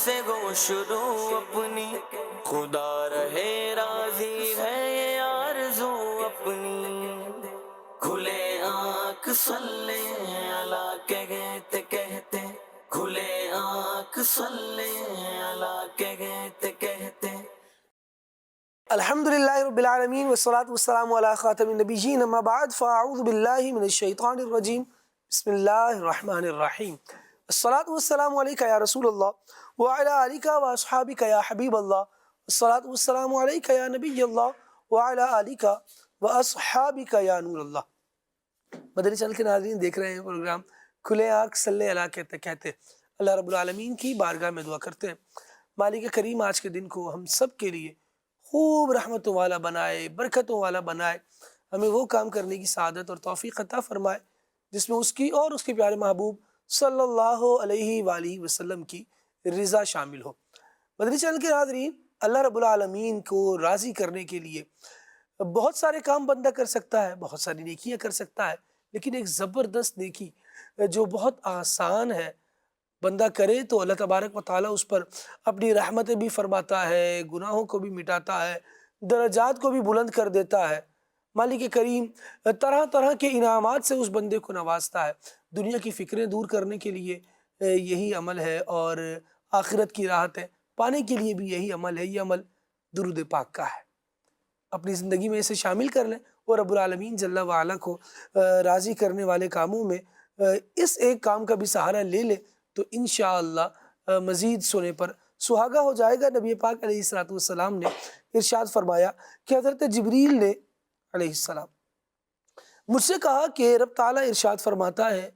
سے گو شروع اپنی، خدا رہے راضی ہے یہ آرزو اپنی، کھلے آنکھ صلی اللہ کہتے کہتے، کھلے آنکھ صلی اللہ کہتے کہتے۔ الحمد للہ رب العالمین والصلاة والسلام علی خاتم النبیین، اما بعد فاعوذ باللہ من الشیطان الرجیم، بسم اللہ الرحمن الرحیم۔ الصلاة والسلام علیکہ یا رسول اللہ وعلی آلک و اصحابک یا حبیب اللہ، الصلاة والسلام علیکہ یا نبی اللہ وعلی آلک و اصحابک یا نور اللہ۔ مدنی چینل کے ناظرین دیکھ رہے ہیں پروگرام کھلے آنکھ صلی اللہ کہتے کہتے۔ اللہ رب العالمین کی بارگاہ میں دعا کرتے ہیں مالک کریم آج کے دن کو ہم سب کے لیے خوب رحمتوں والا بنائے، برکتوں والا بنائے، ہمیں وہ کام کرنے کی سعادت اور توفیق عطا فرمائے جس میں اس کی اور اس کے پیارے محبوب صلی اللہ علیہ وآلہ وسلم کی رضا شامل ہو۔ مدنی چینل کے ناظرین، اللہ رب العالمین کو راضی کرنے کے لیے بہت سارے کام بندہ کر سکتا ہے، بہت ساری نیکیاں کر سکتا ہے، لیکن ایک زبردست نیکی جو بہت آسان ہے بندہ کرے تو اللہ تبارک و تعالیٰ اس پر اپنی رحمتیں بھی فرماتا ہے، گناہوں کو بھی مٹاتا ہے، درجات کو بھی بلند کر دیتا ہے۔ مالک کریم طرح طرح کے انعامات سے اس بندے کو نوازتا ہے۔ دنیا کی فکریں دور کرنے کے لیے یہی عمل ہے، اور آخرت کی راحتیں پانے کے لیے بھی یہی عمل ہے۔ یہ عمل درود پاک کا ہے، اپنی زندگی میں اسے شامل کر لیں اور رب العالمین جل وعلا کو راضی کرنے والے کاموں میں اس ایک کام کا بھی سہارا لے لے تو انشاءاللہ مزید سونے پر سہاگا ہو جائے گا۔ نبی پاک علیہ السلام نے ارشاد فرمایا کہ حضرت جبریل نے علیہ السلام مجھ سے کہا کہ رب تعالیٰ ارشاد فرماتا ہے،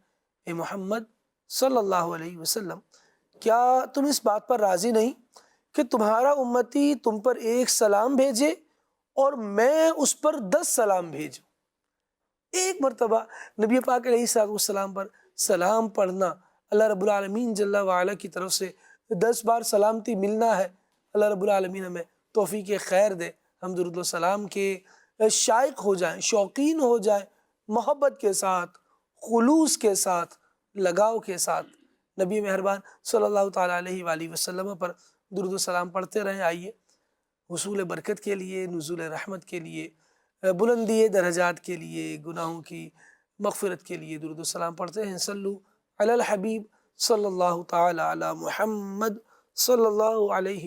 اے محمد صلی اللہ علیہ وسلم، کیا تم اس بات پر راضی نہیں کہ تمہارا امتی تم پر ایک سلام بھیجے اور میں اس پر 10 سلام بھیجوں؟ ایک مرتبہ نبی پاک علیہ السلام پر سلام پڑھنا، اللہ رب العالمین جل وعلا کی طرف سے 10 بار سلامتی ملنا ہے۔ اللہ رب العالمین ہمیں توفیق خیر دے، ہم درود و سلام کے شائق ہو جائیں، شوقین ہو جائیں، محبت کے ساتھ، خلوص کے ساتھ، لگاؤ کے ساتھ نبی مہربان صلی اللہ تعالیٰ علیہ وآلہ وسلم پر درود و سلام پڑھتے رہیں۔ آئیے حصول برکت کے لیے، نزول رحمت کے لیے، بلندی درجات کے لیے، گناہوں کی مغفرت کے لیے درود و سلام پڑھتے ہیں۔ صلو علی الحبیب صلی اللہ تعالی علی محمد صلی اللہ علیہ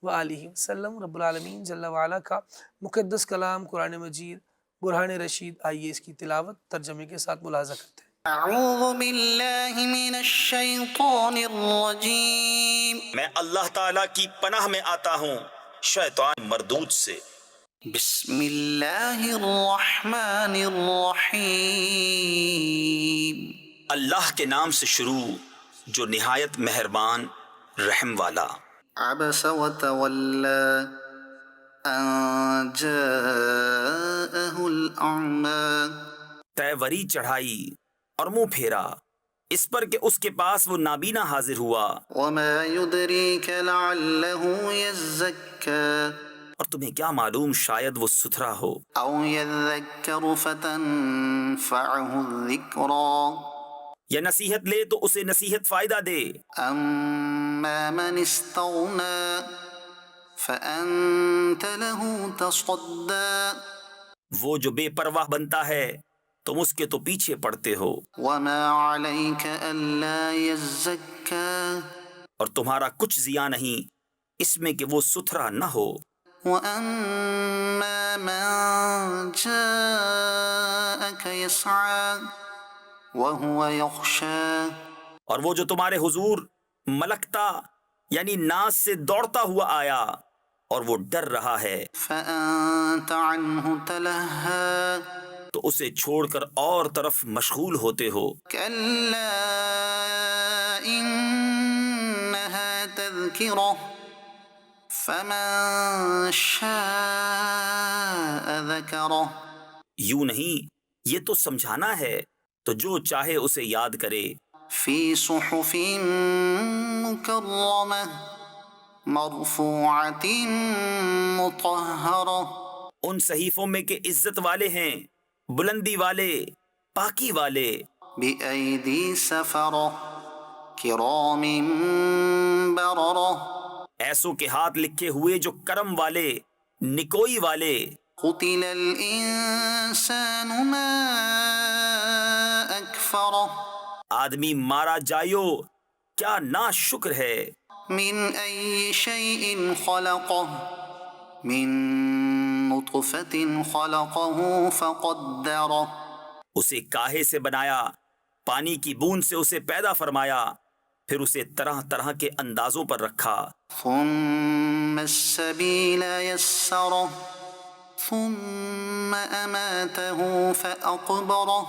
وآلہ وسلم۔ رب العالمین جل وعلا کا مقدس کلام قرآن مجید برہان رشید، آئیے اس کی تلاوت ترجمے کے ساتھ ملاحظہ کرتے ہیں۔ اعوذ باللہ من الشیطان الرجیم، میں اللہ تعالیٰ کی پناہ میں آتا ہوں شیطان مردود سے۔ بسم اللہ الرحمن الرحیم، اللہ کے نام سے شروع جو نہایت مہربان رحم والا۔ عبس وتولی ان جاءہ الاعمی، تیوری چڑھائی اور منہ پھیرا اس پر کہ اس کے پاس وہ نابینا حاضر ہوا۔ وما يدریک لعلہ یزکی، اور تمہیں کیا معلوم شاید وہ ستھرا ہو۔ او یذکر فتنفعہ الذکری، یا نصیحت لے تو اسے نصیحت فائدہ دے۔ اما من استغنی فانت له تصدی، وہ جو بے پرواہ بنتا ہے تم اس کے تو پیچھے پڑتے ہو۔ وما علیک الا یزکی، اور تمہارا کچھ ضیاء نہیں اس میں کہ وہ ستھرا نہ ہو۔ وَأَمَّا مَن جَاءَكَ يَسْعَىٰ وَهُوَ يَخْشَىٰ، اور وہ جو تمہارے حضور ملکتا یعنی ناز سے دوڑتا ہوا آیا اور وہ ڈر رہا ہے۔ فَأَنتَ عَنْهُ تَلَهَّىٰ، تو اسے چھوڑ کر اور طرف مشغول ہوتے ہو۔ كَلَّا إِنَّهَا تَذْكِرَةٌ فَمَن شَاءَ ذَكَرَهُ، یوں نہیں، یہ تو سمجھانا ہے تو جو چاہے اسے یاد کرے۔ فی صحف مکرمہ مرفوعۃ مطہرہ، ان صحیفوں میں کہ عزت والے ہیں، بلندی والے، پاکی والے۔ بأیدی سفرہ، کرام بررہ، ایسوں کے ہاتھ لکھے ہوئے جو کرم والے، نکوئی والے. قتل الانسان ما اکفرہ، آدمی مارا جائیو کیا ناشکر ہے. من ای شیء خلقہ، من نطفۃ خلقہ فقدرہ، اسے کاہے سے بنایا، پانی کی بوند سے اسے پیدا فرمایا، پھر اسے طرح طرح کے اندازوں پر رکھا. ثم السبیل یسرہ، ثم اماتہ فاقبرہ،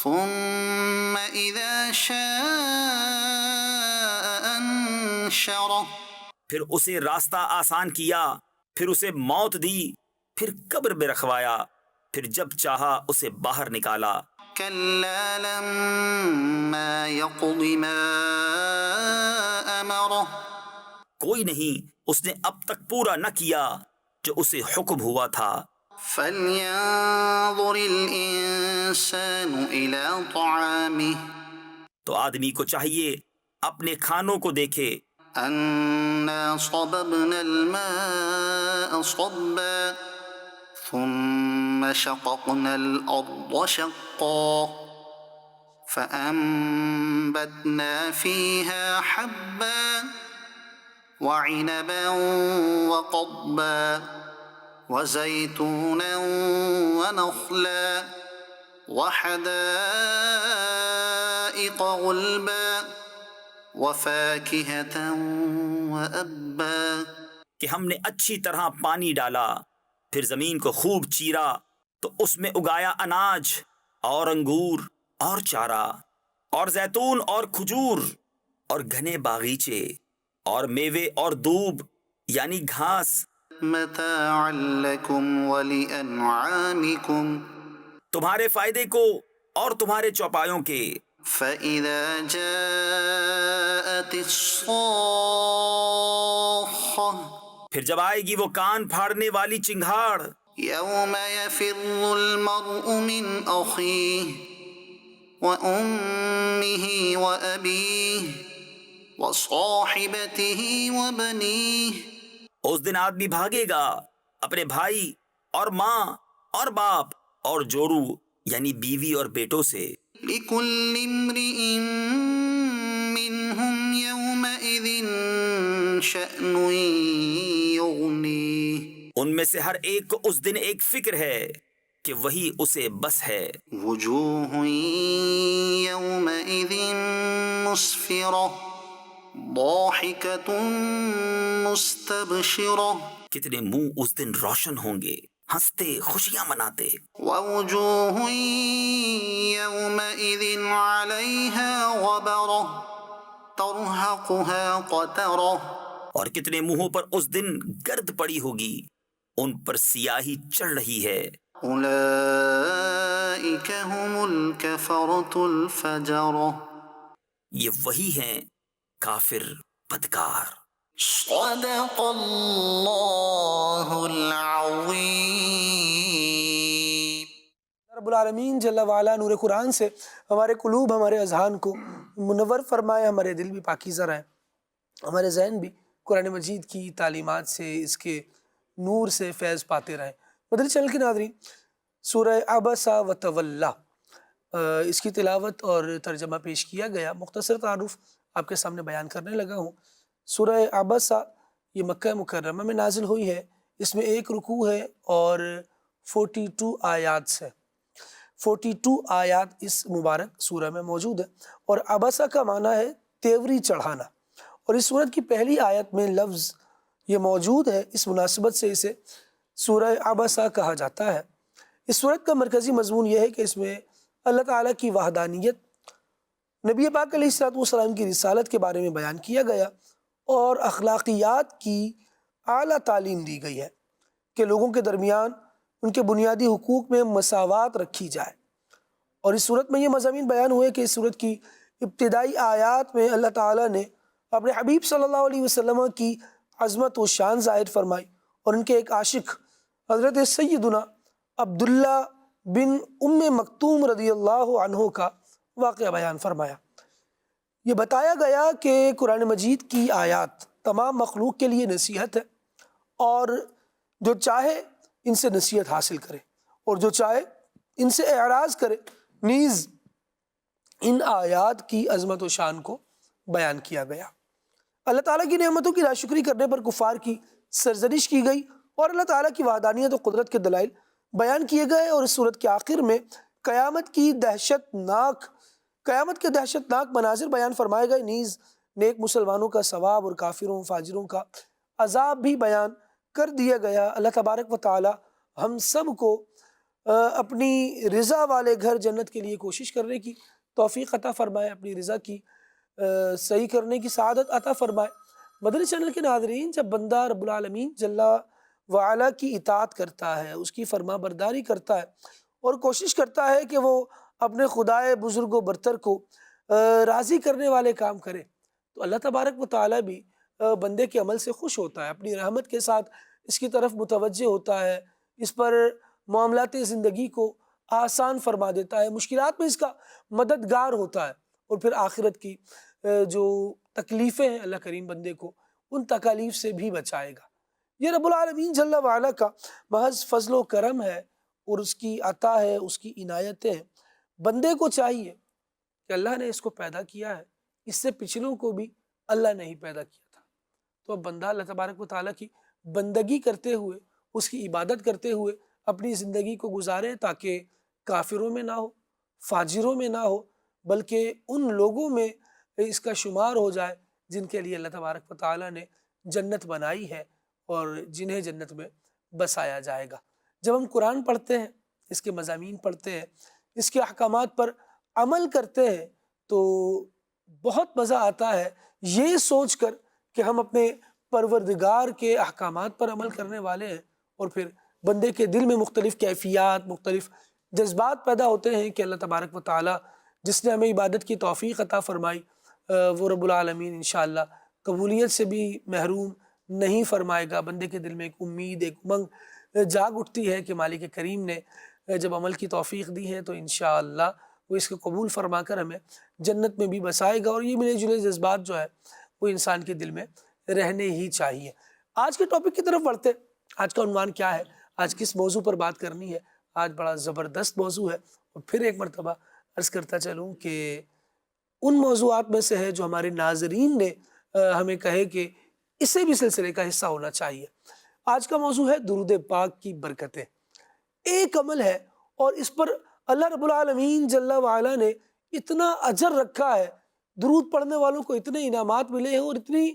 ثم اذا شاء انشرہ، پھر اسے راستہ آسان کیا، پھر اسے موت دی، پھر قبر میں رکھوایا، پھر جب چاہا اسے باہر نکالا. کلا لما یقض ما امرہ، کوئی نہیں اس نے اب تک پورا نہ کیا جو اسے حکم ہوا تھا. فَلْيَنظُرِ الْإِنسَانُ إِلَىٰ طَعَامِهِ، تو آدمی کو چاہیے اپنے کھانوں کو دیکھے. أَنَّا صَبَبْنَا الْمَاءَ صَبًّا، ثُمَّ شَقَقْنَا الْأَرْضَ شَقًّا، فَأَنبَتْنَا فِيهَا حَبًّا وَعِنَبًا وَقَضْبًا وَزَيْتُونًا وَنَخْلًا وَحَدَائِقَ غُلْبًا وَفَاكِهَةً وَأَبًّا، کہ ہم نے اچھی طرح پانی ڈالا، پھر زمین کو خوب چیرا تو اس میں اگایا اناج اور انگور اور چارہ اور زیتون اور کھجور اور گھنے باغیچے اور میوے اور دوب یعنی گھاس. متاعا لکم ولانعامکم، تمہارے فائدے کو اور تمہارے چوپایوں کے. فَإِذَا جَاءَتِ الصَّاخَّةُ، پھر جب آئے گی وہ کان پھاڑنے والی چنگھاڑ. یوم یفر المرء من اخیہ وامہ وابیہ وصاحبتہ وبنیہ، اس دن آدمی بھاگے گا اپنے بھائی اور ماں اور باپ اور جوڑو یعنی بیوی اور بیٹوں سے. لِكُلِّ امْرِئٍ مِّنْهُمْ يَوْمَئِذٍ شَأْنٌ يُغْنِيهِ، ان میں سے ہر ایک کو اس دن ایک فکر ہے کہ وہی اسے بس ہے. وجوہ یومئذ مسفرہ ضاحکۃ مستبشرہ، کتنے منہ اس دن روشن ہوں گے، ہنستے خوشیاں مناتے. ووجوہ یومئذ علیہا غبرہ ترہقها قترہ، اور کتنے منہوں پر اس دن گرد پڑی ہوگی، ان پر سیاہی چڑھ رہی ہے. اولئک هم الکفرۃ الفجرہ، یہ وہی ہیں کافر بدکار. صدق اللہ العظیم. رب العالمین جل وعلا نور قرآن سے ہمارے قلوب، ہمارے اذہان کو منور فرمائے، ہمارے دل بھی پاکیزہ رہیں، ہمارے ذہن بھی قرآن مجید کی تعلیمات سے، اس کے نور سے فیض پاتے رہیں. مدنی چینل کے ناظرین، سورہ عبسہ و تولی، اس کی تلاوت اور ترجمہ پیش کیا گیا. مختصر تعارف آپ کے سامنے بیان کرنے لگا ہوں. سورہ عبسہ یہ مکہ مکرمہ میں نازل ہوئی ہے. اس میں ایک رکوع ہے اور 42 آیات سے 42 آیات اس مبارک سورہ میں موجود ہے. اور عبسہ کا معنی ہے تیوری چڑھانا، اور اس سورت کی پہلی آیت میں لفظ یہ موجود ہے، اس مناسبت سے اسے سورہ عبسہ کہا جاتا ہے. اس سورت کا مرکزی مضمون یہ ہے کہ اس میں اللہ تعالیٰ کی وحدانیت، نبی پاک علیہ السلام کی رسالت کے بارے میں بیان کیا گیا، اور اخلاقیات کی اعلیٰ تعلیم دی گئی ہے کہ لوگوں کے درمیان ان کے بنیادی حقوق میں مساوات رکھی جائے. اور اس صورت میں یہ مضامین بیان ہوئے کہ اس صورت کی ابتدائی آیات میں اللہ تعالیٰ نے اپنے حبیب صلی اللہ علیہ وسلم کی عظمت و شان ظاہر فرمائی، اور ان کے ایک عاشق حضرت سیدنا عبداللہ بن ام مکتوم رضی اللہ عنہ کا واقعہ بیان فرمایا. یہ بتایا گیا کہ قرآن مجید کی آیات تمام مخلوق کے لیے نصیحت ہے، اور جو چاہے ان سے نصیحت حاصل کرے اور جو چاہے ان سے اعراض کرے، نیز ان آیات کی عظمت و شان کو بیان کیا گیا۔ اللہ تعالیٰ کی نعمتوں کی ناشکری کرنے پر کفار کی سرزنش کی گئی، اور اللہ تعالیٰ کی وحدانیت و قدرت کے دلائل بیان کیے گئے، اور اس صورت کے آخر میں قیامت کے دہشت ناک مناظر بیان فرمائے گئے، نیز نیک مسلمانوں کا ثواب اور کافروں فاجروں کا عذاب بھی بیان کر دیا گیا۔ اللہ تبارک و تعالی ہم سب کو اپنی رضا والے گھر جنت کے لیے کوشش کرنے کی توفیق عطا فرمائے، اپنی رضا کی صحیح کرنے کی سعادت عطا فرمائے۔ مدنی چینل کے ناظرین، جب بندہ رب العالمین جل وعلا کی اطاعت کرتا ہے، اس کی فرما برداری کرتا ہے اور کوشش کرتا ہے کہ وہ اپنے خدائے بزرگ و برتر کو راضی کرنے والے کام کرے، تو اللہ تبارک و تعالی بھی بندے کے عمل سے خوش ہوتا ہے، اپنی رحمت کے ساتھ اس کی طرف متوجہ ہوتا ہے، اس پر معاملات زندگی کو آسان فرما دیتا ہے، مشکلات میں اس کا مددگار ہوتا ہے، اور پھر آخرت کی جو تکلیفیں ہیں اللہ کریم بندے کو ان تکالیف سے بھی بچائے گا۔ یہ رب العالمین جل وعلا کا محض فضل و کرم ہے، اور اس کی عطا ہے، اس کی عنایتیں ہیں۔ بندے کو چاہیے کہ اللہ نے اس کو پیدا کیا ہے، اس سے پچھلوں کو بھی اللہ نے ہی پیدا کیا تھا، تو اب بندہ اللہ تبارک و تعالیٰ کی بندگی کرتے ہوئے، اس کی عبادت کرتے ہوئے اپنی زندگی کو گزارے، تاکہ کافروں میں نہ ہو، فاجروں میں نہ ہو، بلکہ ان لوگوں میں اس کا شمار ہو جائے جن کے لیے اللہ تبارک و تعالیٰ نے جنت بنائی ہے اور جنہیں جنت میں بسایا جائے گا۔ جب ہم قرآن پڑھتے ہیں، اس کے مضامین پڑھتے ہیں، اس کے احکامات پر عمل کرتے ہیں، تو بہت مزہ آتا ہے یہ سوچ کر کہ ہم اپنے پروردگار کے احکامات پر عمل کرنے والے ہیں، اور پھر بندے کے دل میں مختلف کیفیات، مختلف جذبات پیدا ہوتے ہیں کہ اللہ تبارک و تعالیٰ جس نے ہمیں عبادت کی توفیق عطا فرمائی، وہ رب العالمین انشاءاللہ قبولیت سے بھی محروم نہیں فرمائے گا۔ بندے کے دل میں ایک امید، ایک امنگ جاگ اٹھتی ہے کہ مالک کریم نے جب عمل کی توفیق دی ہے تو انشاءاللہ وہ اس کو قبول فرما کر ہمیں جنت میں بھی بسائے گا، اور یہ ملے جلے جذبات جو ہے وہ انسان کے دل میں رہنے ہی چاہیے۔ آج کے ٹاپک کی طرف بڑھتے، آج کا عنوان کیا ہے، آج کس موضوع پر بات کرنی ہے؟ آج بڑا زبردست موضوع ہے، اور پھر ایک مرتبہ عرض کرتا چلوں کہ ان موضوعات میں سے ہے جو ہمارے ناظرین نے ہمیں کہے کہ اسے بھی سلسلے کا حصہ ہونا چاہیے۔ آج کا موضوع ہے درود پاک کی برکتیں۔ ایک عمل ہے، اور اس پر اللہ رب العالمین جل وعلا نے اتنا اجر رکھا ہے، درود پڑھنے والوں کو اتنے انعامات ملے ہیں، اور اتنی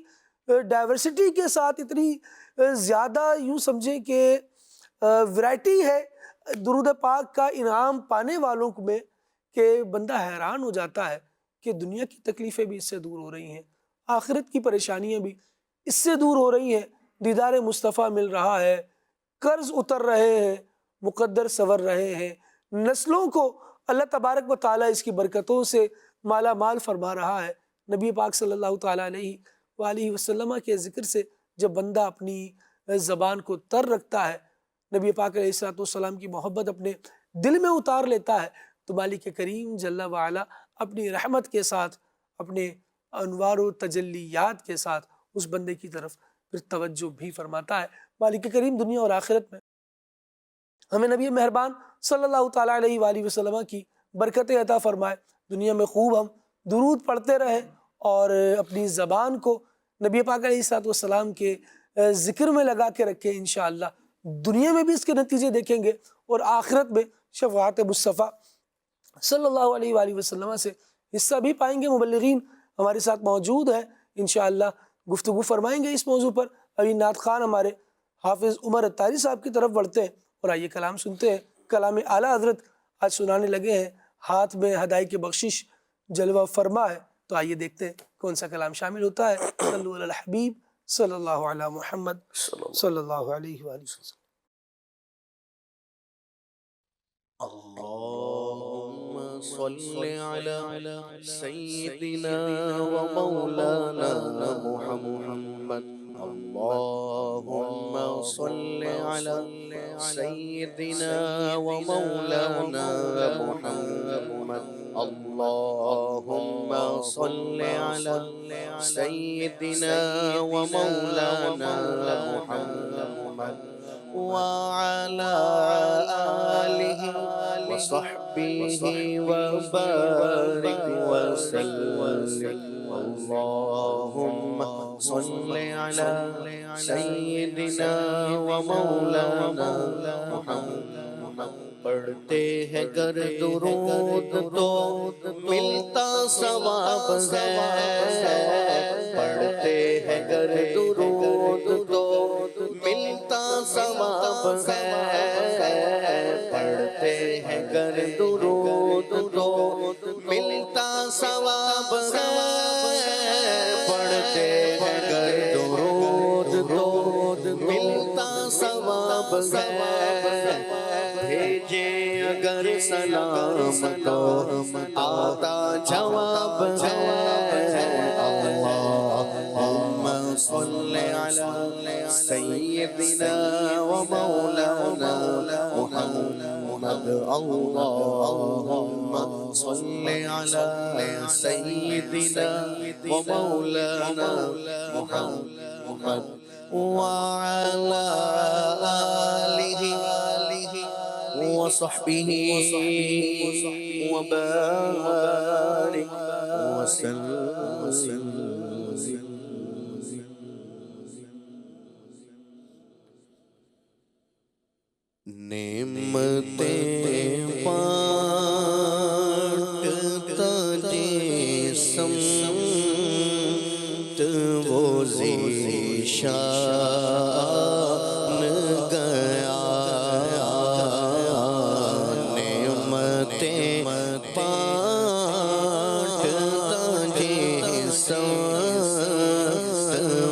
ڈائیورسٹی کے ساتھ، اتنی زیادہ یوں سمجھیں کہ ورائٹی ہے درود پاک کا انعام پانے والوں میں، کہ بندہ حیران ہو جاتا ہے کہ دنیا کی تکلیفیں بھی اس سے دور ہو رہی ہیں، آخرت کی پریشانیاں بھی اس سے دور ہو رہی ہیں، دیدار مصطفیٰ مل رہا ہے، قرض اتر رہے ہیں، مقدر سور رہے ہیں، نسلوں کو اللہ تبارک و تعالیٰ اس کی برکتوں سے مالا مال فرما رہا ہے۔ نبی پاک صلی اللہ تعالیٰ علیہ وآلہ وسلم کے ذکر سے جب بندہ اپنی زبان کو تر رکھتا ہے، نبی پاک علیہ السلام کی محبت اپنے دل میں اتار لیتا ہے، تو مالک کریم جل وعلا اپنی رحمت کے ساتھ، اپنے انوار و تجلیات کے ساتھ اس بندے کی طرف پھر توجہ بھی فرماتا ہے۔ مالک کریم دنیا اور آخرت میں ہمیں نبی مہربان صلی اللہ تعالیٰ علیہ وآلہ وسلم کی برکتیں عطا فرمائے، دنیا میں خوب ہم درود پڑھتے رہیں، اور اپنی زبان کو نبی پاک علیہ السلام کے ذکر میں لگا کے رکھیں، انشاءاللہ دنیا میں بھی اس کے نتیجے دیکھیں گے، اور آخرت میں شفاعت مصطفیٰ صلی اللہ علیہ وآلہ وسلم سے حصہ بھی پائیں گے۔ مبلغین ہمارے ساتھ موجود ہیں، انشاءاللہ گفتگو فرمائیں گے اس موضوع پر۔ ابھی نعت خوان ہمارے حافظ عمر اتاری صاحب کی طرف بڑھتے ہیں، اور آئیے کلام سنتے ہیں۔ کلام اعلیٰ حضرت آج سنانے لگے ہیں، ہاتھ میں ہدائی کی بخشش جلوہ فرما ہے، تو آئیے دیکھتے ہیں کون سا کلام شامل ہوتا ہے۔ صلو علی الحبیب صلی اللہ علی محمد صلی اللہ علیہ وآلہ وسلم۔ اللهم صل على سيدنا ومولانا محمد، اللهم صل على سيدنا ومولانا محمد، اللهم صل سيدنا ومولانا محمد وعلى آله وصحبه وبارك وسلم اللهم صل على سيدنا ومولانا محمد پڑھتے ہیں گر درود تو ملتا ثواب ہے پڑھتے ہیں گر درود تو ملتا ثواب ہے پڑھتے ہیں گر درود تو ملتا ثواب ہے پڑھتے ہیں گر درود تو ملتا ثواب ہے بھیجے اگر سلام تو آتا جواب ہے اللہم صل علی سیدنا ومولانا محمد اللہم صل علی سیدنا ومولانا محمد وعلى آله وصحبه وبارك وسلم نعمتیں بانٹتا جسم وہ ذیشان گیا نعمتیں بانٹتا جسم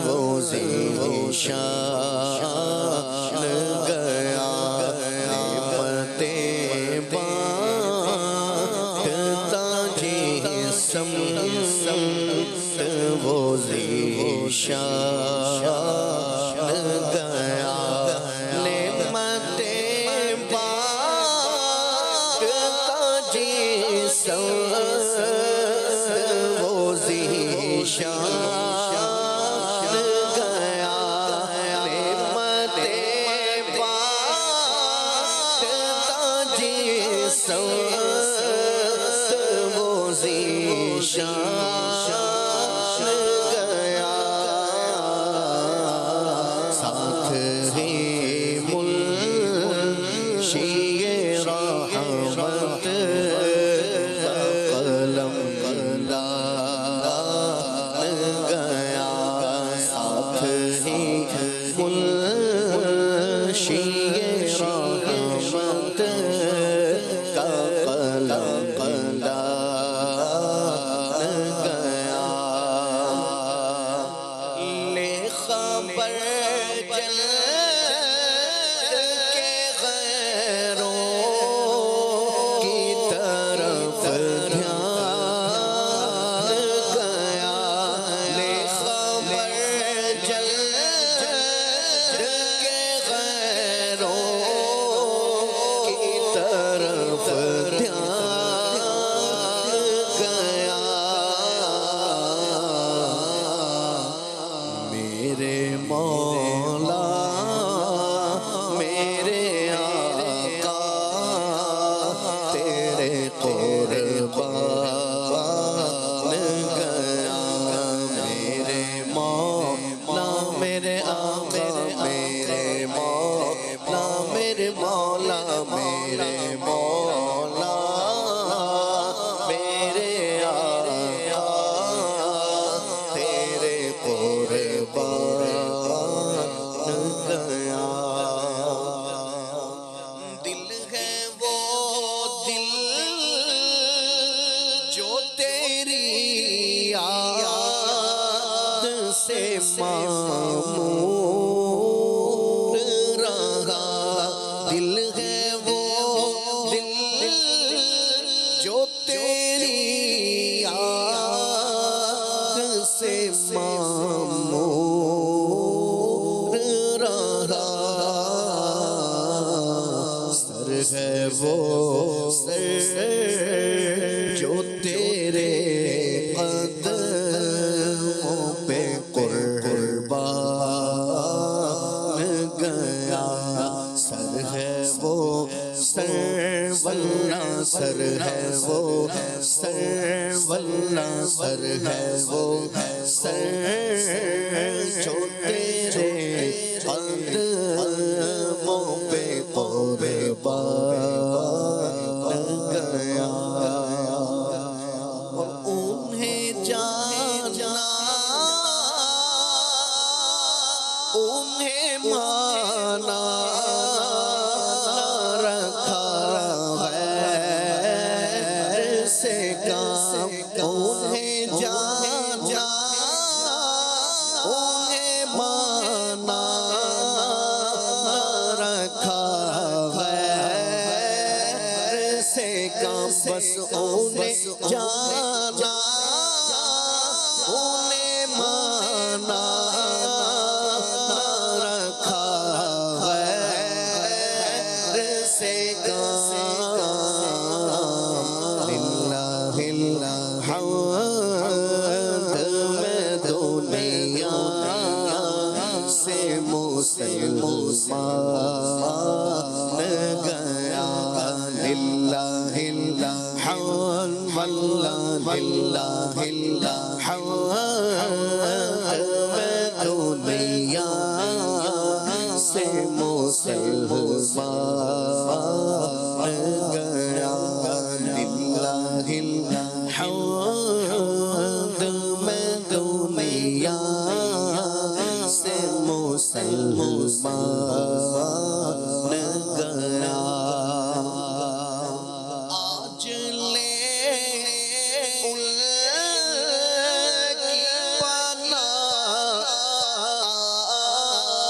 وہ ذیشان گیا نعمتیں بانٹتا جسم وہ ذیشان گیا نعمتیں بانٹتا جسم وہ ذیشان گیا نعمتیں بانٹتا جسم وہ ذیشان گیا ساتھ ہی منشی رحمت قلم گیا ساتھ ہی منشی رحمت کا قلم گیا لے خبر چل کے غیروں کی طرف دھیان گیا لے خبر چل کے غیروں کی طرف دھیان گیا میرے مولا میرے آقا تیرے قربان گیا میرے مولا میرے آقا میرے مولا میرے مولا میرے مولا میرے آقا تیرے قربان گیا دل ہے وہ دل جو تیری یاد سے معمور رہا دل ہے وہ دل جو تیری یاد سے معمور رہا سر ہے وہ سر جو تیرے قدموں سر ہے وہ سر واللہ سر ہے وہ سر جو تیرے قدموں پہ قربان گیا اور انہیں جانا انہیں مانا رکھا غیر سے کام انہیں جانا انہیں مانا رکھا غیر سے کام بس انہیں جانا انہیں مانا للہ الحمد واللہ للہ الحمد دنیا سے مسلمان گیا للہ الحمد میں دنیا سے مسلمان گیا آج لے ان کی پناہ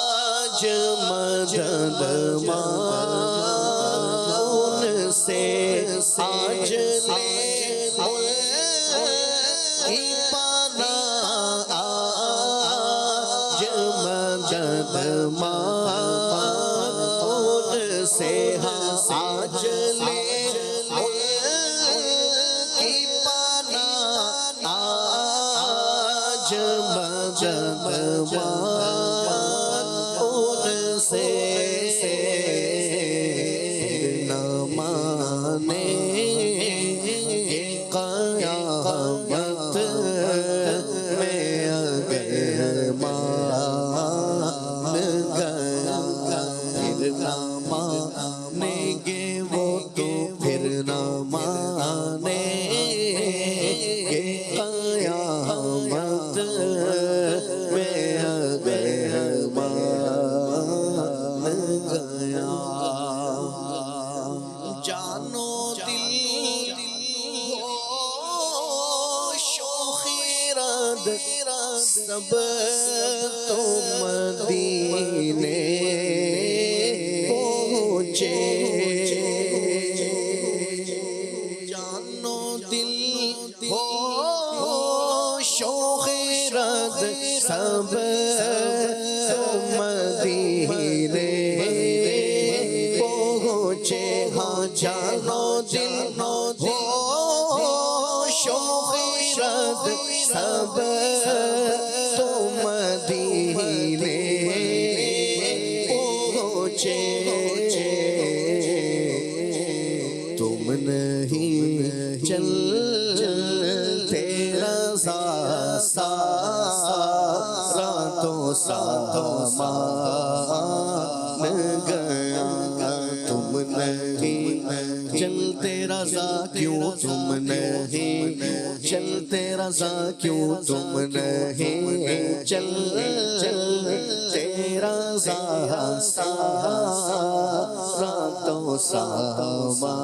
آج مدد مانگ سے آج لے ان کی پناہ آج مدد مانگ سے آج لے ان کی پناہ آج مدد مانگ سے نہ مانے قیامت میں اگر مان گیا پھر نہ مانیں گے وہ تو پھر نہ مانیں گے قیامت میں اگر مان گیا جانو دل شوخیرد سب تو مدینے پہنچے جانو دل ہو شوخیرد سب تو مدینے پہنچے ہاں جانو دل ہو شوخیرد سب تو مدینے پہنچے تم نہیں چلتے رضا سارا تو سامان گیا تم نہیں چلتے رضا کیوں تم نہیں چلتے رضا کیوں تم نہیں چلتے رضا سارا تو سامان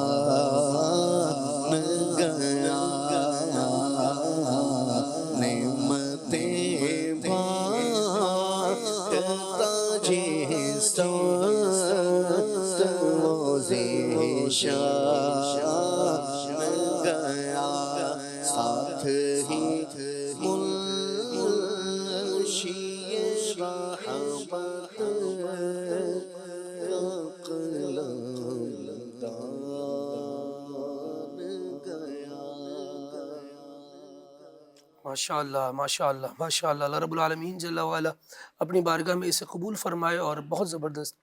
گیا نعمتیں بانٹتا جس شان گیا ساتھ ہی منشی رحمت قلم دان گیا ماشاءاللہ ماشاءاللہ ماشاءاللہ اللہ رب العالمین جل وعلا اپنی بارگاہ میں اسے قبول فرمائے اور بہت زبردست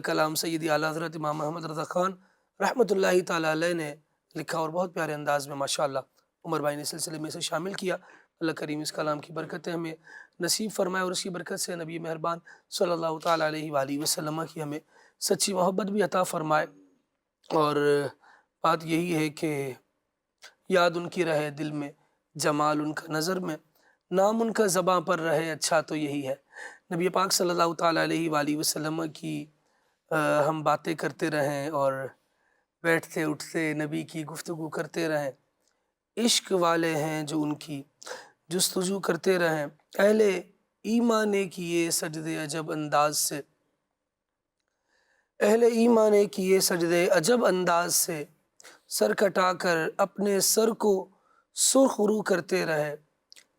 کلام سیدی اعلیٰ حضرت امام محمد رضا خان رحمۃ اللہ تعالیٰ علیہ نے لکھا اور بہت پیارے انداز میں ماشاءاللہ عمر بھائی نے سلسلے میں سے شامل کیا۔ اللہ کریم اس کلام کی برکتیں ہمیں نصیب فرمائے اور اس کی برکت سے نبی مہربان صلی اللہ تعالیٰ علیہ وآلہ وسلم کی ہمیں سچی محبت بھی عطا فرمائے۔ اور بات یہی ہے کہ یاد ان کی رہے دل میں، جمال ان کا نظر میں، نام ان کا زباں پر رہے، اچھا تو یہی ہے۔ نبی پاک صلی اللہ تعالیٰ علیہ وآلہ وسلم کی ہم باتیں کرتے رہیں اور بیٹھتے اٹھتے نبی کی گفتگو کرتے رہیں، عشق والے ہیں جو ان کی جستجو کرتے رہیں، اہل ایمان نے کیے سجدے عجب انداز سے، اہل ایمان نے کیے سجدے عجب انداز سے، سر کٹا کر اپنے سر کو سرخ رو کرتے رہے،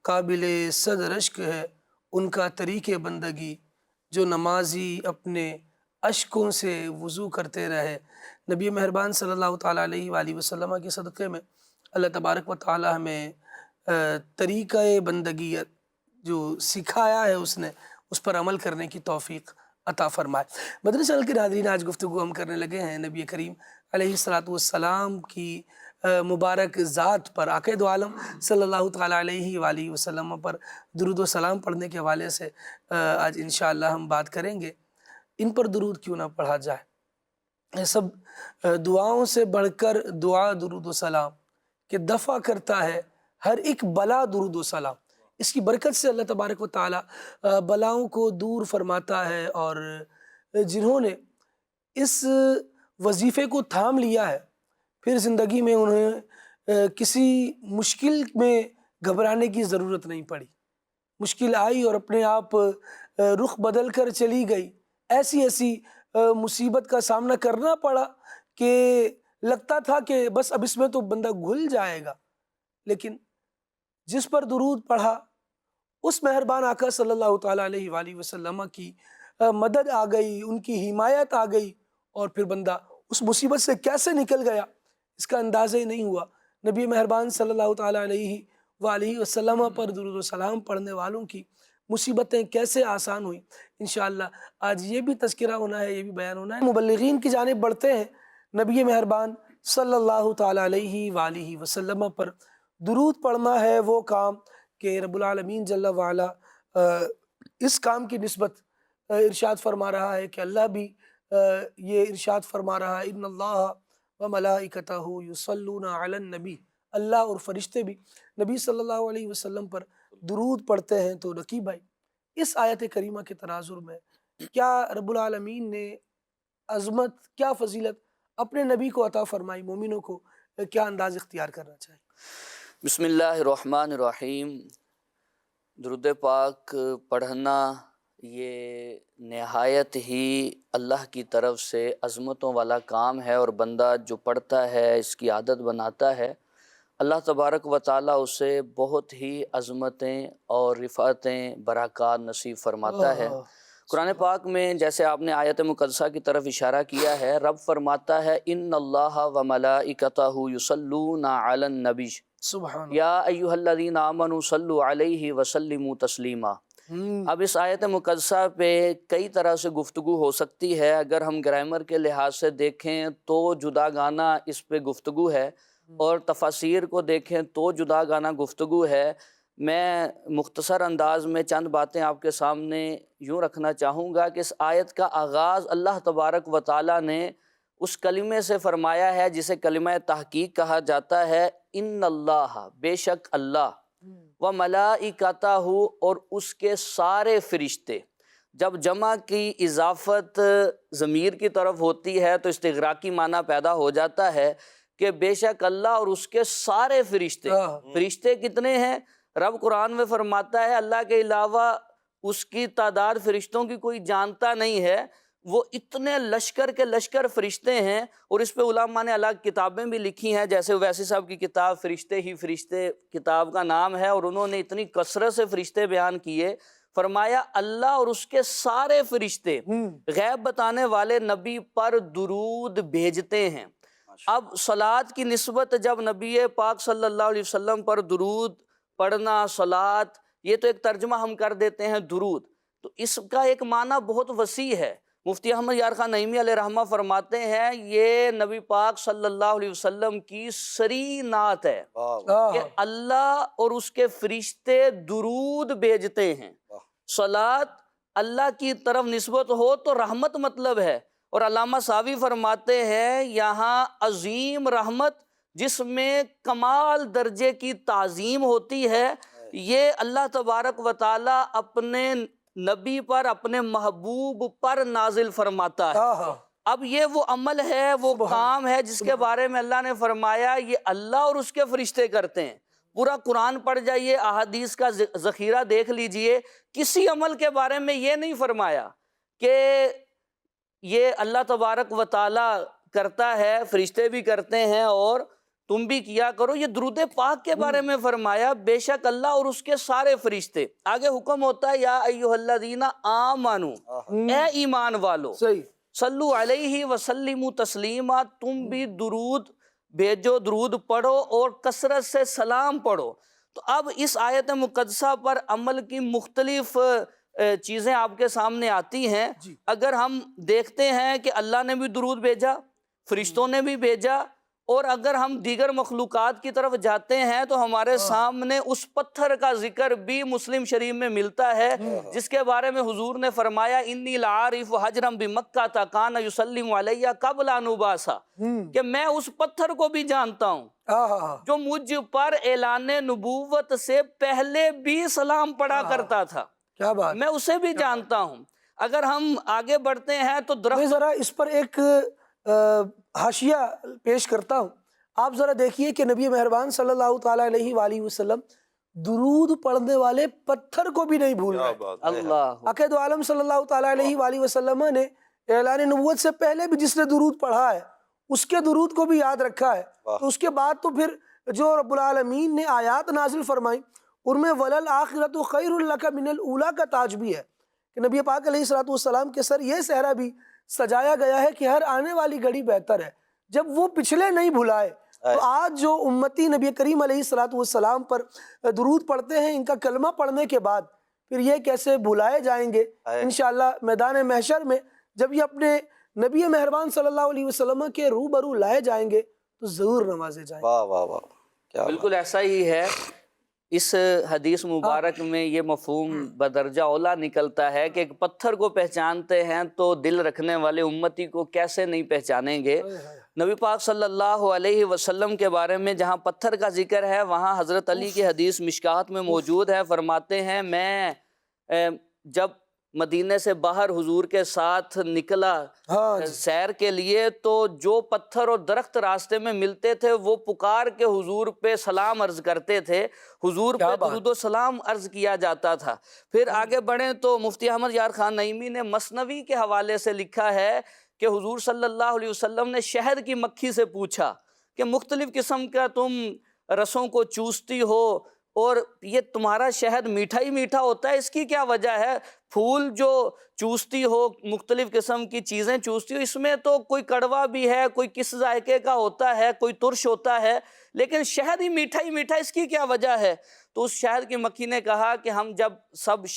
قابل صد رشک ہے ان کا طریق بندگی، جو نمازی اپنے اشکوں سے وضو کرتے رہے۔ نبی مہربان صلی اللہ تعالیٰ علیہ وآلہ وسلم کے صدقے میں اللہ تبارک و تعالیٰ ہمیں طریقہ بندگی جو سکھایا ہے اس نے، اس پر عمل کرنے کی توفیق عطا فرمائے۔ مدنی چینل کے ناظرین، آج گفتگو ہم کرنے لگے ہیں نبی کریم علیہ السلام کی مبارک ذات پر، آقا دو عالم صلی اللہ تعالیٰ علیہ وآلہ وسلم پر درود و سلام پڑھنے کے حوالے سے آج انشاءاللہ ہم بات کریں گے۔ ان پر درود کیوں نہ پڑھا جائے؟ یہ سب دعاؤں سے بڑھ کر دعا درود و سلام کہ دفع کرتا ہے ہر ایک بلا درود و سلام۔ اس کی برکت سے اللہ تبارک و تعالیٰ بلاؤں کو دور فرماتا ہے، اور جنہوں نے اس وظیفے کو تھام لیا ہے پھر زندگی میں انہیں کسی مشکل میں گھبرانے کی ضرورت نہیں پڑی۔ مشکل آئی اور اپنے آپ رخ بدل کر چلی گئی، ایسی ایسی مصیبت کا سامنا کرنا پڑا کہ لگتا تھا کہ بس اب اس میں تو بندہ گھل جائے گا، لیکن جس پر درود پڑھا اس مہربان آقا صلی اللہ تعالیٰ علیہ وآلہ وسلم کی مدد آ گئی، ان کی حمایت آ گئی، اور پھر بندہ اس مصیبت سے کیسے نکل گیا اس کا اندازہ ہی نہیں ہوا۔ نبی مہربان صلی اللہ تعالیٰ علیہ وآلہ وسلم پر درود و سلام پڑھنے والوں کی مصیبتیں کیسے آسان ہوئیں، انشاءاللہ آج یہ بھی تذکرہ ہونا ہے، یہ بھی بیان ہونا ہے۔ مبلغین کی جانب بڑھتے ہیں۔ نبی مہربان صلی اللہ تعالیٰ علیہ وآلہ وسلم پر درود پڑھنا ہے وہ کام کہ رب العالمین جل وعلا اس کام کی نسبت ارشاد فرما رہا ہے کہ اللہ بھی یہ ارشاد فرما رہا ہے، ان اللہ وملائکتہ یصلون علی النبی، اللہ اور فرشتے بھی نبی صلی اللہ علیہ وسلم پر درود پڑھتے ہیں۔ تو رقیب بھائی، اس آیت کریمہ کے تناظر میں کیا رب العالمین نے عظمت، کیا فضیلت اپنے نبی کو عطا فرمائی، مومنوں کو کیا انداز اختیار کرنا چاہیے؟ بسم اللہ الرحمن الرحیم۔ درود پاک پڑھنا یہ نہایت ہی اللہ کی طرف سے عظمتوں والا کام ہے، اور بندہ جو پڑھتا ہے اس کی عادت بناتا ہے، اللہ تبارک و تعالیٰ اسے بہت ہی عظمتیں اور رفعتیں برکات نصیب فرماتا ہے۔ قرآن پاک میں جیسے آپ نے آیت مقدسہ کی طرف اشارہ کیا ہے، رب فرماتا ہے ان اللہ و ملائکتہ یصلون علی النبی سبحان یا ایھا الذین آمنوا صلوا علیہ وسلموا تسلیما۔ اب اس آیت مقدسہ پہ کئی طرح سے گفتگو ہو سکتی ہے۔ اگر ہم گرامر کے لحاظ سے دیکھیں تو جدا گانا اس پہ گفتگو ہے، اور تفاسیر کو دیکھیں تو جدا گانا گفتگو ہے۔ میں مختصر انداز میں چند باتیں آپ کے سامنے یوں رکھنا چاہوں گا کہ اس آیت کا آغاز اللہ تبارک و تعالیٰ نے اس کلمے سے فرمایا ہے جسے کلمہ تحقیق کہا جاتا ہے، ان اللہ، بے شک اللہ، و ملائکتہ، اور اس کے سارے فرشتے۔ جب جمع کی اضافت ضمیر کی طرف ہوتی ہے تو استغراقی معنی پیدا ہو جاتا ہے کہ بے شک اللہ اور اس کے سارے فرشتے۔ فرشتے کتنے ہیں؟ رب قرآن میں فرماتا ہے اللہ کے علاوہ اس کی تعداد فرشتوں کی کوئی جانتا نہیں ہے، وہ اتنے لشکر کے لشکر فرشتے ہیں۔ اور اس پہ علماء نے الگ کتابیں بھی لکھی ہیں، جیسے اویسی صاحب کی کتاب فرشتے ہی فرشتے کتاب کا نام ہے، اور انہوں نے اتنی کثرت سے فرشتے بیان کیے۔ فرمایا اللہ اور اس کے سارے فرشتے غیب بتانے والے نبی پر درود بھیجتے ہیں۔ اب صلاۃ کی نسبت جب نبی پاک صلی اللہ علیہ وسلم پر درود پڑھنا، صلاۃ، یہ تو ایک ترجمہ ہم کر دیتے ہیں درود، تو اس کا ایک معنی بہت وسیع ہے۔ مفتی احمد یار خان نعیمی علیہ رحمہ فرماتے ہیں یہ نبی پاک صلی اللہ علیہ وسلم کی سری نعت ہے کہ اللہ اور اس کے فرشتے درود بھیجتے ہیں. صلاۃ اللہ کی طرف نسبت ہو تو رحمت مطلب ہے. اور علامہ ساوی فرماتے ہیں یہاں عظیم رحمت جس میں کمال درجے کی تعظیم ہوتی ہے یہ اللہ تبارک و تعالی اپنے نبی پر اپنے محبوب پر نازل فرماتا ہے. اب یہ وہ عمل ہے وہ کام ہے جس کے بارے میں اللہ نے فرمایا یہ اللہ اور اس کے فرشتے کرتے ہیں. پورا قرآن پڑھ جائیے، احادیث کا ذخیرہ دیکھ لیجئے، کسی عمل کے بارے میں یہ نہیں فرمایا کہ یہ اللہ تبارک و تعالی کرتا ہے، فرشتے بھی کرتے ہیں اور تم بھی کیا کرو. یہ درود پاک کے بارے میں فرمایا بے شک اللہ اور اس کے سارے فرشتے. آگے حکم ہوتا ہے یا ایھا الذین آمنو، اے ایمان والو، صلو علیہ وسلموا تسلیما، تم بھی درود بھیجو، درود پڑھو اور کثرت سے سلام پڑھو. تو اب اس آیت مقدسہ پر عمل کی مختلف چیزیں آپ کے سامنے آتی ہیں. اگر ہم دیکھتے ہیں کہ اللہ نے بھی درود بھیجا، فرشتوں نے بھی بھیجا، اور اگر ہم دیگر مخلوقات کی طرف جاتے ہیں تو ہمارے سامنے اس پتھر کا ذکر بھی مسلم شریف میں ملتا ہے جس کے بارے میں حضور نے فرمایا انی لعارف حجرم بمکہ کان یسلم علیہ قبل ان ابعث، کہ میں اس پتھر کو بھی جانتا ہوں جو مجھ پر اعلان نبوت سے پہلے بھی سلام پڑھا کرتا تھا. کیا بات، میں اسے بھی جانتا ہوں. اگر ہم آگے بڑھتے ہیں تو میں ذرا اس پر ایک حاشیہ پیش کرتا ہوں. آپ ذرا دیکھیے کہ نبی مہربان صلی اللہ تعالیٰ علیہ وآلہ وسلم درود پڑھنے والے پتھر کو بھی نہیں بھول رہے. اللہ عقید عالم صلی اللہ تعالیٰ علیہ وآلہ وسلم نے اعلان نبوت سے پہلے بھی جس نے درود پڑھا ہے اس کے درود کو بھی یاد رکھا ہے. تو اس کے بعد تو پھر جو رب العالمین نے آیات نازل فرمائیں ان میں وَلَلْآخِرَةُ خَيْرٌ لَكَ مِنَ الْأُولَىٰ کا تاج بھی ہے کہ نبی پاک علیہ السلام کے سر یہ صحرا بھی سجایا گیا ہے کہ ہر آنے والی گھڑی بہتر ہے. جب وہ پچھلے نہیں بھلائے تو آج جو امتی نبی کریم علیہ السلام پر درود پڑھتے ہیں ان کا کلمہ پڑھنے کے بعد پھر یہ کیسے بھلائے جائیں گے. انشاءاللہ میدان محشر میں جب یہ اپنے نبی مہربان صلی اللہ علیہ وسلم کے روبرو لائے جائیں گے تو ضرور نوازے جائیں گے. واہ واہ واہ، بالکل ایسا ہی ہے. اس حدیث مبارک میں یہ مفہوم بدرجہ اولا نکلتا ہے کہ ایک پتھر کو پہچانتے ہیں تو دل رکھنے والے امتی کو کیسے نہیں پہچانیں گے. نبی پاک صلی اللہ علیہ وسلم کے بارے میں جہاں پتھر کا ذکر ہے وہاں حضرت علی کی حدیث مشکات میں موجود ہے. فرماتے ہیں میں جب مدینے سے باہر حضور کے ساتھ نکلا سیر کے لیے تو جو پتھر اور درخت راستے میں ملتے تھے وہ پکار کے حضور پہ سلام عرض کرتے تھے، حضور پہ درود و سلام عرض کیا جاتا تھا. پھر آگے بڑھیں تو مفتی احمد یار خان نعیمی نے مثنوی کے حوالے سے لکھا ہے کہ حضور صلی اللہ علیہ وسلم نے شہد کی مکھی سے پوچھا کہ مختلف قسم کا تم رسوں کو چوستی ہو اور یہ تمہارا شہد میٹھا ہی میٹھا ہوتا ہے، اس کی کیا وجہ ہے؟ پھول جو چوستی ہو، مختلف قسم کی چیزیں چوستی ہو، اس میں تو کوئی کڑوا بھی ہے، کوئی کس ذائقے کا ہوتا ہے، کوئی ترش ہوتا ہے، لیکن شہد ہی میٹھا، اس کی کیا وجہ ہے؟ تو اس شہد کی مکھی نے کہا کہ ہم جب سب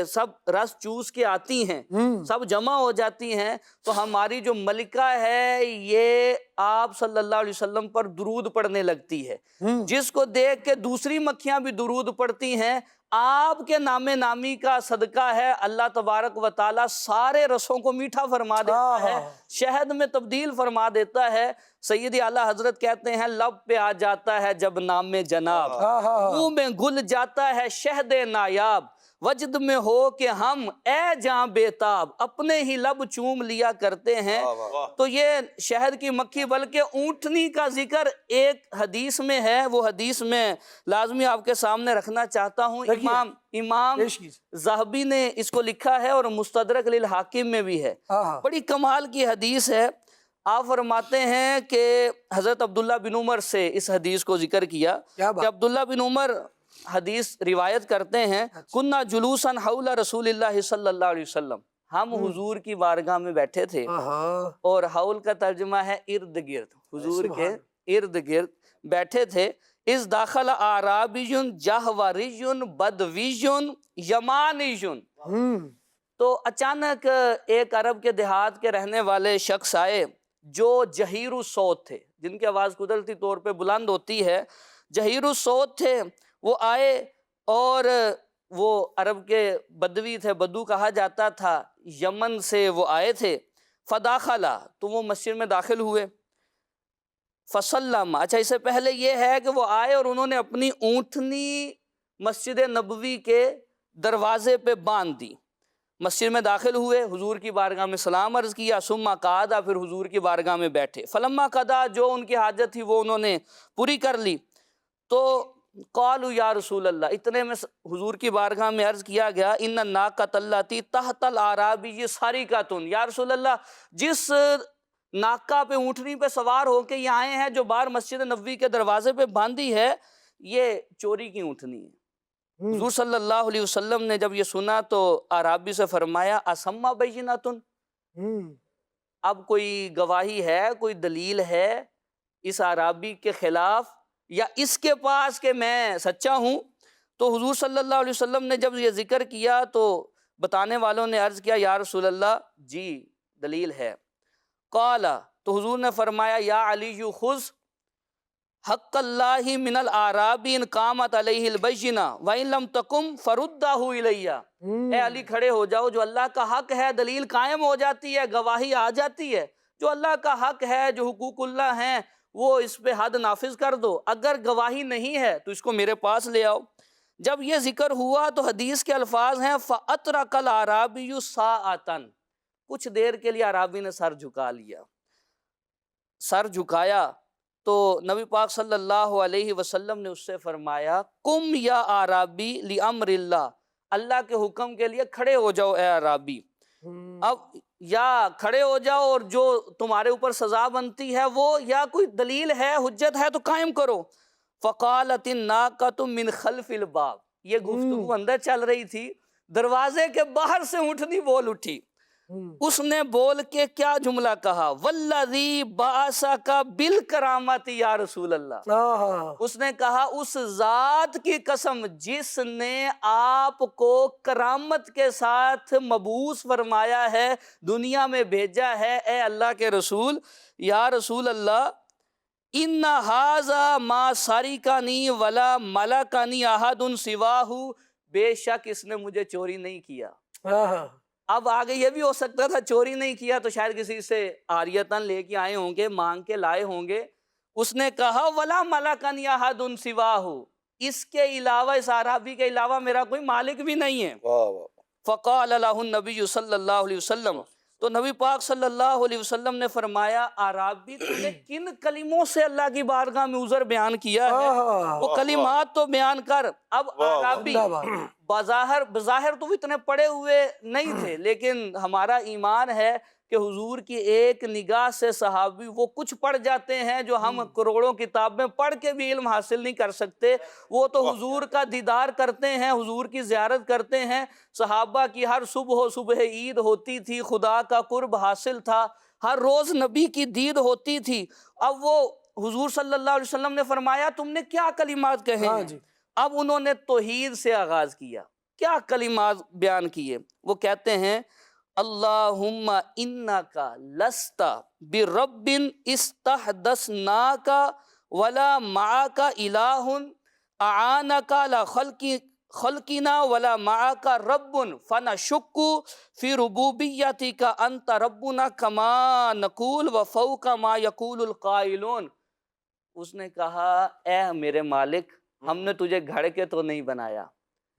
سب رس چوس کے آتی ہیں، سب جمع ہو جاتی ہیں تو ہماری جو ملکہ ہے یہ آپ صلی اللہ علیہ وسلم پر درود پڑھنے لگتی ہے، جس کو دیکھ کے دوسری مکھیاں بھی درود پڑھتی ہیں. آپ کے نام نامی کا صدقہ ہے اللہ تبارک و تعالیٰ سارے رسوں کو میٹھا فرما دیتا ہے، شہد میں تبدیل فرما دیتا ہے. سیدی اعلیٰ حضرت کہتے ہیں لب پہ آ جاتا ہے جب نام جناب، منہ میں گل جاتا ہے شہد نایاب، وجد میں ہو کہ ہم اے جاں بیتاب اپنے ہی لب چوم لیا کرتے ہیں. تو یہ شہد کی مکھی بلکہ اونٹنی کا ذکر ایک حدیث میں ہے، وہ حدیث میں لازمی آپ کے سامنے رکھنا چاہتا ہوں. امام ذہبی نے اس کو لکھا ہے اور مستدرک للحاکم میں بھی ہے، بڑی کمال کی حدیث ہے. آپ فرماتے ہیں کہ حضرت عبداللہ بن عمر سے اس حدیث کو ذکر کیا کہ عبداللہ بن عمر حدیث روایت کرتے ہیں کننا جلوساً حول رسول اللہ صلی اللہ علیہ وسلم، ہم حضور کی بارگاہ میں بیٹھے تھے، اور حول کا ترجمہ ہے ارد گرد، حضور کے ارد گرد بیٹھے تھے. اس داخل اعرابی جہوری بدوی یمانی، تو اچانک ایک عرب کے دیہات کے رہنے والے شخص آئے جو جہیر الصوت تھے، جن کی آواز قدرتی طور پہ بلند ہوتی ہے، جہیر الصوت تھے. وہ آئے اور وہ عرب کے بدوی تھے، بدو کہا جاتا تھا، یمن سے وہ آئے تھے. فداخلہ، تو وہ مسجد میں داخل ہوئے. فسلم، اچھا اس سے پہلے یہ ہے کہ وہ آئے اور انہوں نے اپنی اونٹنی مسجد نبوی کے دروازے پہ باندھ دی. مسجد میں داخل ہوئے، حضور کی بارگاہ میں سلام عرض کیا، ثم قعد، پھر حضور کی بارگاہ میں بیٹھے. فلما قضا، جو ان کی حاجت تھی وہ انہوں نے پوری کر لی. تو قالوا یا رسول اللہ، اتنے میں حضور کی بارگاہ میں عرض کیا گیا، ان الناقۃ التی تحت الاعرابی سارقۃ، یا رسول اللہ جس ناکہ پہ، اونٹنی پہ سوار ہو کے یہ آئے ہیں جو باہر مسجد نبوی کے دروازے پہ باندھی ہے، یہ چوری کی اونٹنی ہے. حضور صلی اللہ علیہ وسلم نے جب یہ سنا تو اعرابی سے فرمایا، اسما بینۃ، اب کوئی گواہی ہے، کوئی دلیل ہے اس اعرابی کے خلاف یا اس کے پاس کہ میں سچا ہوں؟ تو حضور صلی اللہ علیہ وسلم نے جب یہ ذکر کیا تو بتانے والوں نے عرض کیا، یا رسول اللہ جی دلیل ہے. قال، تو حضور نے فرمایا، یا علی خذ حق اللہ من الاعراب ان قامت علیہ البینہ وان لم تقم فردہ الی. اے علی کھڑے ہو جاؤ، جو اللہ کا حق ہے دلیل قائم ہو جاتی ہے، گواہی آ جاتی ہے. جو اللہ کا حق ہے، جو حقوق اللہ ہیں، وہ اس پہ حد نافذ کر دو. اگر گواہی نہیں ہے تو اس کو میرے پاس لے آؤ. جب یہ ذکر ہوا تو حدیث کے الفاظ ہیں، فَأَتْرَكَ الْأَعْرَابِيُّ سَاعَةً، کچھ دیر کے لیے عرابی نے سر جھکا لیا. سر جھکایا تو نبی پاک صلی اللہ علیہ وسلم نے اس سے فرمایا، قم یا اعرابی لامر اللہ، اللہ کے حکم کے لیے کھڑے ہو جاؤ اے اعرابی. اب یا کھڑے ہو جاؤ اور جو تمہارے اوپر سزا بنتی ہے وہ، یا کوئی دلیل ہے، حجت ہے تو قائم کرو. فقالت الناقۃ من خلف الباب، یہ گفتگو اندر چل رہی تھی، دروازے کے باہر سے اونٹنی بول اٹھی. اس نے بول کے کیا جملہ کہا، والذی بعثک بالکرامت یا رسول اللہ. اس نے کہا اس ذات کی قسم جس نے آپ کو کرامت کے ساتھ مبعوث فرمایا ہے، دنیا میں بھیجا ہے، اے اللہ کے رسول، یا رسول اللہ، ان ھذا ما سرقنی ولا ملکنی احد سواہ، بے شک اس نے مجھے چوری نہیں کیا. اب آگے یہ بھی ہو سکتا تھا چوری نہیں کیا تو شاید کسی سے عاریتاً لے کے آئے ہوں گے، مانگ کے لائے ہوں گے. اس نے کہا ولا ملکنی احد سواہ، اس کے علاوہ، اس اعرابی کے علاوہ میرا کوئی مالک بھی نہیں ہے. فقال له النبی صلی اللہ علیہ وسلم، تو نبی پاک صلی اللہ علیہ وسلم نے فرمایا، اعرابی تو نے کن کلموں سے اللہ کی بارگاہ میں عذر بیان کیا ہے، وہ کلمات تو بیان کر. اب اعرابی بظاہر تو اتنے پڑے ہوئے نہیں تھے، لیکن ہمارا ایمان ہے کہ حضور کی ایک نگاہ سے صحابی وہ کچھ پڑھ جاتے ہیں جو ہم کروڑوں کتاب میں پڑھ کے بھی علم حاصل نہیں کر سکتے. وہ تو حضور کا دیدار کرتے ہیں، حضور کی زیارت کرتے ہیں. صحابہ کی ہر صبح عید ہوتی تھی، خدا کا قرب حاصل تھا، ہر روز نبی کی دید ہوتی تھی. اب وہ حضور صلی اللہ علیہ وسلم نے فرمایا تم نے کیا کلمات کہے ہیں؟ اب انہوں نے توحید سے آغاز کیا. کیا کلمات بیان کیے؟ وہ کہتے ہیں، اللہم انکا لست برب استحدثناک ولا معاک الہ اعانک لا خلقنا ولا معاک رب فنشک فی ربوبیتک انت ربنا کما نقول وفوق ما یقول القائلون. اس نے کہا، اے میرے مالک، ہم نے تجھے گھڑ کے تو نہیں بنایا،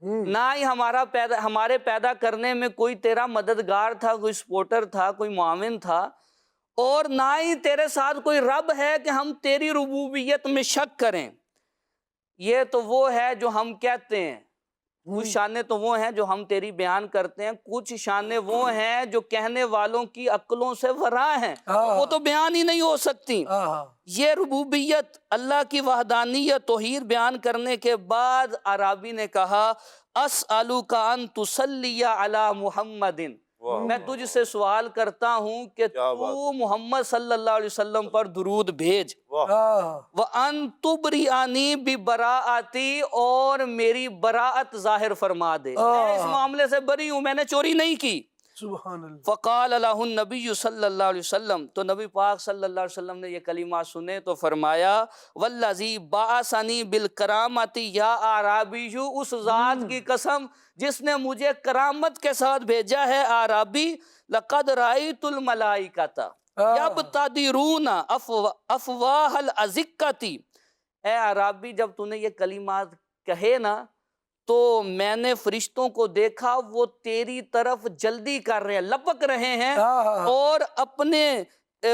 نہ ہی ہمارے پیدا کرنے میں کوئی تیرا مددگار تھا، کوئی سپورٹر تھا، کوئی معاون تھا، اور نہ ہی تیرے ساتھ کوئی رب ہے کہ ہم تیری ربوبیت میں شک کریں. یہ تو وہ ہے جو ہم کہتے ہیں، کچھ شانیں تو وہ ہیں جو ہم تیری بیان کرتے ہیں، کچھ شانیں وہ ہیں جو کہنے والوں کی عقلوں سے ورا ہیں، وہ تو بیان ہی نہیں ہو سکتی. یہ ربوبیت، اللہ کی وحدانیت، توحید بیان کرنے کے بعد عرابی نے کہا، اسألک ان تصلی علی محمد میں تجھ سے سوال کرتا ہوں کہ تو محمد صلی اللہ علیہ وسلم پر درود بھیج، وَأَن تُبْرِئَنِي بِبَرَاءَتِي، اور میری براءت ظاہر فرما دے، میں اس معاملے سے بری ہوں، میں نے چوری نہیں کی۔ سبحان اللہ۔ فقال له النبی صلی اللہ علیہ وسلم، تو نبی پاک صلی اللہ علیہ وسلم نے یہ کلمات سنے تو فرمایا والذی بعثنی بالکرامۃ یا اعرابی، اس ذات کی قسم جس نے مجھے کرامت کے ساتھ بھیجا ہے اعرابی، لقد رأیت الملائکۃ یبتدرون افواہ الازکۃ، اے اعرابی جب تو نے یہ کلمات کہے نا تو میں نے فرشتوں کو دیکھا وہ تیری طرف جلدی کر رہے ہیں، لپک رہے ہیں، اور اپنے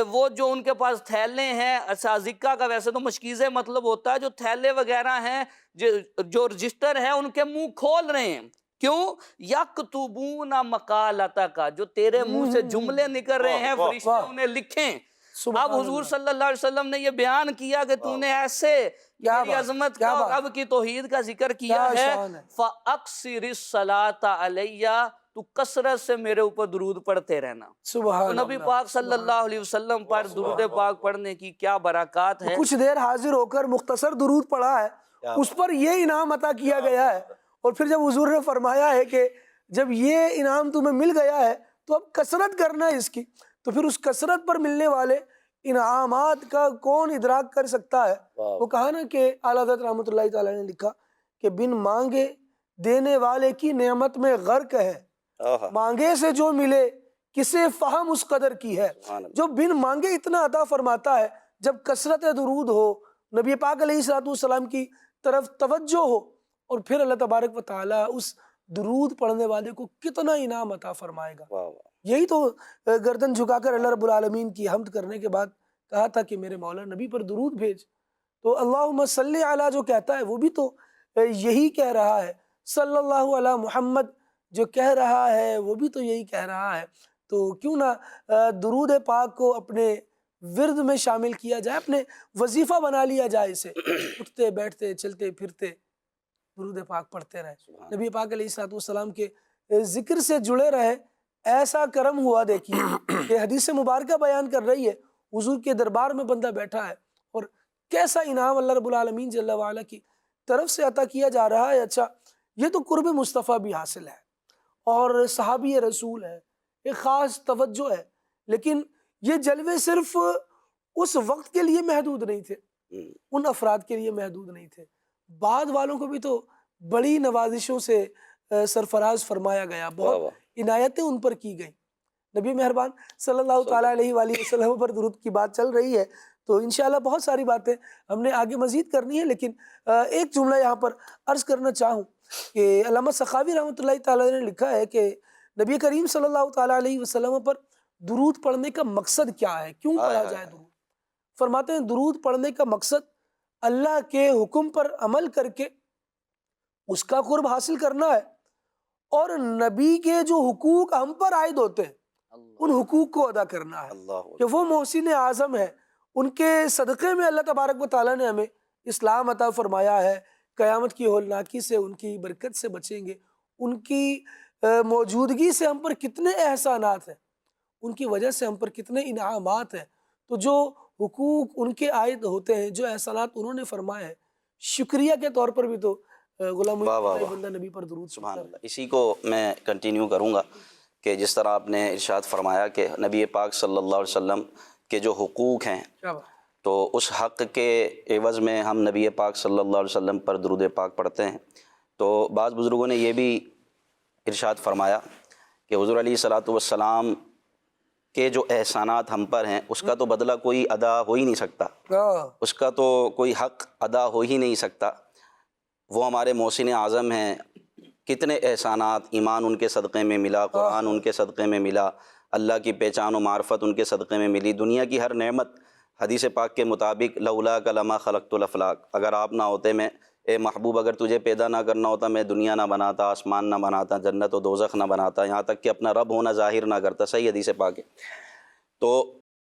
وہ جو ان کے پاس تھیلے ہیں، ازکہ کا ویسے تو مشکیزے مطلب ہوتا ہے جو تھیلے وغیرہ ہیں، جو رجسٹر ہیں، ان کے منہ کھول رہے ہیں۔ کیوں؟ یکتبون مقالتک، جو تیرے منہ سے جملے نکل رہے ہیں فرشتے انہیں لکھیں۔ اب حضور صلی اللہ علیہ وسلم نے یہ بیان کیا کہ تو نے ایسے میری عظمت کا اور رب کی توحید کا ذکر کیا ہے، فَأَقْصِرِ الصَّلَاةَ عَلَيَّ، تو کثرت سے میرے اوپر درود پڑھتے رہنا۔ سبحان تو نبی پاک صلی اللہ علیہ وسلم پر درود پاک پڑھنے کی کیا برکات ہے۔ کچھ دیر حاضر ہو کر مختصر درود پڑھا ہے، اس پر یہ انعام عطا کیا گیا ہے، اور پھر جب حضور نے فرمایا ہے کہ جب یہ انعام تمہیں مل گیا ہے تو اب کثرت کرنا ہے اس کی، تو پھر اس کثرت پر ملنے والے انعامات کا کون ادراک کر سکتا ہے۔ وہ کہا نا کہ اعلیٰ حضرت رحمۃ اللہ تعالیٰ نے لکھا کہ بن مانگے دینے والے کی نعمت میں غرق ہے، مانگے سے جو ملے کسے فہم اس قدر کی ہے۔ جو بن مانگے اتنا عطا فرماتا ہے، جب کثرت درود ہو، نبی پاک علیہ الصلوۃ والسلام کی طرف توجہ ہو، اور پھر اللہ تبارک و تعالیٰ اس درود پڑھنے والے کو کتنا انعام عطا فرمائے گا۔ یہی تو گردن جھکا کر اللہ رب العالمین کی حمد کرنے کے بعد کہا تھا کہ میرے مولا نبی پر درود بھیج، تو اللہم صلی علی جو کہتا ہے وہ بھی تو یہی کہہ رہا ہے، صلی اللہ علی محمد جو کہہ رہا ہے وہ بھی تو یہی کہہ رہا ہے۔ تو کیوں نہ درود پاک کو اپنے ورد میں شامل کیا جائے، اپنے وظیفہ بنا لیا جائے، اسے اٹھتے بیٹھتے چلتے پھرتے درود پاک پڑھتے رہے، نبی پاک علیہ الصلوۃ والسلام کے ذکر سے جڑے رہے۔ ایسا کرم ہوا دیکھیے کہ حدیث مبارکہ بیان کر رہی ہے، حضور کے دربار میں بندہ بیٹھا ہے اور کیسا انعام اللہ رب العالمین جل وعلا کی طرف سے عطا کیا جا رہا ہے۔ اچھا، یہ تو قرب مصطفیٰ بھی حاصل ہے اور صحابی رسول ہے، ایک خاص توجہ ہے، لیکن یہ جلوے صرف اس وقت کے لیے محدود نہیں تھے، ان افراد کے لیے محدود نہیں تھے، بعد والوں کو بھی تو بڑی نوازشوں سے سرفراز فرمایا گیا، بہت عنایتیں ان پر کی گئیں۔ نبی مہربان صلی اللہ تعالیٰ علیہ وآلہ وسلم پر درود کی بات چل رہی ہے، تو انشاءاللہ بہت ساری باتیں ہم نے آگے مزید کرنی ہے، لیکن ایک جملہ یہاں پر عرض کرنا چاہوں کہ علامہ سخاوی رحمۃ اللہ تعالیٰ نے لکھا ہے کہ نبی کریم صلی اللہ تعالیٰ علیہ وسلم پر درود پڑھنے کا مقصد کیا ہے، کیوں پڑھا جائے درود؟ فرماتے ہیں درود پڑھنے کا مقصد اللہ کے حکم پر عمل کر کے اس کا قرب حاصل کرنا ہے، اور نبی کے جو حقوق ہم پر عائد ہوتے ہیں ان حقوق کو ادا کرنا ہے، کہ وہ محسن اعظم ہے، ان کے صدقے میں اللہ تبارک و تعالیٰ نے ہمیں اسلام عطا فرمایا ہے، قیامت کی ہولناکی سے ان کی برکت سے بچیں گے، ان کی موجودگی سے ہم پر کتنے احسانات ہیں، ان کی وجہ سے ہم پر کتنے انعامات ہیں، تو جو حقوق ان کے عائد ہوتے ہیں، جو احسانات انہوں نے فرمائے ہیں، شکریہ کے طور پر بھی تو غلام بندہ نبی پر درود سبحان اللہ۔ اسی کو میں کنٹینیو کروں گا کہ جس طرح آپ نے ارشاد فرمایا کہ نبی پاک صلی اللہ علیہ وسلم کے جو حقوق ہیں، تو اس حق کے عوض میں ہم نبی پاک صلی اللہ علیہ وسلم پر درود پاک پڑھتے ہیں۔ تو بعض بزرگوں نے یہ بھی ارشاد فرمایا کہ حضور علیہ الصلوۃ والسلام کے جو احسانات ہم پر ہیں اس کا تو بدلہ کوئی ادا ہو ہی نہیں سکتا، اس کا تو کوئی حق ادا ہو ہی نہیں سکتا، وہ ہمارے محسن اعظم ہیں، کتنے احسانات، ایمان ان کے صدقے میں ملا، قرآن ان کے صدقے میں ملا، اللہ کی پہچان و معرفت ان کے صدقے میں ملی، دنیا کی ہر نعمت حدیث پاک کے مطابق لولاک لما خلقت الافلاک، اگر آپ نہ ہوتے میں، اے محبوب اگر تجھے پیدا نہ کرنا ہوتا میں دنیا نہ بناتا، آسمان نہ بناتا، جنت و دوزخ نہ بناتا، یہاں تک کہ اپنا رب ہونا ظاہر نہ کرتا۔ صحیح حدیث پاک ہے۔ تو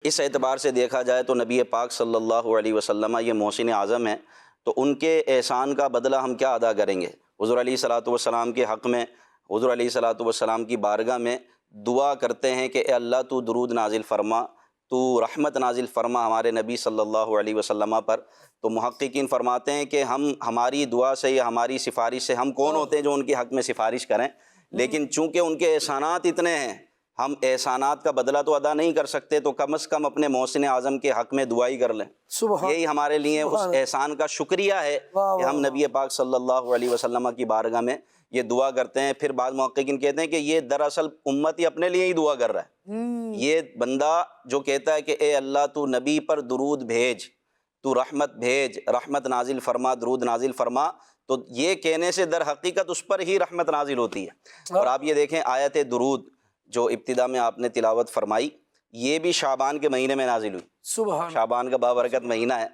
اس اعتبار سے دیکھا جائے تو نبی پاک صلی اللہ علیہ وسلم یہ محسن اعظم ہیں، تو ان کے احسان کا بدلہ ہم کیا ادا کریں گے؟ حضور علیہ الصلوۃ والسلام کے حق میں، حضور علیہ الصلوۃ والسلام کی بارگاہ میں دعا کرتے ہیں کہ اے اللہ تو درود نازل فرما، تو رحمت نازل فرما ہمارے نبی صلی اللہ علیہ وسلم پر، تو محققین فرماتے ہیں کہ ہماری دعا سے یا ہماری سفارش سے ہم کون ہوتے ہیں جو ان کے حق میں سفارش کریں، لیکن چونکہ ان کے احسانات اتنے ہیں، ہم احسانات کا بدلہ تو ادا نہیں کر سکتے، تو کم از کم اپنے محسن اعظم کے حق میں دعائی کر لیں۔ یہی ہمارے لیے اس احسان کا شکریہ ہے کہ ہم نبی پاک صلی اللہ علیہ وسلم کی بارگاہ میں یہ دعا کرتے ہیں۔ پھر بعض محققین کہتے ہیں کہ یہ دراصل امت ہی اپنے لیے ہی دعا کر رہا ہے۔ یہ بندہ جو کہتا ہے کہ اے اللہ تو نبی پر درود بھیج، تو رحمت بھیج، رحمت نازل فرما، درود نازل فرما، تو یہ کہنے سے در حقیقت اس پر ہی رحمت نازل ہوتی ہے۔ اور آپ یہ دیکھیں آیت درود جو ابتدا میں آپ نے تلاوت فرمائی، یہ بھی شعبان کے مہینے میں نازل ہوئی۔ سبحان شعبان کا بابرکت مہینہ ہے،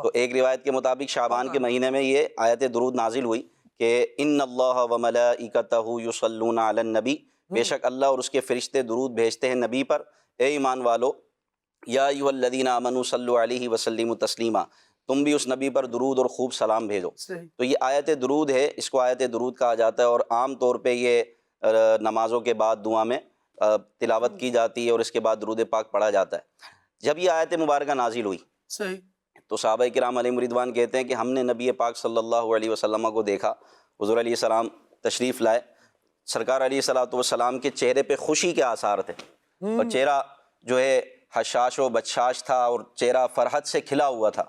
تو ایک روایت کے مطابق شعبان کے مہینے میں یہ آیت درود نازل ہوئی کہ ان اللہ وملائکتہ یصلون علی النبی، بے شک اللہ اور اس کے فرشتے درود بھیجتے ہیں نبی پر۔ اے ایمان والو، یا ایھا الذین آمنوا صلوا علیہ وسلموا تسلیما، تم بھی اس نبی پر درود اور خوب سلام بھیجو۔ تو یہ آیت درود ہے، اس کو آیت درود کہا جاتا ہے، اور عام طور پہ یہ نمازوں کے بعد دعا میں تلاوت کی جاتی ہے اور اس کے بعد درود پاک پڑھا جاتا ہے۔ جب یہ آیت مبارکہ نازل ہوئی تو صحابہ کرام علیہم رضوان کہتے ہیں کہ ہم نے نبی پاک صلی اللہ علیہ وسلم کو دیکھا، حضور علیہ السلام تشریف لائے، سرکار علیہ السلام کے چہرے پہ خوشی کے آثار تھے، اور چہرہ جو ہے حشاش و بشاش تھا، اور چہرہ فرحت سے کھلا ہوا تھا۔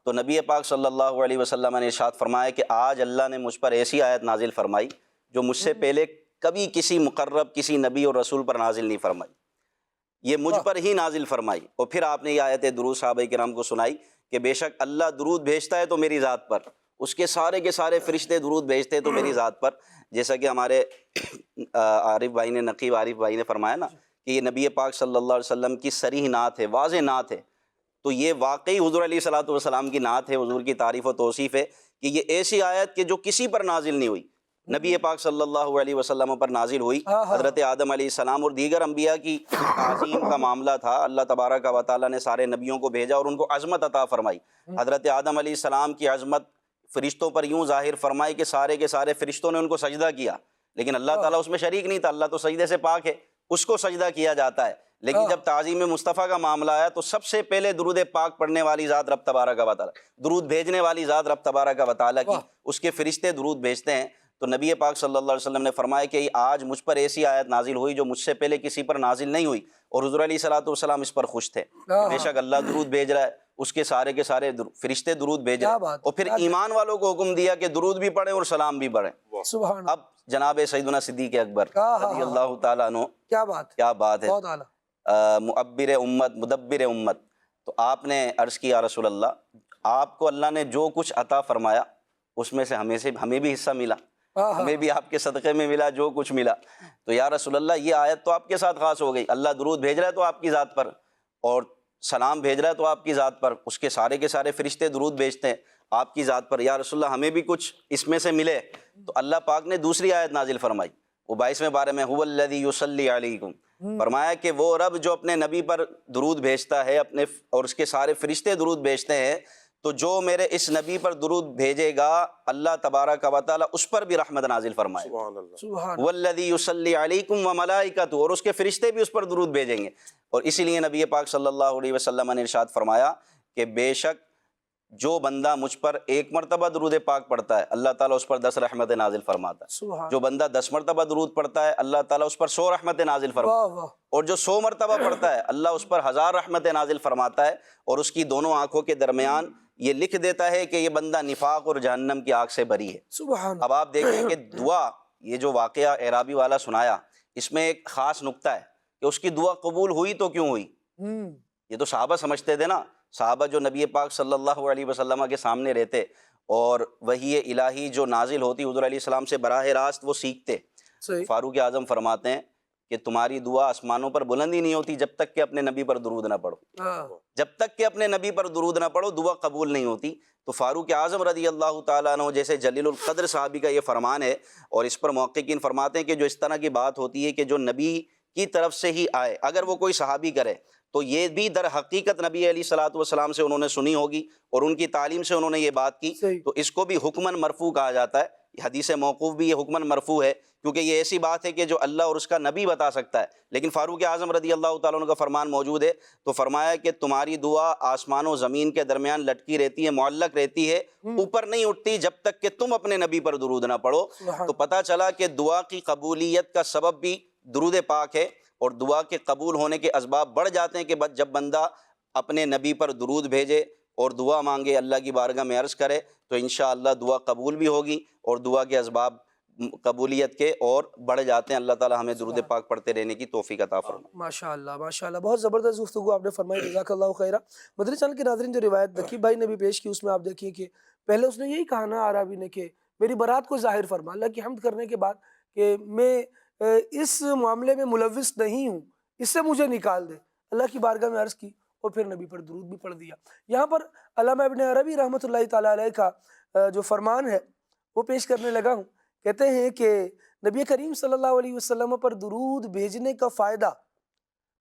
تو نبی پاک صلی اللہ علیہ وسلم نے ارشاد فرمایا کہ آج اللہ نے مجھ پر ایسی آیت نازل فرمائی جو مجھ سے پہلے کبھی کسی مقرب، کسی نبی اور رسول پر نازل نہیں فرمائی، یہ مجھ پر ہی نازل فرمائی۔ اور پھر آپ نے یہ آیت درود صحابہ کرام کو سنائی کہ بے شک اللہ درود بھیجتا ہے تو میری ذات پر، اس کے سارے فرشتے درود بھیجتے ہیں تو میری ذات پر، جیسا کہ ہمارے عارف بھائی نے، نقیب عارف بھائی نے فرمایا نا کہ یہ نبی پاک صلی اللہ علیہ وسلم کی صریح نعت ہے، واضح نعت ہے، تو یہ واقعی حضور علیہ السلام کی نعت ہے، حضور کی تعریف و توصیف ہے کہ یہ ایسی آیت کہ جو کسی پر نازل نہیں ہوئی، نبی پاک صلی اللہ علیہ وسلم پر نازل ہوئی۔ حضرت آدم علیہ السلام اور دیگر انبیاء کی تعظیم کا معاملہ تھا، اللہ تبارک و تعالیٰ نے سارے نبیوں کو بھیجا اور ان کو عظمت عطا فرمائی۔ حضرت آدم علیہ السلام کی عظمت فرشتوں پر یوں ظاہر فرمائی کہ سارے کے سارے فرشتوں نے ان کو سجدہ کیا، لیکن اللہ تعالیٰ اس میں شریک نہیں تھا، اللہ تو سجدے سے پاک ہے، اس کو سجدہ کیا جاتا ہے۔ لیکن جب تعظیم مصطفیٰ کا معاملہ آیا تو سب سے پہلے درود پاک پڑھنے والی ذات رب تبارک و تعالیٰ، درود بھیجنے والی ذات رب تبارک و تعالیٰ کی، اس کے فرشتے درود بھیجتے ہیں۔ تو نبی پاک صلی اللہ علیہ وسلم نے فرمایا کہ آج مجھ پر ایسی آیت نازل ہوئی جو مجھ سے پہلے کسی پر نازل نہیں ہوئی، اور حضور علیہ السلام اس پر خوش تھے۔ بے شک اللہ درود بھیج رہا ہے، اس کے سارے فرشتے درود بھیج رہے ہیں، اور پھر ایمان والوں کو حکم دیا کہ درود بھی پڑھیں اور سلام بھی پڑھیں۔ اب جناب سیدنا صدیق اکبر رضی اللہ تعالیٰ عنہ، کیا بات ہے، معبر امت، مدبر امت۔ تو آپ نے عرض کیا رسول اللہ، آپ کو اللہ نے جو کچھ عطا فرمایا اس میں سے ہمیں بھی حصہ ملا، ہمیں بھی آپ کے صدقے میں ملا جو کچھ ملا۔ تو یا رسول اللہ یہ آیت تو آپ کے ساتھ خاص ہو گئی، اللہ درود بھیج رہا ہے تو آپ کی ذات پر، اور سلام بھیج رہا ہے تو آپ کی ذات پر، اس کے سارے فرشتے درود بھیجتے ہیں آپ کی ذات پر، یا رسول اللہ ہمیں بھی کچھ اس میں سے ملے۔ تو اللہ پاک نے دوسری آیت نازل فرمائی، وہ 22ویں بارے میں، هو الذی یصلی علیکم، فرمایا کہ وہ رب جو اپنے نبی پر درود بھیجتا ہے، اپنے اور اس کے سارے فرشتے درود بھیجتے ہیں، تو جو میرے اس نبی پر درود بھیجے گا اللہ تبارک و تعالیٰ اس پر بھی رحمت نازل فرمائے گا۔ والذی یصلی علیکم وملائکتہ، اور اس کے فرشتے بھی اس پر درود بھیجیں گے۔ اور اسی لیے نبی پاک صلی اللہ علیہ وسلم نے ارشاد فرمایا کہ بے شک جو بندہ مجھ پر ایک مرتبہ درود پاک پڑھتا ہے اللہ تعالیٰ اس پر 10 رحمت نازل فرماتا ہے، جو بندہ 10 مرتبہ درود پڑھتا ہے اللہ تعالیٰ اس پر 100 رحمت نازل فرماتا ہے، اور جو 100 مرتبہ پڑھتا ہے اللہ اس پر 1000 رحمت نازل فرماتا ہے، اور اس کی دونوں آنکھوں کے درمیان یہ لکھ دیتا ہے کہ یہ بندہ نفاق اور جہنم کی آگ سے بری ہے۔ اب آپ دیکھیں کہ دعا، یہ جو واقعہ اعرابی والا سنایا، اس میں ایک خاص نقطہ ہے کہ اس کی دعا قبول ہوئی تو کیوں ہوئی؟ یہ تو صحابہ سمجھتے تھے نا، صحابہ جو نبی پاک صلی اللہ علیہ وسلم کے سامنے رہتے اور وحی الہی جو نازل ہوتی حضور علیہ السلام سے براہ راست وہ سیکھتے۔ فاروق اعظم فرماتے ہیں کہ تمہاری دعا آسمانوں پر بلند ہی نہیں ہوتی جب تک کہ اپنے نبی پر درود نہ پڑھو، جب تک کہ اپنے نبی پر درود نہ پڑھو دعا قبول نہیں ہوتی۔ تو فاروق اعظم رضی اللہ تعالیٰ عنہ جیسے جلیل القدر صحابی کا یہ فرمان ہے، اور اس پر محققین فرماتے ہیں کہ جو اس طرح کی بات ہوتی ہے کہ جو نبی کی طرف سے ہی آئے، اگر وہ کوئی صحابی کرے تو یہ بھی در حقیقت نبی علیہ الصلوۃ والسلام سے انہوں نے سنی ہوگی اور ان کی تعلیم سے انہوں نے یہ بات کی، تو اس کو بھی حکماً مرفوع کہا جاتا ہے حدیث موقوف بھی یہ حکماً مرفوع ہے، کیونکہ یہ ایسی بات ہے کہ جو اللہ اور اس کا نبی بتا سکتا ہے، لیکن فاروق اعظم رضی اللہ تعالیٰ عنہ کا فرمان موجود ہے، تو فرمایا کہ تمہاری دعا آسمان و زمین کے درمیان لٹکی رہتی ہے، معلق رہتی ہے، اوپر نہیں اٹھتی جب تک کہ تم اپنے نبی پر درود نہ پڑھو۔ تو پتہ چلا کہ دعا کی قبولیت کا سبب بھی درود پاک ہے، اور دعا کے قبول ہونے کے اسباب بڑھ جاتے ہیں کہ جب بندہ اپنے نبی پر درود بھیجے اور دعا مانگے، اللہ کی بارگاہ میں عرض کرے، تو انشاءاللہ دعا قبول بھی ہوگی، اور دعا کے اسباب قبولیت کے اور بڑھ جاتے ہیں۔ اللہ تعالی ہمیں درود پاک پڑھتے رہنے کی توفیق عطا فرمائے۔ ماشاءاللہ ماشاءاللہ، بہت زبردست گفتگو آپ نے فرمائی، جزاک اللہ خیرہ۔ مدنی چینل کے ناظرین، جو روایت نقیب بھائی نے بھی پیش کی، اس میں آپ دیکھیں کہ پہلے اس نے یہی کہا نا عربی نے کہ میری برات کو ظاہر فرما، اللہ کی حمد کرنے کے بعد کہ میں اس معاملے میں ملوث نہیں ہوں، اس سے مجھے نکال دے، اللہ کی بارگاہ میں عرض کی، اور پھر نبی پر درود بھی پڑھ دیا۔ یہاں پر علامہ ابن عربی رحمۃ اللہ تعالیٰ علیہ کا جو فرمان ہے وہ پیش کرنے لگا ہوں۔ کہتے ہیں کہ نبی کریم صلی اللہ علیہ وسلم پر درود بھیجنے کا فائدہ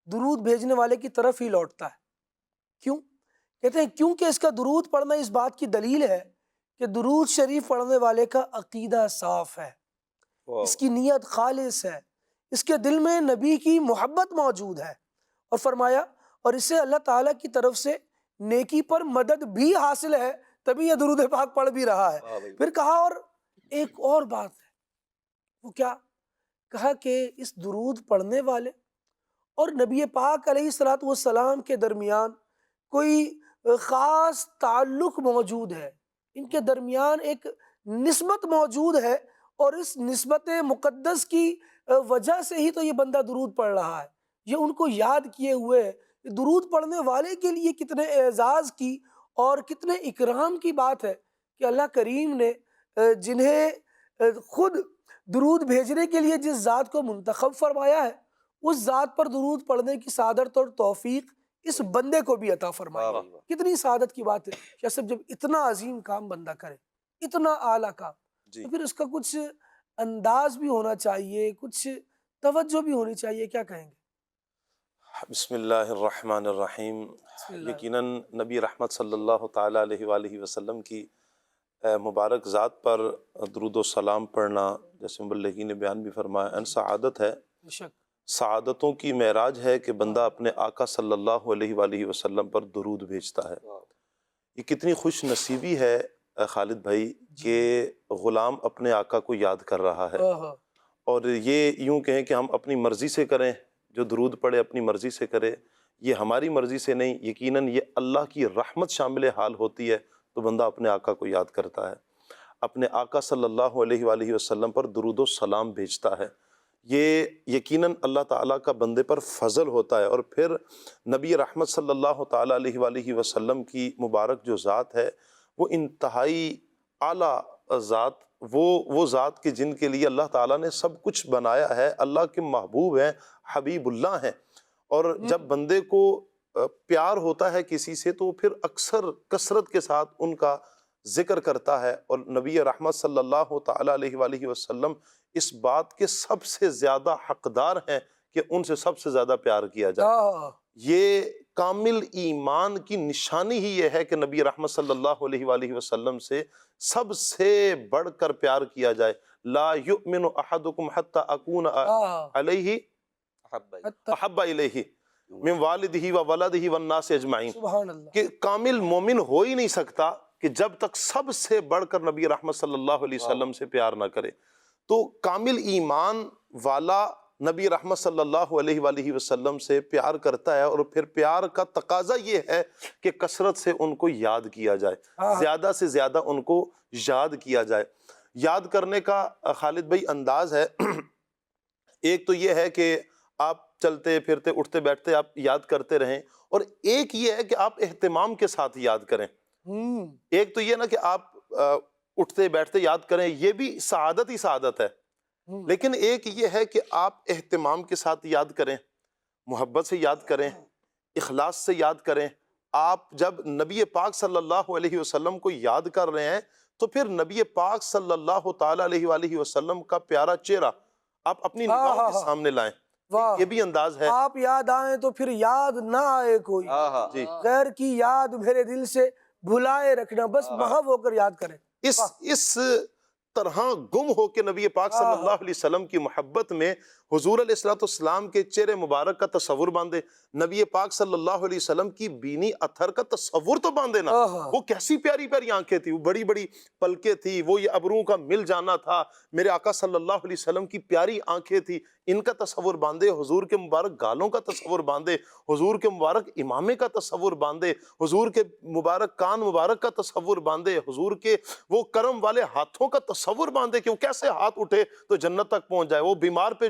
درود بھیجنے والے کی طرف ہی لوٹتا ہے۔ کیوں؟ کہتے ہیں کیونکہ اس کا درود پڑھنا اس بات کی دلیل ہے کہ درود شریف پڑھنے والے کا عقیدہ صاف ہے، اس کی نیت خالص ہے، اس کے دل میں نبی کی محبت موجود ہے، اور فرمایا اور اسے اللہ تعالیٰ کی طرف سے نیکی پر مدد بھی حاصل ہے، تبھی یہ درود پاک پڑھ بھی رہا ہے۔ پھر کہا اور ایک اور بات ہے، وہ کیا؟ کہا کہ اس درود پڑھنے والے اور نبی پاک علیہ الصلوۃ والسلام کے درمیان کوئی خاص تعلق موجود ہے، ان کے درمیان ایک نسبت موجود ہے، اور اس نسبت مقدس کی وجہ سے ہی تو یہ بندہ درود پڑھ رہا ہے، یہ ان کو یاد کیے ہوئے ہے۔ درود پڑھنے والے کے لیے کتنے اعزاز کی اور کتنے اکرام کی بات ہے کہ اللہ کریم نے جنہیں خود درود بھیجنے کے لیے جس ذات کو منتخب فرمایا ہے، اس ذات پر درود پڑھنے کی سعادت اور توفیق اس بندے کو بھی عطا فرمایا۔ کتنی سعادت کی بات ہے کہ صرف جب اتنا عظیم کام بندہ کرے، اتنا اعلیٰ کام، تو پھر اس کا کچھ انداز بھی ہونا چاہیے، کچھ توجہ بھی ہونی چاہیے۔ کیا کہیں گے؟ بسم اللہ الرحمن الرحیم۔ یقیناً نبی رحمت صلی اللہ تعالیٰ علیہ وآلہ وسلم کی مبارک ذات پر درود و سلام پڑھنا، جیسے مبلغین نے بیان بھی فرمایا، ان سعادت ہے، سعادتوں کی معراج ہے کہ بندہ اپنے آقا صلی اللہ علیہ وآلہ وسلم پر درود بھیجتا ہے۔ یہ کتنی خوش نصیبی ہے خالد بھائی کہ غلام اپنے آقا کو یاد کر رہا ہے، اور یہ یوں کہیں کہ ہم اپنی مرضی سے کریں، جو درود پڑھے اپنی مرضی سے کرے، یہ ہماری مرضی سے نہیں، یقیناً یہ اللہ کی رحمت شامل حال ہوتی ہے، تو بندہ اپنے آقا کو یاد کرتا ہے، اپنے آقا صلی اللہ علیہ وآلہ وسلم پر درود و سلام بھیجتا ہے۔ یہ یقیناً اللہ تعالیٰ کا بندے پر فضل ہوتا ہے، اور پھر نبی رحمت صلی اللہ تعالیٰ علیہ وآلہ وسلم کی مبارک جو ذات ہے، وہ انتہائی اعلیٰ ذات، وہ ذات کہ جن کے لیے اللہ تعالیٰ نے سب کچھ بنایا ہے، اللہ کے محبوب ہیں، حبیب اللہ ہیں، اور جب بندے کو پیار ہوتا ہے کسی سے تو پھر اکثر کثرت کے ساتھ ان کا ذکر کرتا ہے، اور نبی رحمت صلی اللہ تعالیٰ علیہ وآلہ وسلم اس بات کے سب سے زیادہ حقدار ہیں کہ ان سے سب سے زیادہ پیار کیا جائے۔ یہ کامل ایمان کی نشانی ہی یہ ہے کہ نبی رحمت صلی اللہ علیہ وآلہ وسلم سے سب سے بڑھ کر پیار کیا جائے۔ لا یؤمن احدکم حتی اکون علیہ احب الیہ من والدہ و ولدہ والناس اجمعین، کہ کامل مومن ہو ہی نہیں سکتا کہ جب تک سب سے بڑھ کر نبی رحمت صلی اللہ علیہ وسلم سے پیار نہ کرے۔ تو کامل ایمان والا نبی رحمت صلی اللہ علیہ وآلہ وسلم سے پیار کرتا ہے، اور پھر پیار کا تقاضا یہ ہے کہ کثرت سے ان کو یاد کیا جائے، زیادہ سے زیادہ ان کو یاد کیا جائے۔ یاد کرنے کا خالد بھائی انداز ہے، ایک تو یہ ہے کہ آپ چلتے پھرتے اٹھتے بیٹھتے آپ یاد کرتے رہیں، اور ایک یہ ہے کہ آپ اہتمام کے ساتھ یاد کریں۔ ایک تو یہ نا کہ آپ اٹھتے بیٹھتے یاد کریں، یہ بھی سعادت ہی سعادت ہے، لیکن ایک یہ ہے کہ آپ اہتمام کے ساتھ یاد کریں، محبت سے یاد کریں، اخلاص سے یاد کریں۔ آپ جب نبی پاک صلی اللہ علیہ وسلم کو یاد کر رہے ہیں تو پھر نبی پاک صلی اللہ تعالیٰ علیہ وآلہ وسلم کا پیارا چہرہ آپ اپنی نگاہوں کے سامنے لائیں، یہ بھی انداز ہے۔ آپ یاد آئیں تو پھر یاد نہ آئے کوئی، غیر کی یاد میرے دل سے بھلائے رکھنا، بس محو ہو کر یاد کریں۔ اس طرح گم ہو کے نبی پاک صلی اللہ علیہ وسلم کی محبت میں حضور علیہ السلام کے چہرے مبارک کا تصور باندھے، نبی پاک صلی اللہ علیہ وسلم کی بینی اتھر کا تصور تو باندھے نا، وہ کیسی پیاری پیاری آنکھیں تھی، وہ بڑی بڑی پلکیں تھی، وہ یہ ابروں کا مل جانا تھا، میرے آقا صلی اللہ علیہ وسلم کی پیاری آنکھیں تھی، ان کا تصور باندھے، حضور کے مبارک گالوں کا تصور باندھے، حضور کے مبارک امامے کا تصور باندھے، حضور کے مبارک کان مبارک کا تصور باندھے، حضور کے وہ کرم والے ہاتھوں کا تصور باندھے کہ وہ کیسے ہاتھ اٹھے تو جنت تک پہنچ جائے، وہ بیمار پہ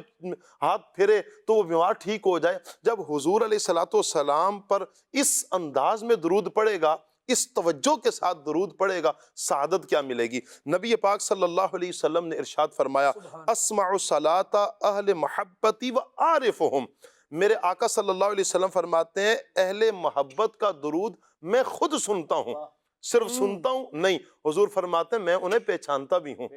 ہاتھ پھرے تو وہ بیمار ٹھیک ہو جائے۔ جب حضور علیہ السلام پر اس انداز میں درود پڑے گا، اس توجہ کے ساتھ درود پڑے گا، سعادت کیا ملے گی۔ نبی پاک صلی اللہ علیہ وسلم نے ارشاد فرمایا، اسمع صلاۃ اہل محبتی و عارفہم، میرے آقا صلی اللہ علیہ وسلم فرماتے ہیں اہل محبت کا درود میں خود سنتا ہوں، صرف سنتا ہوں نہیں، حضور فرماتے ہیں میں انہیں پہچانتا بھی ہوں۔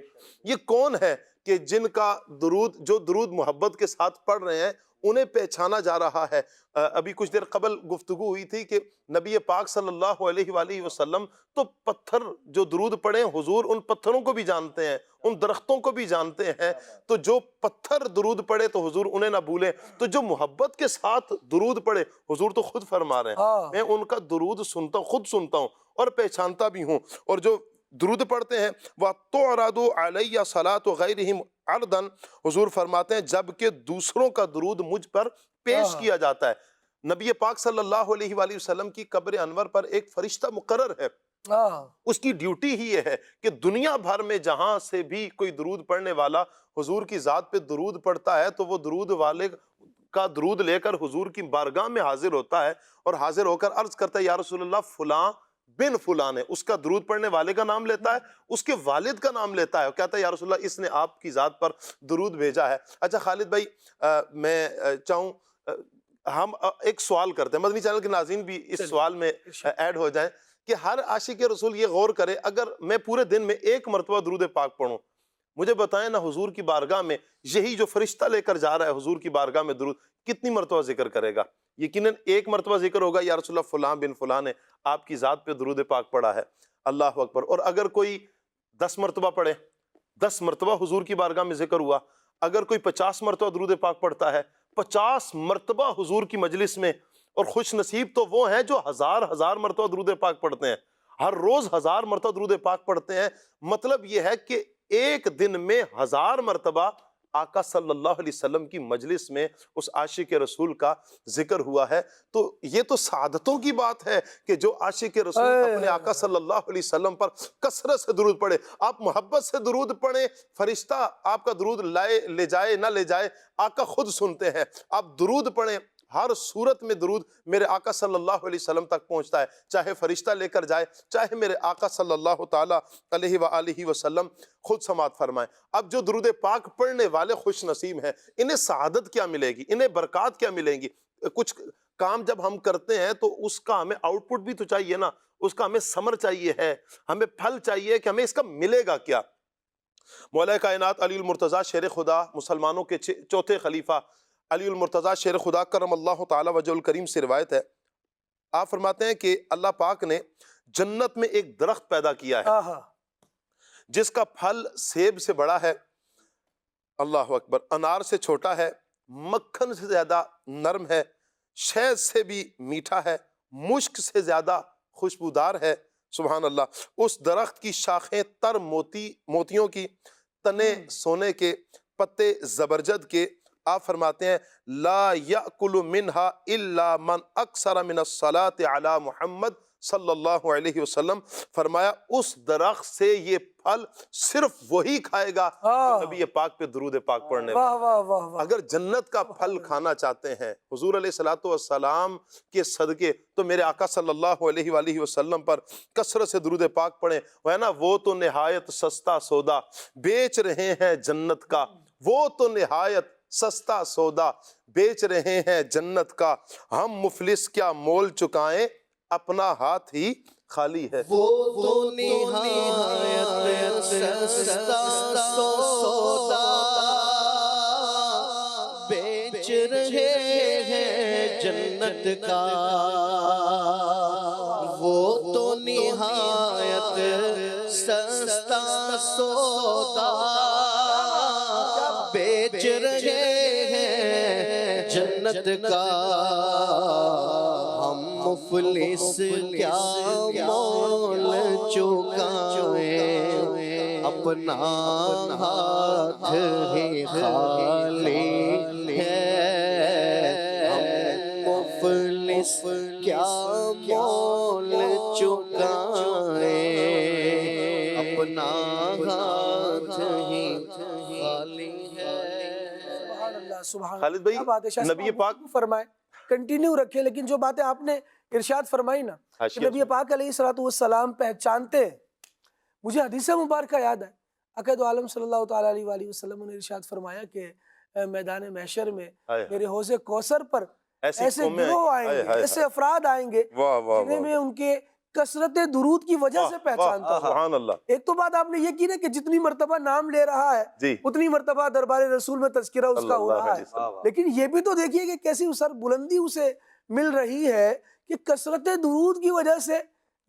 یہ کون ہے کہ جن کا درود، جو درود محبت کے ساتھ پڑھ رہے ہیں، انہیں پہچانا جا رہا ہے۔ ابھی کچھ دیر قبل گفتگو ہوئی تھی کہ نبی پاک صلی اللہ علیہ وآلہ وسلم تو پتھر جو درود پڑھے حضور ان پتھروں کو بھی جانتے ہیں، ان درختوں کو بھی جانتے ہیں، تو جو پتھر درود پڑھے تو حضور انہیں نہ بھولیں، تو جو محبت کے ساتھ درود پڑھے حضور تو خود فرما رہے ہیں میں ان کا درود سنتا ہوں، خود سنتا ہوں اور پہچانتا بھی ہوں۔ اور جو درود پڑھتے ہیں وَتُعْرَضُ عَلَيَّ صَلَاةُ غَيْرِهِمْ عَرْضًا، حضور فرماتے ہیں جبکہ دوسروں کا درود مجھ پر پیش کیا جاتا ہے۔ نبی پاک صلی اللہ علیہ وآلہ وسلم کی قبر انور پر ایک فرشتہ مقرر ہے، اس کی ڈیوٹی ہی یہ ہے کہ دنیا بھر میں جہاں سے بھی کوئی درود پڑھنے والا حضور کی ذات پہ درود پڑھتا ہے تو وہ درود والے کا درود لے کر حضور کی بارگاہ میں حاضر ہوتا ہے، اور حاضر ہو کر عرض کرتا ہے یا رسول اللہ فلاں بن فلان ہے، اس کا درود پڑھنے والے کا نام لیتا ہے، اس کے والد کا نام لیتا ہے، اور کہتا ہے یا رسول اللہ اس نے آپ کی ذات پر درود بھیجا ہے۔ اچھا خالد بھائی، میں چاہوں ہم ایک سوال کرتے ہیں، مدنی چینل کے ناظرین بھی اس سوال میں ایڈ ہو جائیں کہ ہر عاشق رسول یہ غور کرے اگر میں پورے دن میں ایک مرتبہ درود پاک پڑھوں، مجھے بتائیں نا حضور کی بارگاہ میں یہی جو فرشتہ لے کر جا رہا ہے حضور کی بارگاہ میں درود کتنی مرتبہ ذکر کرے گا؟ یقیناً ایک مرتبہ ذکر ہوگا یا رسول اللہ فلاں بن فلاں نے آپ کی ذات پہ درود پاک پڑھا ہے، اللہ اکبر۔ اور اگر کوئی 10 مرتبہ پڑھے، 10 مرتبہ حضور کی بارگاہ میں ذکر ہوا، اگر کوئی 50 مرتبہ درود پاک پڑھتا ہے، 50 مرتبہ حضور کی مجلس میں، اور خوش نصیب تو وہ ہیں جو ہزار مرتبہ درود پاک پڑھتے ہیں، ہر روز 1000 مرتبہ درود پاک پڑھتے ہیں۔ مطلب یہ ہے کہ ایک دن میں 1000 مرتبہ آقا صلی اللہ علیہ وسلم کی مجلس میں اس عاشق رسول کا ذکر ہوا ہے۔ تو یہ تو سعادتوں کی بات ہے کہ جو عاشق رسول اپنے آقا صلی اللہ علیہ وسلم پر کثرت سے درود پڑھے۔ آپ محبت سے درود پڑھیں، فرشتہ آپ کا درود لے جائے نہ لے جائے، آقا خود سنتے ہیں۔ آپ درود پڑھیں، ہر صورت میں درود میرے آقا صلی اللہ علیہ وسلم تک پہنچتا ہے، چاہے فرشتہ لے کر جائے، چاہے میرے آقا صلی اللہ تعالیٰ علیہ وآلہ وسلم خود سماعت فرمائیں۔ اب جو درود پاک پڑھنے والے خوش نصیب ہیں، انہیں سعادت کیا ملے گی، انہیں برکات کیا ملیں گی؟ کچھ کام جب ہم کرتے ہیں تو اس کا ہمیں آؤٹ پٹ بھی تو چاہیے نا، اس کا ہمیں ثمر چاہیے ہے، ہمیں پھل چاہیے کہ ہمیں اس کا ملے گا کیا۔ مولا کائنات علی المرتضیٰ شیر خدا، مسلمانوں کے چوتھے خلیفہ علی المرتضیٰ شیر خدا کرم اللہ تعالی وجہ الکریم سے روایت ہے، آپ فرماتے ہیں کہ اللہ پاک نے جنت میں ایک درخت پیدا کیا ہے جس کا پھل سیب سے بڑا ہے، اللہ اکبر، انار سے چھوٹا ہے، مکھن سے زیادہ نرم ہے، شہد سے بھی میٹھا ہے، مشک سے زیادہ خوشبودار ہے، سبحان اللہ۔ اس درخت کی شاخیں تر موتیوں کی، تنے سونے کے، پتے زبرجد کے۔ آپ فرماتے ہیں لا یأکل منہا الا من اکثر من الصلاة علی محمد صلی اللہ علیہ وسلم، فرمایا اس درخت سے یہ پھل صرف وہی کھائے گا جو نبی پاک پہ درود پاک پڑھنے والا۔ اگر جنت کا پھل کھانا چاہتے ہیں حضور علیہ السلام کے صدقے، تو میرے آقا صلی اللہ علیہ وآلہ وسلم پر کثرت سے درود پاک پڑھیں، وہ ہے نا وہ تو نہایت سستا سودا بیچ رہے ہیں جنت کا، وہ تو نہایت سستا سودا بیچ رہے ہیں جنت کا، ہم مفلس کیا مول چکائیں اپنا ہاتھ ہی خالی ہے۔ وہ تو نہایت سستا سودا بیچ رہے ہیں جنت کا، وہ تو نہایت سستا سودا بیچ رہے ہیں جنت کا ہم مفلس کیا مول چکائیں اپنا ہاتھ ہی خالی ہے ہم مفلس کیا مول چکائیں اپنا ہاتھ ہی خالی سبحان اللہ سبحان خالد بھائی، کیا بات ہے شاہ صاحب، نبی پاک فرمائے کنٹینیو رکھے، لیکن جو باتیں آپ نے ارشاد فرمائی نا کہ حاشیہ نبی پاک علیہ الصلوۃ والسلام پہچانتے ہیں، مجھے حدیث مبارکہ یاد ہے، عقائد عالم صلی اللہ تعالیٰ علیہ وآلہ وسلم نے ارشاد فرمایا کہ میدان محشر میں میرے حوض کوثر پر ایسے گروہ آئیں گے، ایسے افراد آئیں گے جنہیں میں ان کے کثرت درود کی وجہ سے پہچانتا ہوں۔ سبحان اللہ۔ ایک تو بات آپ نے یہ کی نا کہ جتنی مرتبہ نام لے رہا ہے اتنی مرتبہ دربار رسول میں تذکرہ اس کا ہو رہا ہے، لیکن یہ بھی تو دیکھیے کہ کیسی سر بلندی اسے مل رہی ہے کہ کثرت درود کی وجہ سے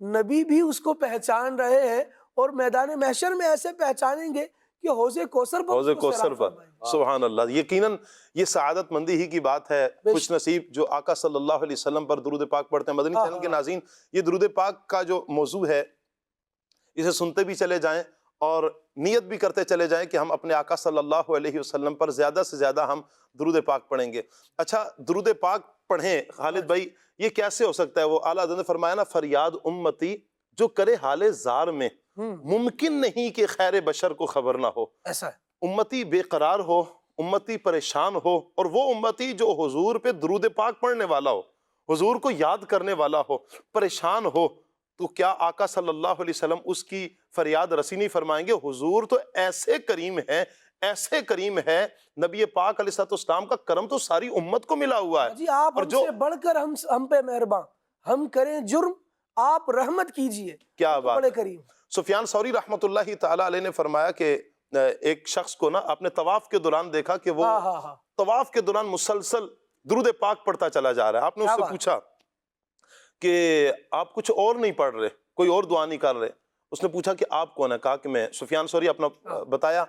نبی بھی اس کو پہچان رہے ہیں، اور میدان محشر میں ایسے پہچانیں گے کہ حوض کوثر پر حوض کوثر پر۔ سبحان اللہ، یقیناً یہ سعادت مندی ہی کی بات ہے، خوش نصیب جو آقا صلی اللہ علیہ وسلم پر درود پاک پڑھتے ہیں۔ مدنی چینل کے ناظرین، یہ درود پاک کا جو موضوع ہے اسے سنتے بھی چلے جائیں اور نیت بھی کرتے چلے جائیں کہ ہم اپنے آقا صلی اللہ علیہ وسلم پر زیادہ سے زیادہ ہم درود پاک پڑھیں گے۔ اچھا، درود پاک پڑھیں خالد بھائی، یہ کیسے ہو سکتا ہے؟ وہ اعلیٰ حضرت نے فرمایا نا، فریاد امتی جو کرے حال زار میں، ممکن نہیں کہ خیر بشر کو خبر نہ ہو۔ ایسا ہے، امتی بے قرار ہو، امتی پریشان ہو، اور وہ امتی جو حضور پہ درود پاک پڑھنے والا ہو، حضور کو یاد کرنے والا ہو، پریشان ہو، تو کیا آقا صلی اللہ علیہ وسلم اس کی فریاد رسی نہیں فرمائیں گے؟ حضور تو ایسے کریم ہیں، ایسے کریم ہے، نبی پاک علیہ السلام کا کرم تو ساری امت کو ملا ہوا ہے۔ جی آپ ہم سے بڑھ کر ہم پہ مہربان، ہم کریں جرم آپ رحمت کیجئے، کیا بات، بڑے کریم۔ سفیان ثوری رحمۃ اللہ تعالیٰ علیہ نے فرمایا کہ ایک شخص کو نا اپنے طواف کے دوران دیکھا کہ وہ طواف کے دوران مسلسل درود پاک پڑھتا چلا جا رہا ہے۔ آپ نے اس سے پوچھا کہ آپ کچھ اور نہیں پڑھ رہے، کوئی اور دعا نہیں کر رہے؟ اس نے پوچھا کہ آپ کون ہے؟ کہا کہ میں سفیان ثوری اپنا بتایا،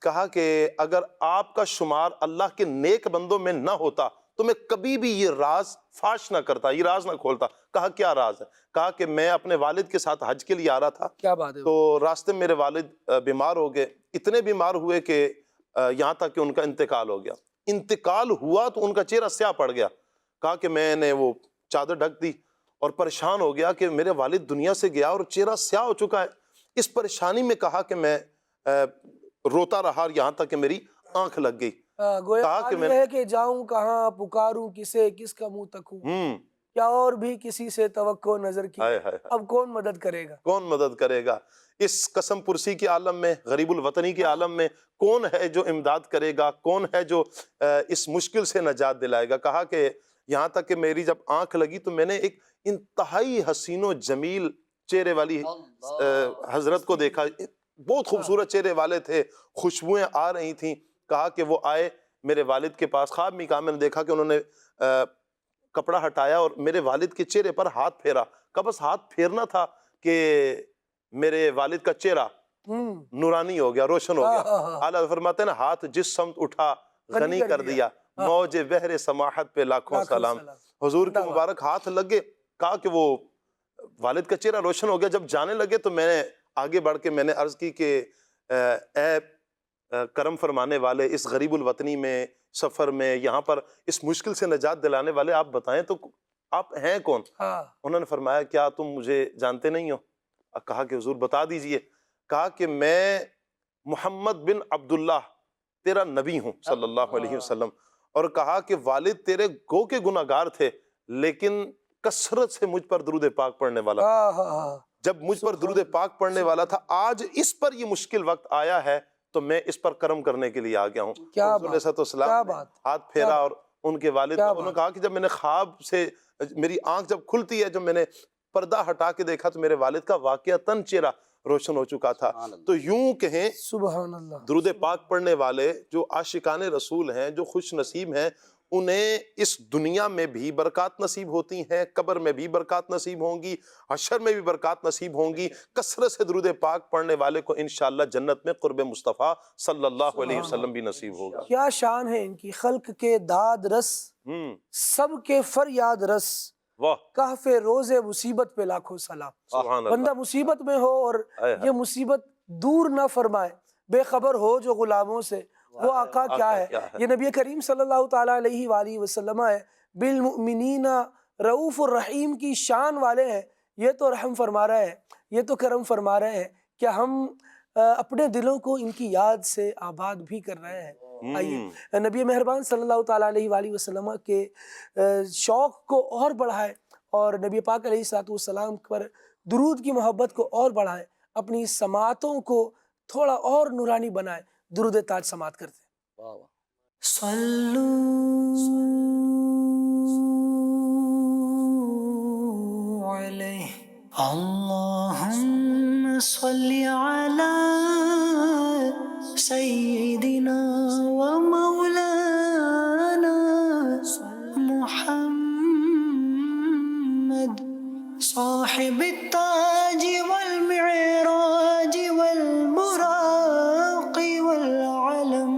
کہا کہ اگر آپ کا شمار اللہ کے نیک بندوں میں نہ ہوتا تو میں کبھی بھی یہ راز فاش نہ کرتا، یہ راز نہ کھولتا۔ کہا کیا راز ہے؟ کہا کہ میں اپنے والد کے ساتھ حج کے لیے آ رہا تھا، کیا بات ہے، تو راستے میں میرے والد بیمار ہو گئے، اتنے بیمار ہوئے کہ یہاں تک کہ ان کا انتقال ہو گیا۔ انتقال ہوا تو ان کا چہرہ سیاہ پڑ گیا۔ کہا کہ میں نے وہ چادر ڈھک دی اور پریشان ہو گیا کہ میرے والد دنیا سے گیا اور چہرہ سیاہ ہو چکا ہے۔ اس پریشانی میں کہا کہ میں روتا رہا یہاں تک کہ میری آنکھ لگ گئی۔ گویا یہ ہے کہ جاؤں کہاں، پکاروں کسے، کس کا منہ تکوں، کیا اور بھی کسی سے توقع نظر کی، اب کون مدد کرے گا، کون مدد کرے گا؟ اس قسم پرسی کے عالم میں، غریب الوطنی کے عالم میں کون ہے جو امداد کرے گا؟ کون ہے جو اس مشکل سے نجات دلائے گا؟ کہا کہ یہاں تک کہ میری جب آنکھ لگی تو میں نے ایک انتہائی حسین و جمیل چہرے والی حضرت کو دیکھا، بہت خوبصورت چہرے والے تھے، خوشبوئیں آ رہی تھیں۔ کہا کہ وہ آئے میرے والد کے پاس، خواب میں میں نے دیکھا کہ انہوں نے کپڑا ہٹایا اور میرے والد کے چہرے پر ہاتھ پھیرا۔ کہا بس ہاتھ پھیرنا تھا کہ میرے والد کا چہرہ نورانی ہو گیا، روشن ہو گیا۔ اعلیٰ فرماتے ہیں نا، ہاتھ جس سمت اٹھا غنی کر دیا، موج بحر سماحت پہ لاکھوں سلام۔ حضور کے مبارک ہاتھ لگے، کہا کہ وہ والد کا چہرہ روشن ہو گیا۔ جب جانے لگے تو میں نے آگے بڑھ کے میں نے عرض کی کہ اے کرم فرمانے والے، اس غریب الوطنی میں، سفر میں، یہاں پر اس مشکل سے نجات دلانے والے آپ بتائیں تو آپ ہیں کون؟ انہوں نے فرمایا کیا تم مجھے جانتے نہیں ہو؟ کہا کہ حضور بتا دیجئے۔ کہا کہ میں محمد بن عبداللہ تیرا نبی ہوں صلی اللہ علیہ وسلم، اور کہا کہ والد تیرے گو کے گناہگار تھے لیکن کثرت سے مجھ پر درود پاک پڑھنے والا، جب مجھ پر درود پاک پڑھنے والا تھا، آج اس پر یہ مشکل وقت آیا ہے تو میں اس پر کرم کرنے کے لیے آ گیا ہوں۔ ہاتھ پھیرا اور ان کے والد، انہوں نے کہا کہ جب میں نے خواب سے میری آنکھ جب کھلتی ہے، جب میں نے پردہ ہٹا کے دیکھا تو میرے والد کا واقعتاً چہرہ روشن ہو چکا تھا. تو یوں کہیں سبحان اللہ. درود پاک پڑھنے والے جو عاشقان رسول ہیں، جو خوش نصیب ہیں، انہیں اس دنیا میں بھی برکات نصیب ہوتی ہیں، قبر میں بھی برکات نصیب ہوں گی، حشر میں بھی برکات نصیب ہوں گی. کثرت سے درود پاک پڑھنے والے کو انشاءاللہ جنت میں قرب مصطفیٰ صلی اللہ علیہ وسلم بھی نصیب ہوگا. کیا شان ہے ان کی. خلق کے داد رس، سب کے فریاد رس، واہ کہف روز مصیبت پہ لاکھوں سلام. سبحان اللہ. بندہ مصیبت میں ہو اور یہ مصیبت دور نہ فرمائے، بے خبر ہو جو غلاموں سے، وہ آقا کیا ہے. یہ نبی کریم صلی اللہ تعالیٰ علیہ وآلہ وسلم ہے. بالمؤمنین رؤوف الرحیم کی شان والے ہیں. یہ تو رحم فرما رہے ہیں، یہ تو کرم فرما رہے ہیں کہ ہم اپنے دلوں کو ان کی یاد سے آباد بھی کر رہے ہیں. آئیے نبی مہربان صلی اللہ تعالیٰ علیہ وآلہ وسلم کے شوق کو اور بڑھائے اور نبی پاک علیہ الصلوۃ والسلام پر درود کی محبت کو اور بڑھائے، اپنی سماعتوں کو تھوڑا اور نورانی بنائے. درود تاج سماعت کرتے ہیں. صلو علیہ اللہم صلی علی سیدنا و مولانا محمد صاحب التاج والمعراج والبراق والعلم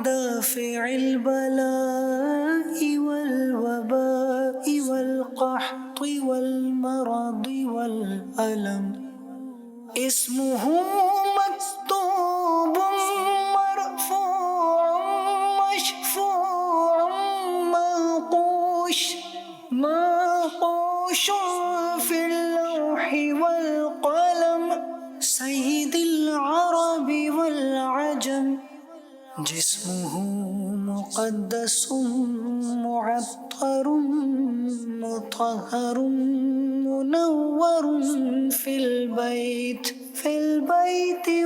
دافع البلاء والوباء والقحط والمرض والألم اسمه مكتوب مرفوع مشفوع منقوش في اللوح والقلم سيد العرب والعجم جسمه مقدس معطر مطهر منور في البيت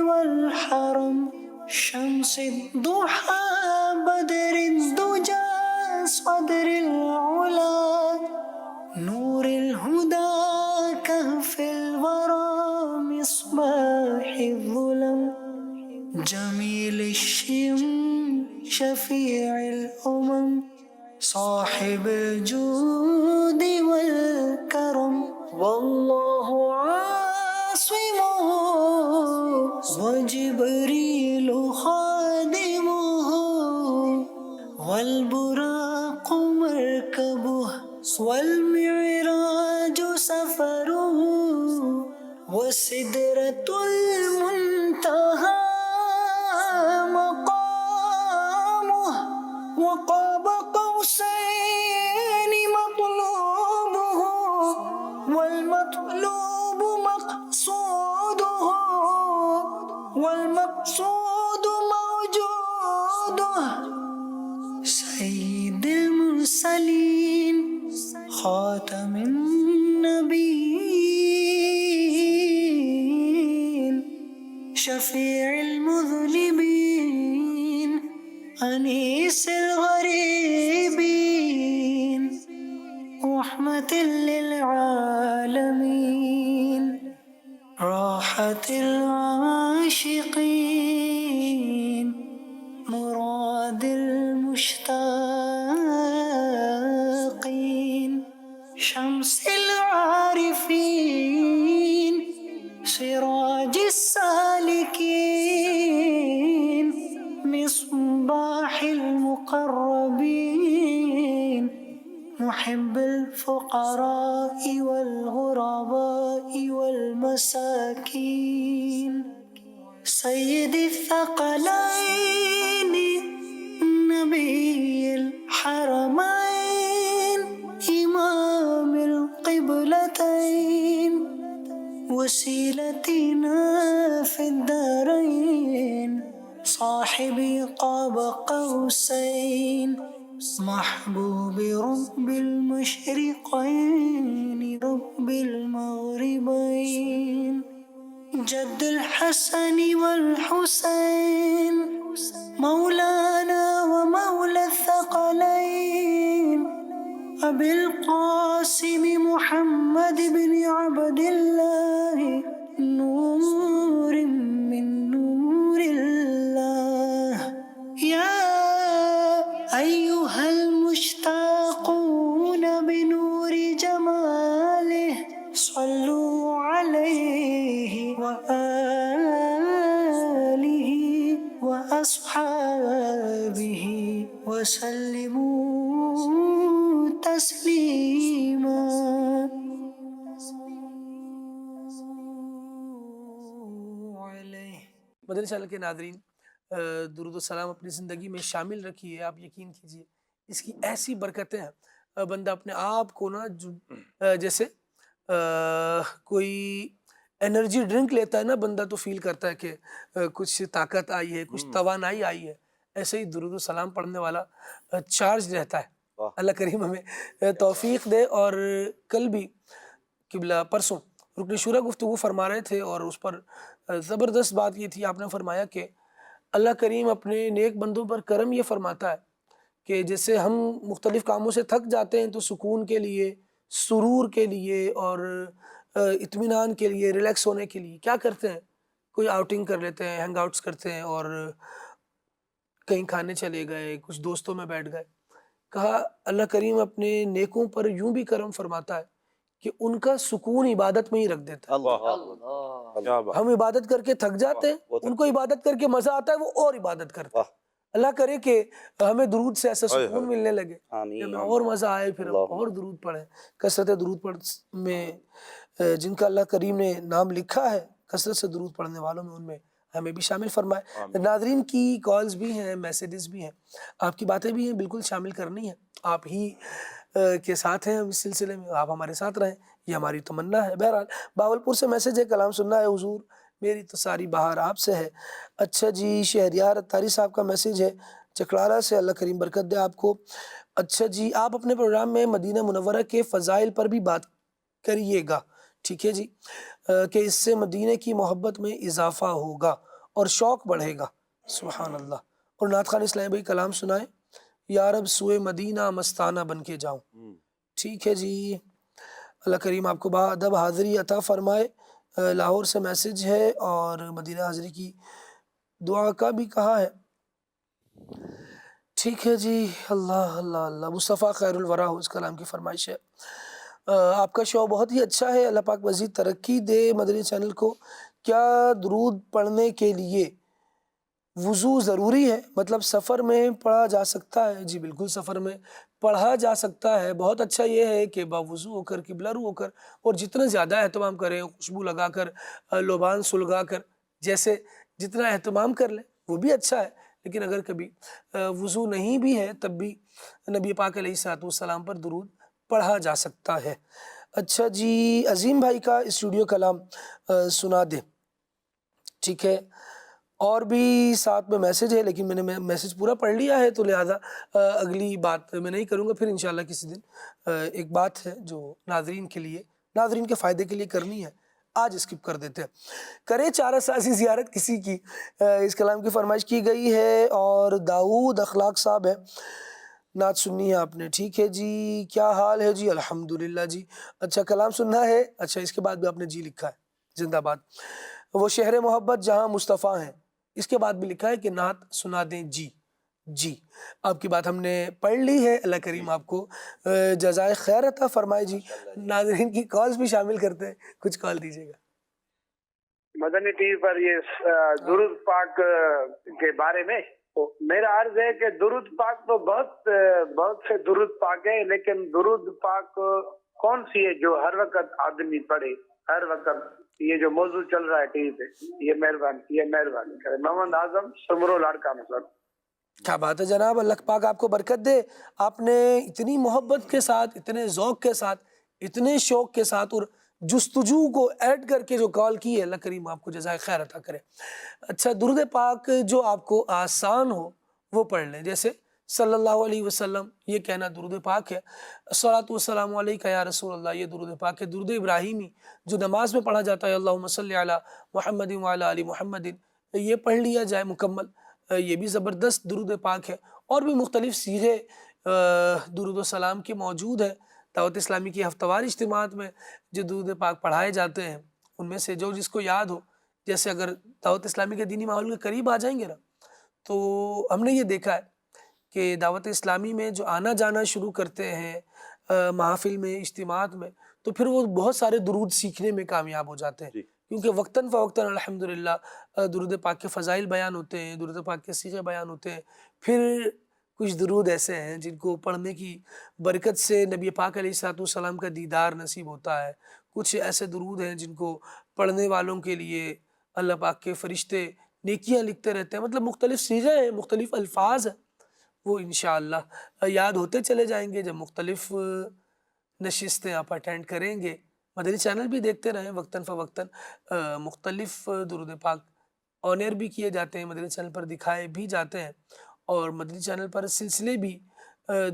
والحرم شمس الضحى بدر الدجى صدر العلا نور الهدى كهف الورى مصباح الظلم جميل الشم شفيع الأمم صاحب الجود والكرم والله عاصمه وجبريل خادمه والبراق مركبه والمعراج سفره وسدرة المنتهى مقامه وقاب قوسين مطلوبه والمطلوب مقصوده والمقصود موجوده سيد المرسلين خاتم النبيين شفيع المذنبين أنيس الغريبين رحمة للعالمين راحة العاشقين مراد المشتاقين شمس العارفين سراج السالكين مصباح المقربين محب الفقراء والغرباء والمساكين سيد الثقلين نبي الحرمين إمام القبلتين وسيلتنا في الدارين صاحبي قاب قوسين محبوب رب المشرقين رب المغربين جد الحسن والحسين مولانا ومولى الثقلين أبي القاسم محمد بن عبد الله نور أيها المشتاقون بنور جماله صلوا عليه وآله وأصحابه وسلموا تسليما. مدنی چینل کے ناظرین، درود و سلام اپنی زندگی میں شامل رکھیے. آپ یقین کیجئے اس کی ایسی برکتیں ہیں، بندہ اپنے آپ کو نا جیسے کوئی انرجی ڈرنک لیتا ہے نا بندہ، تو فیل کرتا ہے کہ کچھ طاقت آئی ہے، کچھ توانائی آئی ہے. ایسے ہی درود و سلام پڑھنے والا چارج رہتا ہے. اللہ کریم ہمیں توفیق دے. اور کل بھی قبلہ پرسوں رکن شورا گفتگو فرما رہے تھے، اور اس پر زبردست بات یہ تھی، آپ نے فرمایا کہ اللہ کریم اپنے نیک بندوں پر کرم یہ فرماتا ہے کہ جیسے ہم مختلف کاموں سے تھک جاتے ہیں تو سکون کے لیے، سرور کے لیے اور اطمینان کے لیے، ریلیکس ہونے کے لیے کیا کرتے ہیں؟ کوئی آؤٹنگ کر لیتے ہیں، ہینگ آؤٹس کرتے ہیں، اور کہیں کھانے چلے گئے، کچھ دوستوں میں بیٹھ گئے. کہا اللہ کریم اپنے نیکوں پر یوں بھی کرم فرماتا ہے کہ ان کا سکون عبادت میں ہی رکھ دیتا ہے. ہم عبادت کر کے تھک جاتے ہیں، ان کو عبادت کر کے مزہ آتا ہے، وہ اور عبادت کرتے ہیں. اللہ کرے کہ ہمیں درود سے ایسا سکون ملنے لگے کہ ہمیں اور مزہ آئے، پھر ہم اور درود پڑھیں. کثرت درود پڑھ میں جن کا اللہ کریم نے نام لکھا ہے، کثرت سے درود پڑھنے والوں میں، ان میں ہمیں بھی شامل فرمائے. ناظرین کی کالز بھی ہیں، میسیجز بھی ہیں، آپ کی باتیں بھی ہیں، بالکل شامل کرنی ہیں. آپ ہی کے ساتھ ہیں ہم اس سلسلے میں، آپ ہمارے ساتھ رہیں، یہ ہماری تمنا ہے. بہرحال باولپور سے میسیج ہے، کلام سننا ہے حضور، میری تو ساری بہار آپ سے ہے. اچھا جی، شہریار اتاری صاحب کا میسیج ہے چکلارا سے، اللہ کریم برکت دے آپ کو. اچھا جی، آپ اپنے پروگرام میں مدینہ منورہ کے فضائل پر بھی بات کریے گا، ٹھیک ہے جی، کہ اس سے مدینہ کی محبت میں اضافہ ہوگا اور شوق بڑھے گا. سبحان اللہ. اور نعت خان اسلامی بھائی کلام سنائے، یا رب سوئے مدینہ مستانہ بن کے جاؤں. ٹھیک ہے جی، اللہ کریم آپ کو باادب حاضری عطا فرمائے. لاہور سے میسیج ہے اور مدینہ حاضری کی دعا کا بھی کہا ہے. ٹھیک ہے جی، اللہ اللہ اللہ. مصطفیٰ خیر الورا ہو، اس کلام کی فرمائش ہے. آپ کا شو بہت ہی اچھا ہے، اللہ پاک مزید ترقی دے مدنی چینل کو. کیا درود پڑھنے کے لیے وضو ضروری ہے؟ مطلب سفر میں پڑھا جا سکتا ہے؟ جی بالکل سفر میں پڑھا جا سکتا ہے. بہت اچھا یہ ہے کہ باوضو ہو کر، قبلہ رو ہو کر، اور جتنا زیادہ اہتمام کریں، خوشبو لگا کر، لوبان سلگا کر، جیسے جتنا اہتمام کر لیں وہ بھی اچھا ہے. لیکن اگر کبھی وضو نہیں بھی ہے تب بھی نبی پاک علیہ الصلوۃ والسلام پر درود پڑھا جا سکتا ہے. اچھا جی، عظیم بھائی کا اسٹوڈیو کلام سنا دیں. ٹھیک ہے، اور بھی ساتھ میں میسیج ہے، لیکن میں نے میسیج پورا پڑھ لیا ہے تو لہذا اگلی بات میں نہیں کروں گا. پھر انشاءاللہ کسی دن ایک بات ہے جو ناظرین کے لیے، ناظرین کے فائدے کے لیے کرنی ہے، آج اسکپ کر دیتے ہیں. کرے چارہ سازی زیارت کسی کی، اس کلام کی فرمائش کی گئی ہے. اور داؤد اخلاق صاحب ہے، نعت سننی ہے آپ نے. ٹھیک ہے جی، کیا حال ہے جی؟ الحمدللہ جی. اچھا کلام سننا ہے. اچھا اس کے بعد بھی آپ نے جی لکھا ہے، زندہ باد. وہ شہر محبت جہاں مصطفیٰ ہیں، اس کے بعد بھی لکھا ہے کہ نعت سنا دیں جی. جی آپ کی بات ہم نے پڑھ لی ہے، اللہ کریم آپ کو جزائے خیر عطا فرمائے. جی ناظرین کی کالز بھی شامل کرتے ہیں، کچھ کال دیجیے گا. مدنی ٹی وی پر یہ درود پاک کے بارے میں میرا عرض ہے کہ درود پاک تو بہت سے درود پاک ہیں، لیکن درود پاک کون سی ہے جو ہر وقت آدمی پڑھے؟ ہر وقت یہ جو موضوع چل رہا ہے ٹی وی پہ، یہ مہربانی کرے. محمد اعظم سمرو لاڑکا مصر. کیا بات ہے جناب، اللہ پاک آپ کو برکت دے. آپ نے اتنی محبت کے ساتھ، اتنے ذوق کے ساتھ، اتنے شوق کے ساتھ اور جستجو کو ایڈ کر کے جو کال کی ہے، اللہ کریم آپ کو جزائے خیر عطا کرے. اچھا درود پاک جو آپ کو آسان ہو وہ پڑھ لیں، جیسے صلی اللہ علیہ وسلم یہ کہنا درود پاک ہے. الصلاۃ والسلام علیکہ یا رسول اللہ یہ درود پاک ہے. درود ابراہیمی جو نماز میں پڑھا جاتا ہے، اللہم صلی علی محمد وعلی آل محمد، یہ پڑھ لیا جائے مکمل، یہ بھی زبردست درود پاک ہے. اور بھی مختلف سیغے درود و سلام کے موجود ہیں. دعوت اسلامی کی ہفتہ وار اجتماعات میں جو درود پاک پڑھائے جاتے ہیں، ان میں سے جو جس کو یاد ہو، جیسے اگر دعوت اسلامی کے دینی ماحول کے قریب آ جائیں گے نا، تو ہم نے یہ دیکھا ہے کہ دعوت اسلامی میں جو آنا جانا شروع کرتے ہیں محافل میں، اجتماعات میں، تو پھر وہ بہت سارے درود سیکھنے میں کامیاب ہو جاتے ہیں، کیونکہ وقتاً فوقتاً الحمدللہ درود پاک کے فضائل بیان ہوتے ہیں، درود پاک کے صیغے بیان ہوتے ہیں. پھر کچھ درود ایسے ہیں جن کو پڑھنے کی برکت سے نبی پاک علیہ السلام کا دیدار نصیب ہوتا ہے. کچھ ایسے درود ہیں جن کو پڑھنے والوں کے لیے اللہ پاک کے فرشتے نیکیاں لکھتے رہتے ہیں. مطلب مختلف صیغے ہیں، مختلف الفاظ ہیں، وہ انشاءاللہ یاد ہوتے چلے جائیں گے جب مختلف نشستیں آپ اٹینڈ کریں گے. مدنی چینل بھی دیکھتے رہیں، وقتاً فوقتاً مختلف درود پاک آن ایئر بھی کیے جاتے ہیں، مدنی چینل پر دکھائے بھی جاتے ہیں، اور مدنی چینل پر سلسلے بھی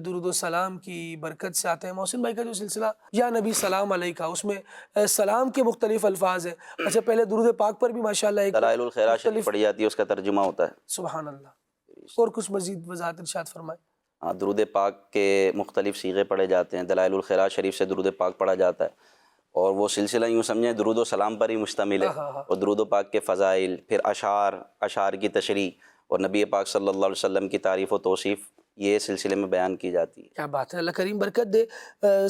درود و سلام کی برکت سے آتے ہیں. محسن بھائی کا جو سلسلہ یا نبی سلام علیکہ، اس میں سلام کے مختلف الفاظ ہیں. اچھا، پہلے درود پاک پر بھی ماشاءاللہ ایک دلائل الخیرات شریف پڑھی جاتی ہے، اس کا ترجمہ ہوتا ہے. سبحان اللہ. اور کچھ مزید وضاحت ارشاد فرمائے. ہاں، درود پاک کے مختلف صیغے پڑھے جاتے ہیں. دلائل الخیرات شریف سے درود پاک پڑھا جاتا ہے، اور وہ سلسلہ یوں سمجھیں درود و سلام پر ہی مشتمل ہے. اور درود و پاک کے فضائل، پھر اشعار کی تشریح اور نبی پاک صلی اللہ علیہ وسلم کی تعریف و توصیف یہ سلسلے میں بیان کی جاتی ہے. کیا بات ہے، اللہ کریم برکت دے،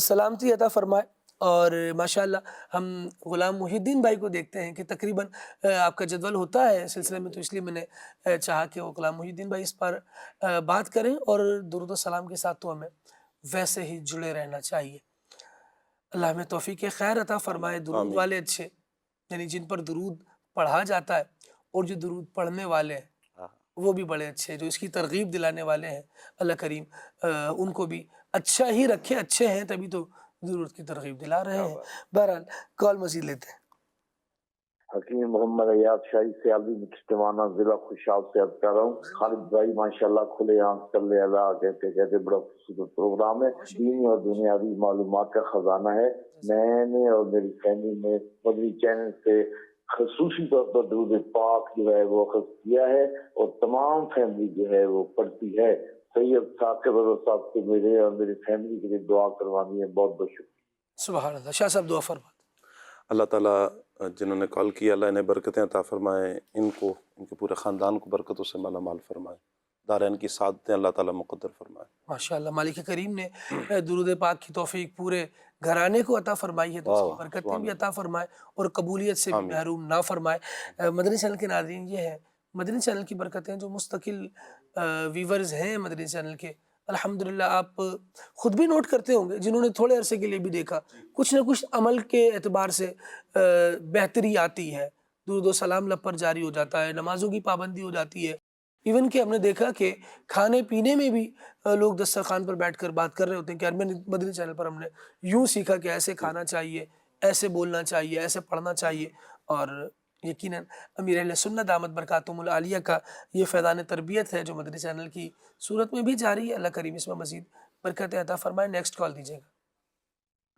سلامتی عطا فرمائے. اور ماشاءاللہ ہم غلام محی الدین بھائی کو دیکھتے ہیں کہ تقریباً آپ کا جدول ہوتا ہے سلسلے میں، تو اس لیے میں نے چاہا کہ وہ غلام محی الدین بھائی اس پر بات کریں. اور درود و سلام کے ساتھ تو ہمیں ویسے ہی جڑے رہنا چاہیے. اللہ ہمیں توفیق خیر عطا فرمائے. درود والے اچھے، یعنی جن پر درود پڑھا جاتا ہے، اور جو درود پڑھنے والے ہیں وہ بھی بڑے اچھے، جو اس کی ترغیب دلانے والے ہیں. اللہ کریم ان کو بھی اچھا ہی رکھے. اچھے ہیں تبھی تو درود کی ترغیب دلا رہے ہیں. بہرحال کال مزید لیتے ہیں. حکیم محمد ایاد شاہی سے علی مجتمعانہ ضلع خوشاب سے عرض کر رہا ہوں. خالد بھائی ماشاءاللہ کھلے عام صلی اللہ کہتے کہتے بڑا خوبصورت پروگرام ہے. دینی اور دنیاوی معلومات کا خزانہ ہے. میں نے اور میری فیملی نے مدنی چینل سے خصوصی طور پر درود پاک جو ہے وہ اخذ کیا ہے، اور تمام فیملی جو ہے وہ پڑھتی ہے. سید ثاقب صاحب سے میرے اور میری فیملی کے لیے دعا کروانی ہے. بہت بہت شکریہ. سبحان اللہ. شاہ صاحب دعا فرمائیں. اللہ تعالیٰ جنہوں نے کال کیا، اللہ انہیں برکتیں عطا فرمائے، ان کو، ان کے پورے خاندان کو برکتوں سے مالا مال فرمائے. دارین کی سعادتیں اللہ تعالیٰ مقدر فرمائے. ماشاءاللہ مالک کریم نے درود پاک کی توفیق پورے گھرانے کو عطا فرمائی ہے، تو اس کی برکتیں بھی عطا فرمائے اور قبولیت سے بھی محروم نہ فرمائے. مدنی چینل کے ناظرین، یہ ہے مدنی چینل کی برکتیں. جو مستقل ویورز ہیں مدنی چینل کے، الحمدللہ آپ خود بھی نوٹ کرتے ہوں گے، جنہوں نے تھوڑے عرصے کے لیے بھی دیکھا، کچھ نہ کچھ عمل کے اعتبار سے بہتری آتی ہے. درود و سلام لب پر جاری ہو جاتا ہے، نمازوں کی پابندی ہو جاتی ہے. ایون کہ ہم نے دیکھا کہ کھانے پینے میں بھی لوگ دسترخوان پر بیٹھ کر بات کر رہے ہوتے ہیں کہ مدنی چینل پر ہم نے یوں سیکھا کہ ایسے کھانا چاہیے، ایسے بولنا چاہیے، ایسے پڑھنا چاہیے. اور یقیناً امیر اہل سنت دامت برکاتہم العالیہ کا یہ فیضان تربیت ہے جو مدنی چینل کی صورت میں بھی جاری ہے. اللہ کریم اس میں مزید برکت عطا فرمائے. نیکسٹ کال دیجیے گا.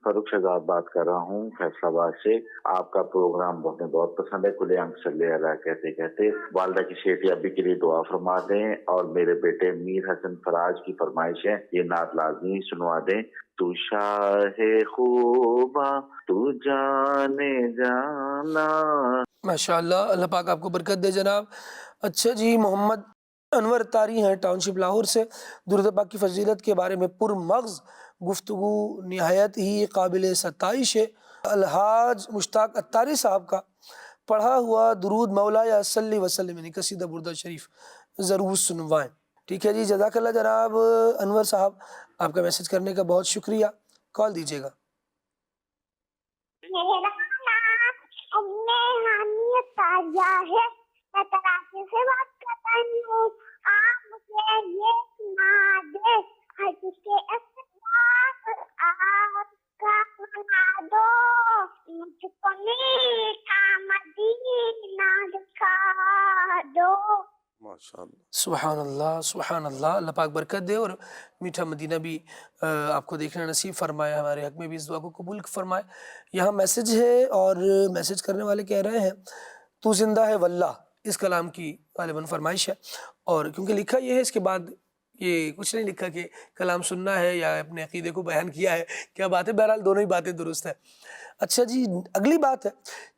فاروق شہزاد بات کر رہا ہوں فیصل آباد سے. آپ کا پروگرام بہت پسند ہے. کل عام صلی اللہ کہتے کہتے والدہ کی صحت یابی کے لیے دعا فرما دیں، اور میرے بیٹے میر حسن فراج کی فرمائش ہے یہ نعت لازمی سنوا دیں. تو شاہ خوباں تو جانے جانا. ماشاءاللہ، اللہ پاک آپ کو برکت دے جناب. اچھا جی، محمد انور تاری ہیں ٹاؤن شپ لاہور سے. درود پاک کی فضیلت کے بارے میں پرمغز گفتگو نہایت ہی قابل ستائش ہے. الحاج مشتاق اتاری صاحب کا پڑھا ہوا درود مولا صلی وسلم یعنی قصیدہ بردہ شریف ضرور سنوائیں. ٹھیک ہے جی، جزاک اللہ جناب انور صاحب، آپ کا میسج کرنے کا بہت شکریہ. کال دیجیے گا. تازہ ہے، میں کراچی سے بات کر رہی ہوں. آپ مجھے یہ سنا دے ہر چیز کے اختلاف آپ کا بنا دو، مجھ کو نیکا مدینہ دکھا دو. سبحان اللہ سبحان اللہ. اللہ پاک برکت دے اور میٹھا مدینہ بھی آپ کو دیکھنا نصیب فرمائے. ہمارے حق میں بھی اس دعا کو قبول فرمائے. یہاں میسج ہے اور میسج کرنے والے کہہ رہے ہیں تو زندہ ہے واللہ، اس کلام کی غالباً فرمائش ہے. اور کیونکہ لکھا یہ ہے، اس کے بعد یہ کچھ نہیں لکھا کہ کلام سننا ہے یا اپنے عقیدے کو بیان کیا ہے. کیا بات ہے، بہرحال دونوں ہی باتیں درست ہیں. اچھا جی، اگلی بات ہے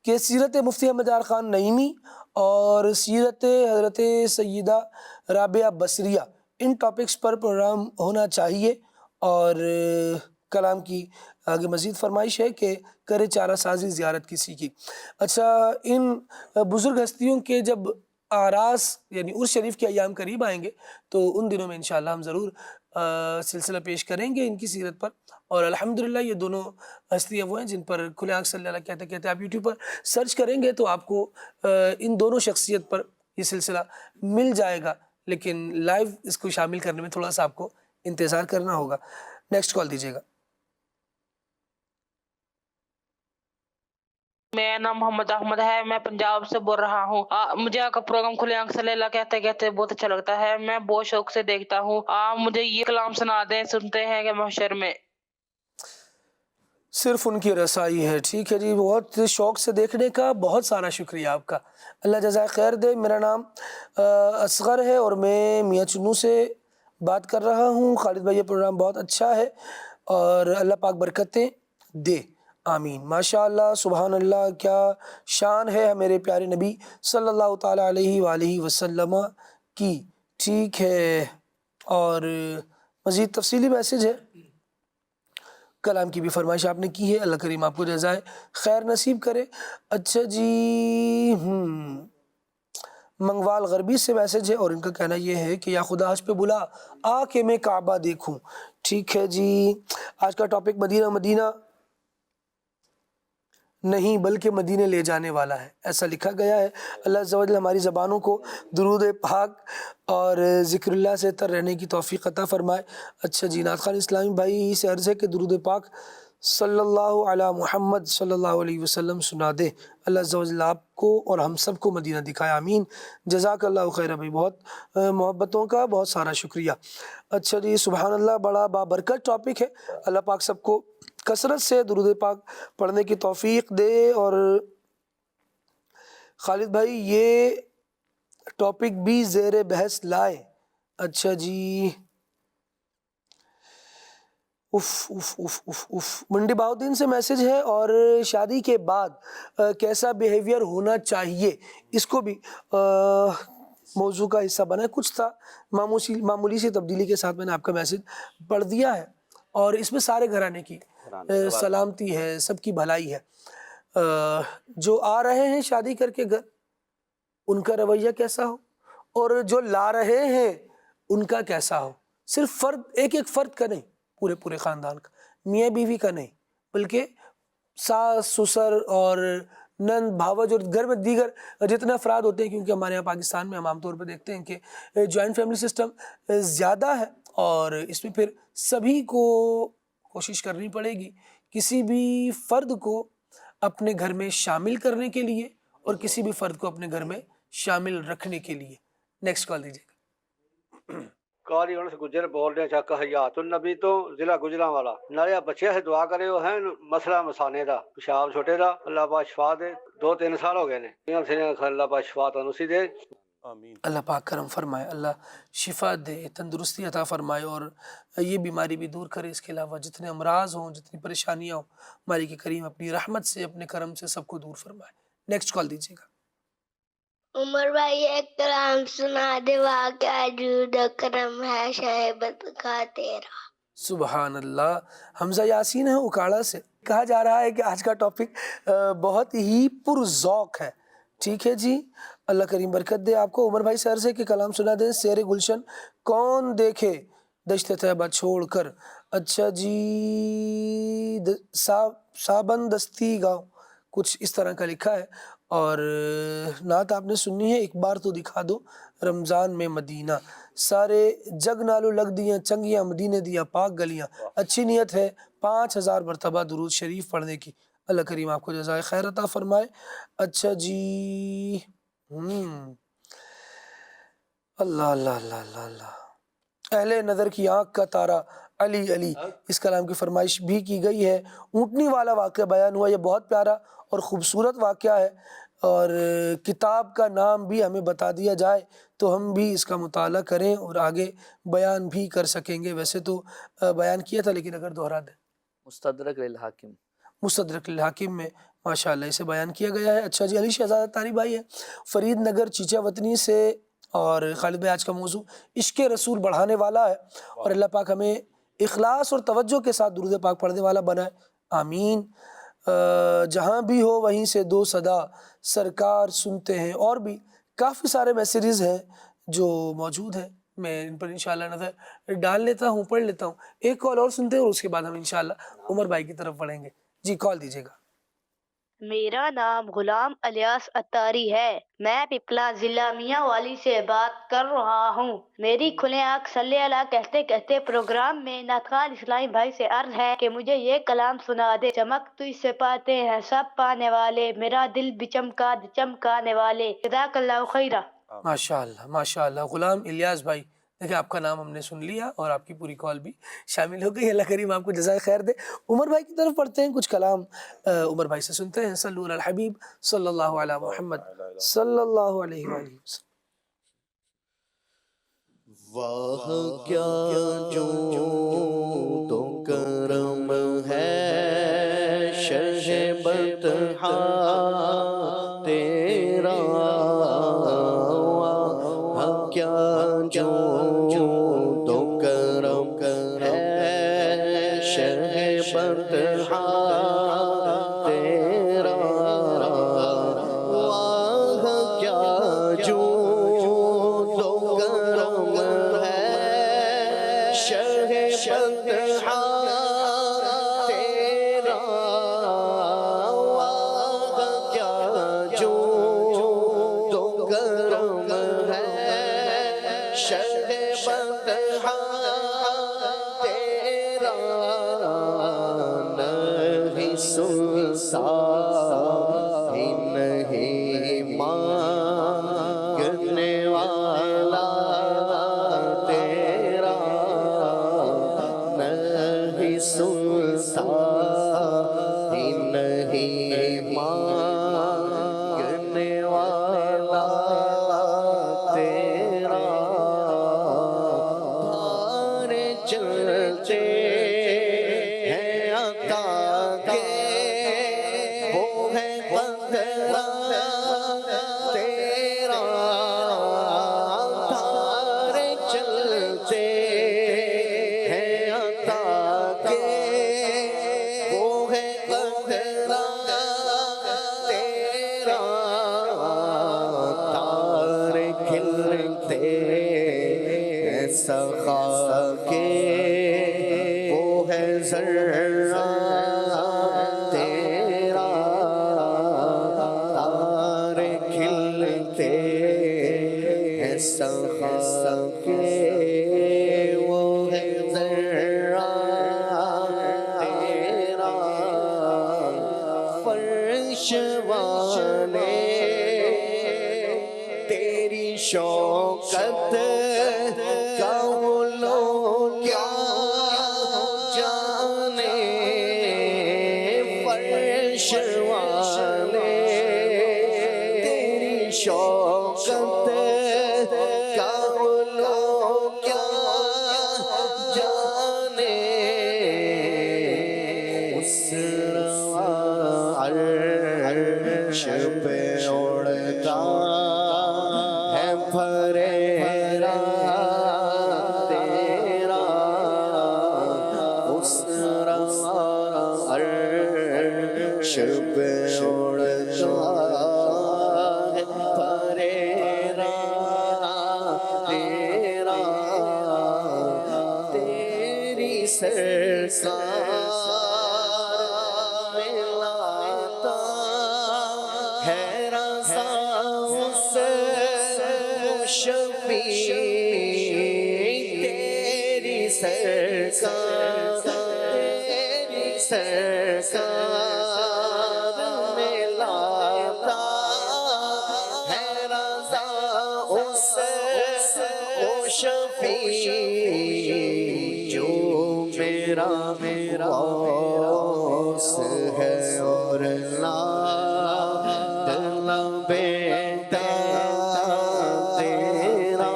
کہ سیرت مفتی احمد یار خان نعیمی اور سیرت حضرت سیدہ رابعہ بصریہ، ان ٹاپکس پر پروگرام ہونا چاہیے، اور کلام کی آگے مزید فرمائش ہے کہ کرے چارہ سازی زیارت کسی کی۔ اچھا، ان بزرگ ہستیوں کے جب آراس یعنی عرس شریف کے ایام قریب آئیں گے تو ان دنوں میں انشاءاللہ ہم ضرور سلسلہ پیش کریں گے ان کی سیرت پر، اور الحمدللہ یہ دونوں ہستیاں وہ ہیں جن پر کھلے آنکھ صلی اللہ کہتے کہتے آپ یوٹیوب پر سرچ کریں گے تو آپ کو ان دونوں شخصیت پر یہ سلسلہ مل جائے گا، لیکن لائیو اس کو شامل کرنے میں تھوڑا سا آپ کو انتظار کرنا ہوگا۔ نیکسٹ کال دیجیے گا۔ میرا نام محمد احمد ہے، میں پنجاب سے بول رہا ہوں۔ مجھے آپ کا پروگرام کھلے آنکھ صلی اللہ کہتے کہتے بہت اچھا لگتا ہے، میں بہت شوق سے دیکھتا ہوں۔ آپ مجھے یہ کلام سنا دیں، سنتے ہیں کہ محشر میں۔ صرف ان کی رسائی ہے، ٹھیک ہے جی، بہت شوق سے دیکھنے کا بہت سارا شکریہ آپ کا، اللہ جزائے خیر دے۔ میرا نام اصغر ہے اور میں میاں چنو سے بات کر رہا ہوں۔ خالد بھائی یہ پروگرام بہت اچھا ہے اور اللہ پاک برکتیں دے، آمین۔ ماشاء اللہ، سبحان اللہ، کیا شان ہے میرے پیارے نبی صلی اللہ تعالیٰ علیہ وآلہ وسلم کی، ٹھیک ہے۔ اور مزید تفصیلی میسج ہے، کلام کی بھی فرمائش آپ نے کی ہے، اللہ کریم آپ کو جزائے خیر نصیب کرے۔ اچھا جی، منگوال غربی سے میسج ہے اور ان کا کہنا یہ ہے کہ یا خدا حج پہ بلا آ کے میں کعبہ دیکھوں، ٹھیک ہے جی۔ آج کا ٹاپک مدینہ نہیں بلکہ مدینے لے جانے والا ہے، ایسا لکھا گیا ہے۔ اللہ عز و جل ہماری زبانوں کو درود پاک اور ذکر اللہ سے تر رہنے کی توفیق عطا فرمائے۔ اچھا جی، نعت خوان اسلامی بھائی سے عرض ہے کہ درود پاک صلی اللہ علی محمد صلی اللہ علیہ وسلم سنا دے، اللہ عز و جل آپ کو اور ہم سب کو مدینہ دکھائے، آمین۔ جزاک اللہ خیر بھائی، بہت محبتوں کا بہت سارا شکریہ۔ اچھا جی، سبحان اللہ، بڑا بابرکت ٹاپک ہے، اللہ پاک سب کو کثرت سے درود پاک پڑھنے کی توفیق دے۔ اور خالد بھائی یہ ٹاپک بھی زیر بحث لائے۔ اچھا جی، منڈی باؤدین سے میسج ہے اور شادی کے بعد کیسا بیہیویئر ہونا چاہیے، اس کو بھی موضوع کا حصہ بنا ہے، کچھ تھا معمولی سی تبدیلی کے ساتھ میں نے آپ کا میسج پڑھ دیا ہے، اور اس میں سارے گھرانے کی سلامتی ہے، سب کی بھلائی ہے۔ جو آ رہے ہیں شادی کر کے گھر، ان کا رویہ کیسا ہو، اور جو لا رہے ہیں ان کا کیسا ہو، صرف فرد ایک فرد کا نہیں، پورے خاندان کا، میاں بیوی کا نہیں، بلکہ ساس سسر اور نند بھاوج اور گھر میں دیگر جتنے افراد ہوتے ہیں، کیونکہ ہمارے یہاں پاکستان میں ہم عام طور پہ دیکھتے ہیں کہ جوائنٹ فیملی سسٹم زیادہ ہے، اور اس میں پھر سبھی کو کوشش کرنی پڑے گی کسی بھی فرد کو اپنے گھر میں شامل کرنے کے لیے اور کسی بھی فرد کو اپنے گھر میں شامل رکھنے کے لیے۔ نیکسٹ کال دیجیے گا۔ قاری انس گجر بول رہے ہیں چاکا حیات النبی تو ضلع گجراں والا۔ نارے بچے سے دعا کرے وہ ہیں مسئلہ مسانے دا، پیشاب چھوٹے دا، اللہ پاک شفا دے، 2-3 سال ہو گئے نے، اللہ پاک شفا تنوسی دے، اللہ پاک کرم فرمائے، اللہ شفا دے، تندرستی عطا فرمائے، اور یہ بیماری بھی دور کرے۔ اس کے علاوہ جتنے امراض ہوں، جتنی پریشانیاں ہوں، مالک کریم اپنی رحمت سے، اپنے کرم سے سب کو دور فرمائے۔ نیکسٹ کال دیجیے گا۔ عمر بھائی ایک کلام سنا دے، واقعہ جود و کرم ہے شہبت کا تیرا۔ سبحان اللہ، حمزہ یاسین ہے اکاڑا سے۔ کہا جا رہا ہے کہ آج کا ٹاپک بہت ہی پرذوق ہے، ٹھیک ہے جی، اللہ کریم برکت دے آپ کو۔ عمر بھائی سر سے کہ کلام سنا دیں، سیر گلشن کون دیکھے دشت طیبہ چھوڑ کر۔ اچھا جی، سابن دستی گاؤں، کچھ اس طرح کا لکھا ہے، اور نعت آپ نے سننی ہے، ایک بار تو دکھا دو رمضان میں مدینہ، سارے جگ نالو لگ دیاں چنگیاں مدینے دیا پاک گلیاں۔ اچھی نیت ہے 5000 مرتبہ درود شریف پڑھنے کی، اللہ کریم آپ کو جزائے خیر عطا فرمائے۔ اچھا جی، اللہ اللہ اللہ اللہ اللہ، اہل نظر کی آنکھ کا تارا علی علی، اس کلام کی فرمائش بھی کی گئی ہے۔ اونٹنی والا واقعہ بیان ہوا، یہ بہت پیارا اور خوبصورت واقعہ ہے، اور کتاب کا نام بھی ہمیں بتا دیا جائے تو ہم بھی اس کا مطالعہ کریں اور آگے بیان بھی کر سکیں گے۔ ویسے تو بیان کیا تھا، لیکن اگر دوہرا دیں۔ مستدرک للحاکم، مستدرک للحاکم میں ماشاءاللہ اسے بیان کیا گیا ہے۔ اچھا جی، علی شہزادہ تاری بھائی ہے، فرید نگر چیچا وطنی سے اور خالد بھائی آج کا موضوع عشق رسول بڑھانے والا ہے، اور اللہ پاک ہمیں اخلاص اور توجہ کے ساتھ درود پاک پڑھنے والا بنائے، آمین۔ جہاں بھی ہو وہیں سے دو صدا سرکار سنتے ہیں، اور بھی کافی سارے میسیجز ہیں جو موجود ہیں، میں ان پر انشاءاللہ نظر ڈال لیتا ہوں، پڑھ لیتا ہوں۔ ایک کال اور سنتے ہیں اور اس کے بعد ہم انشاءاللہ عمر بھائی کی طرف بڑھیں گے۔ جی کال دیجیے گا۔ میرا نام غلام الیاس اتاری ہے، میں پپلا ضلع میاں والی سے بات کر رہا ہوں۔ میری کھلے آنکھ صلی اللہ کہتے کہتے پروگرام میں نعت خوان اسلامی بھائی سے عرض ہے کہ مجھے یہ کلام سنا دے۔ چمک تجھ سے پاتے ہیں سب پانے والے، میرا دل بھی چمکا دے چمکانے والے، جزاک اللہ خیرہ۔ ماشاءاللہ ماشاءاللہ غلام الیاس بھائی، دیکھیں آپ کا نام ہم نے سن لیا اور آپ کی پوری کال بھی شامل ہو گئی، اللہ کریم آپ کو جزائے خیر دے۔ عمر بھائی کی طرف پڑھتے ہیں، کچھ کلام عمر بھائی سے سنتے ہیں۔ صلو علی الحبیب صلی اللہ علی محمد صلی اللہ علیہ وآلہ وسلم۔ واہ کیا جود و کرم ہے شہ بطحا تیرا، واہ کیا جود و کرم ہے شہ بطحا تیرا، واہ کیا جود و کرم ہے شہ بطحا تیرا، واہ کیا جود و کرم ہے شہ بطحا تیرا، نہیں سنسا ہی نہیں مانگنے والا تیرا، نہیں سنسا ہی نہیں مانگنے والا تیرا، بھارے چلتے ہیں عطا کے وہ ہے قدرہ تیرا، بھارے چلتے ہیں عطا کے وہ ہے قدرہ تیرا، تارے کھلتے ہیں سخا کے وہ ہے ذرہ تیرا، تارے کھلتے ہیں سخا کے وہ ہے ذرہ تیرا، فرش والے تیری شوکت کا وہ لوگ کیا جانے، فرش والے تیری شوکت کا وہ لوگ کیا جانے، اس عرش پہ اڑتا ہے پھریرا تیرا، اس عرش پہ اڑتا ہے پھریرا تیرا، تیری سرکار ملاتا ہے رضا اس شفیع، تیری سرکار تیری سرکار ملاتا ہے رضا اس شفیع، جو میرا غوث ہے اور بیٹا تیرا،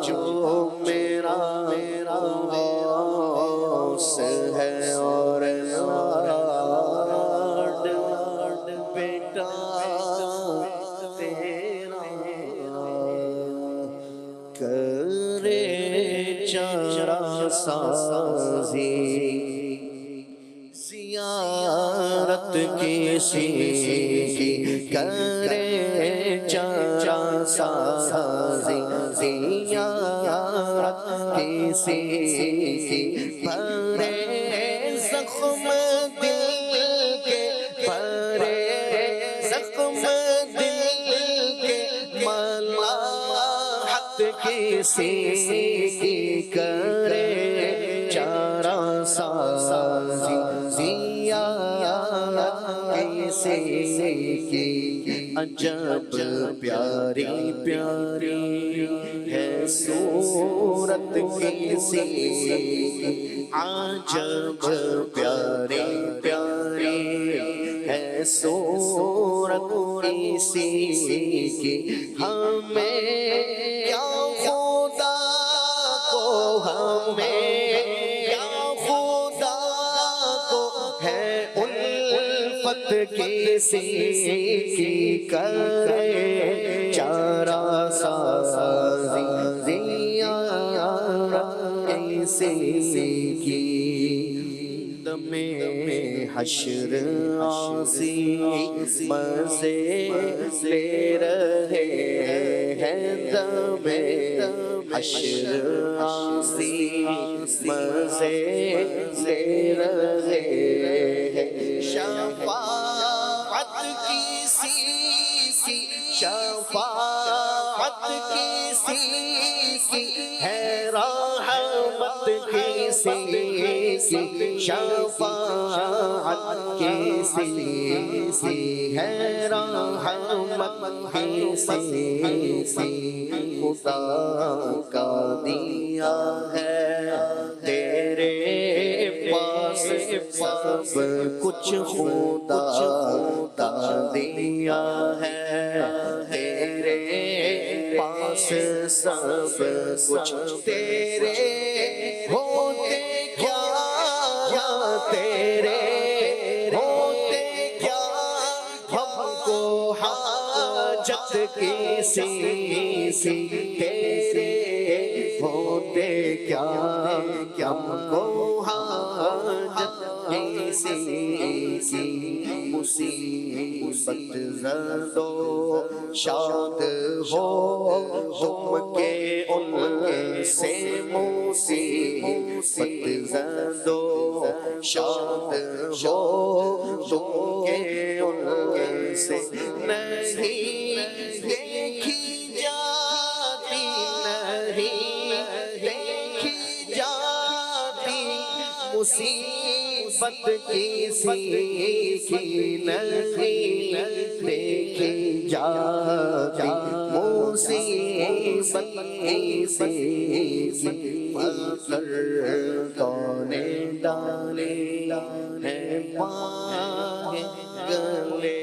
جو میرا غوث ہے اور بیٹا تیرا، چارہ سازی زیارت کسی کی کرے چارہ سازی زیارت کسی کی بھرے زخم دل کے بھرے زخم دل کے ملاحت کسی کی کرے چارہ سازی زیارت کسی کی عجب پیاری پیاری ہے صورت کسی کی عجب پیاری پیاری ہے صورت کسی کی ہمیں کیا خدا کو ہمیں کیا خدا کو ہے الفت کسی کی کرے چارہ سازی زیارت کسی کی دم حشر آسی مزے لے رہے ہیں دم حشر آسی مزے لے رہے ہیں شفاعت کسی کی شفاعت کسی کی ہے رحمت کسی کی شفاعت کسی کی ہے رحمت کسی کی خدا کا دیا ہے تیرے پاس سب کچھ خدا کا دیا ہے تیرے پاس سب کچھ تیرے ہوتے کیا تیرے ہوتے کیا ہم کو حاجت کسی کی تیرے ہوتے کیا ہم کو حاجت کسی کی مصیبت زد و شاد ہو تم کے ان سے مصیبت زد و شاد ہو تم کے ان سے نہیں دیکھی جاتی نہیں دیکھی جاتی مصیبت کسی کی نہیں دیکھی جاتی مصیبت کسی کی فخر کون ڈالے ہے پاہ گلے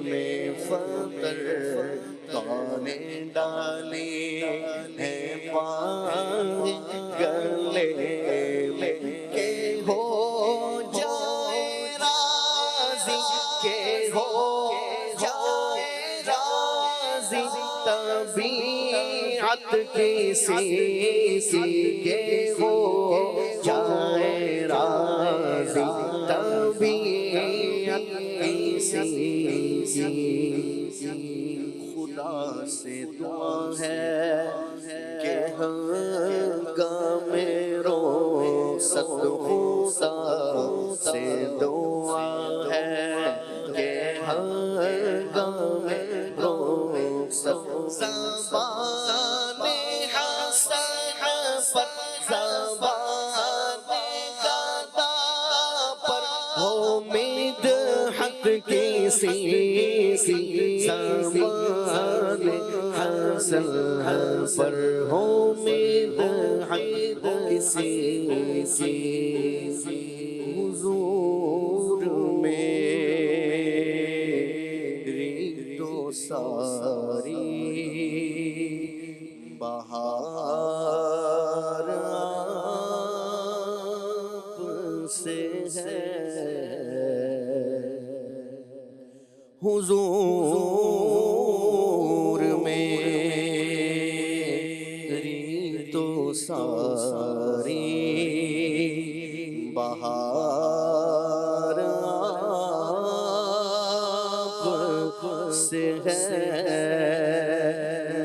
میں فخر کون ڈالے ہے پاہ گلے میں کہ ہو جائے راضی کہ ہو جائے راضی طبیعت کسی کی کہ ہو جائے راضی طبیعت کسی کی خدا سے دعا ہے کہ ہنگام روست خدا سے دعا ہے کہ ہنگام روست زبان حسن پر زبان گدا پر ہو مدحت کسی کی زبان حسن پر ہو مدحت کسی کی حضور میری تو ساری بہار آپ سے ہے حضور میری تو ساری ساری بہار آپ سے ہے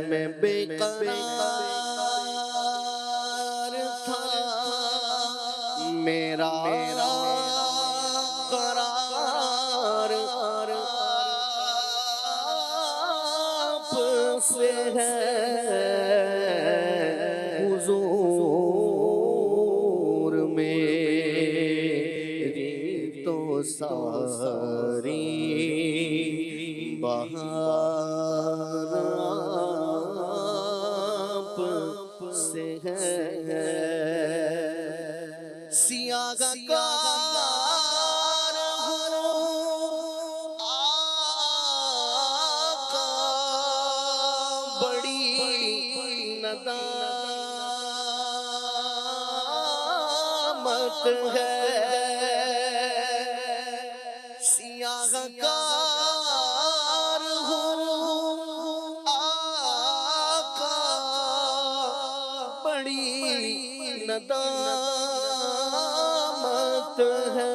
میں بے قرار تھا میرا قرار آپ سے ہے حضور میری تو ساری بہار آپ سے ہے سیاہ کار آقا بڑی ندامت ہے سیاہ کار آقا بڑی ندامت ہے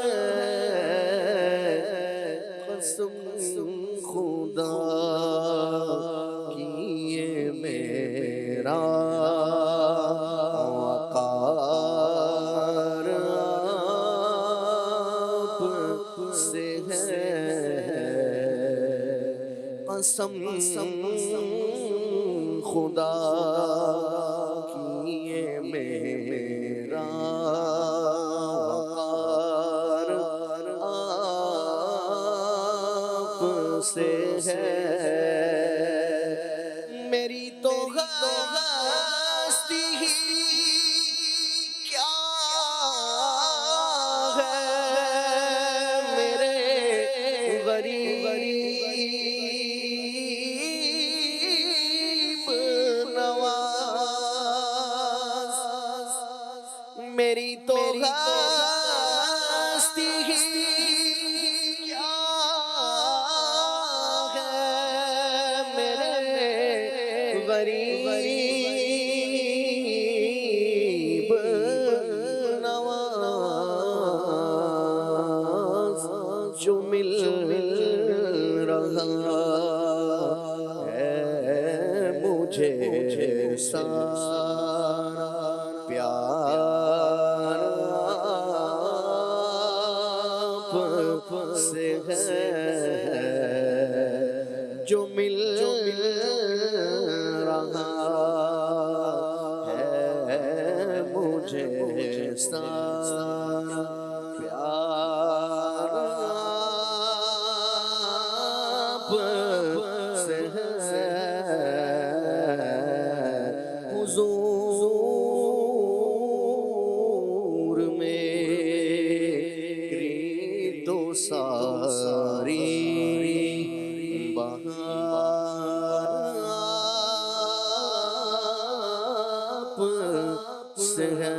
قسم خدا کی یہ میرا وقار آپ سے ہے قسم خدا کی یہ میرا وقار آپ سے ہے میری تو ہستی ہی کیا ہے میرے غریب نواز میری تو ہستی ہی کیا ہے میرے غریب نواز جو مل رہا ہے مجھے سارا پیار آپ سے ہے جو مل رہا ہے مجھے سارا پیار آپ سے ہے حضور میری تو ساری بہار آپ سے ہے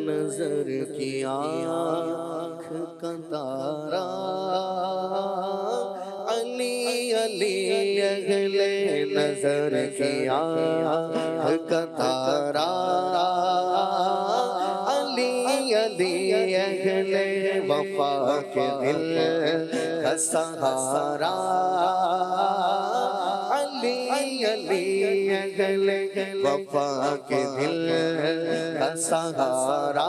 نظر کی آنکھ کا تارا علی علی اہل نظر کی آنکھ کا تارا علی علی اہل وفا کے دل کا سہارا علی علی اہل وفا کے دل کا سہارا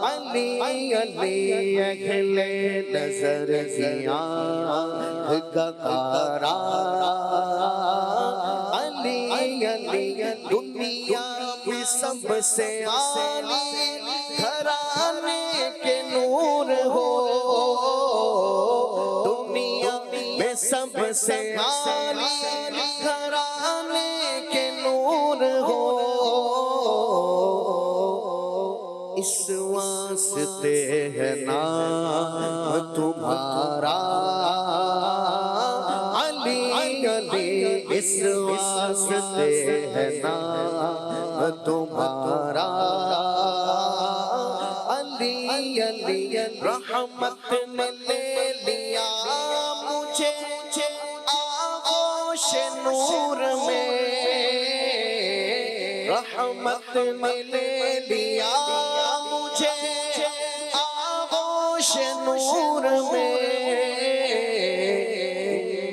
علی علی اہل نظر کی آنکھ کا تارا علی علی دنیا میں سب سے عالی گھرانے کے نور ہو دنیا میں سب سے عالی گھرانے کے نور ہو اس واسطے ہے نام تمہارا علی علی اس واسطے ہے نام تمہارا علی علی رحمت نے لے لیا مجھے آغوش نور میں رحمت نے لے لیا مجھے آغوش نور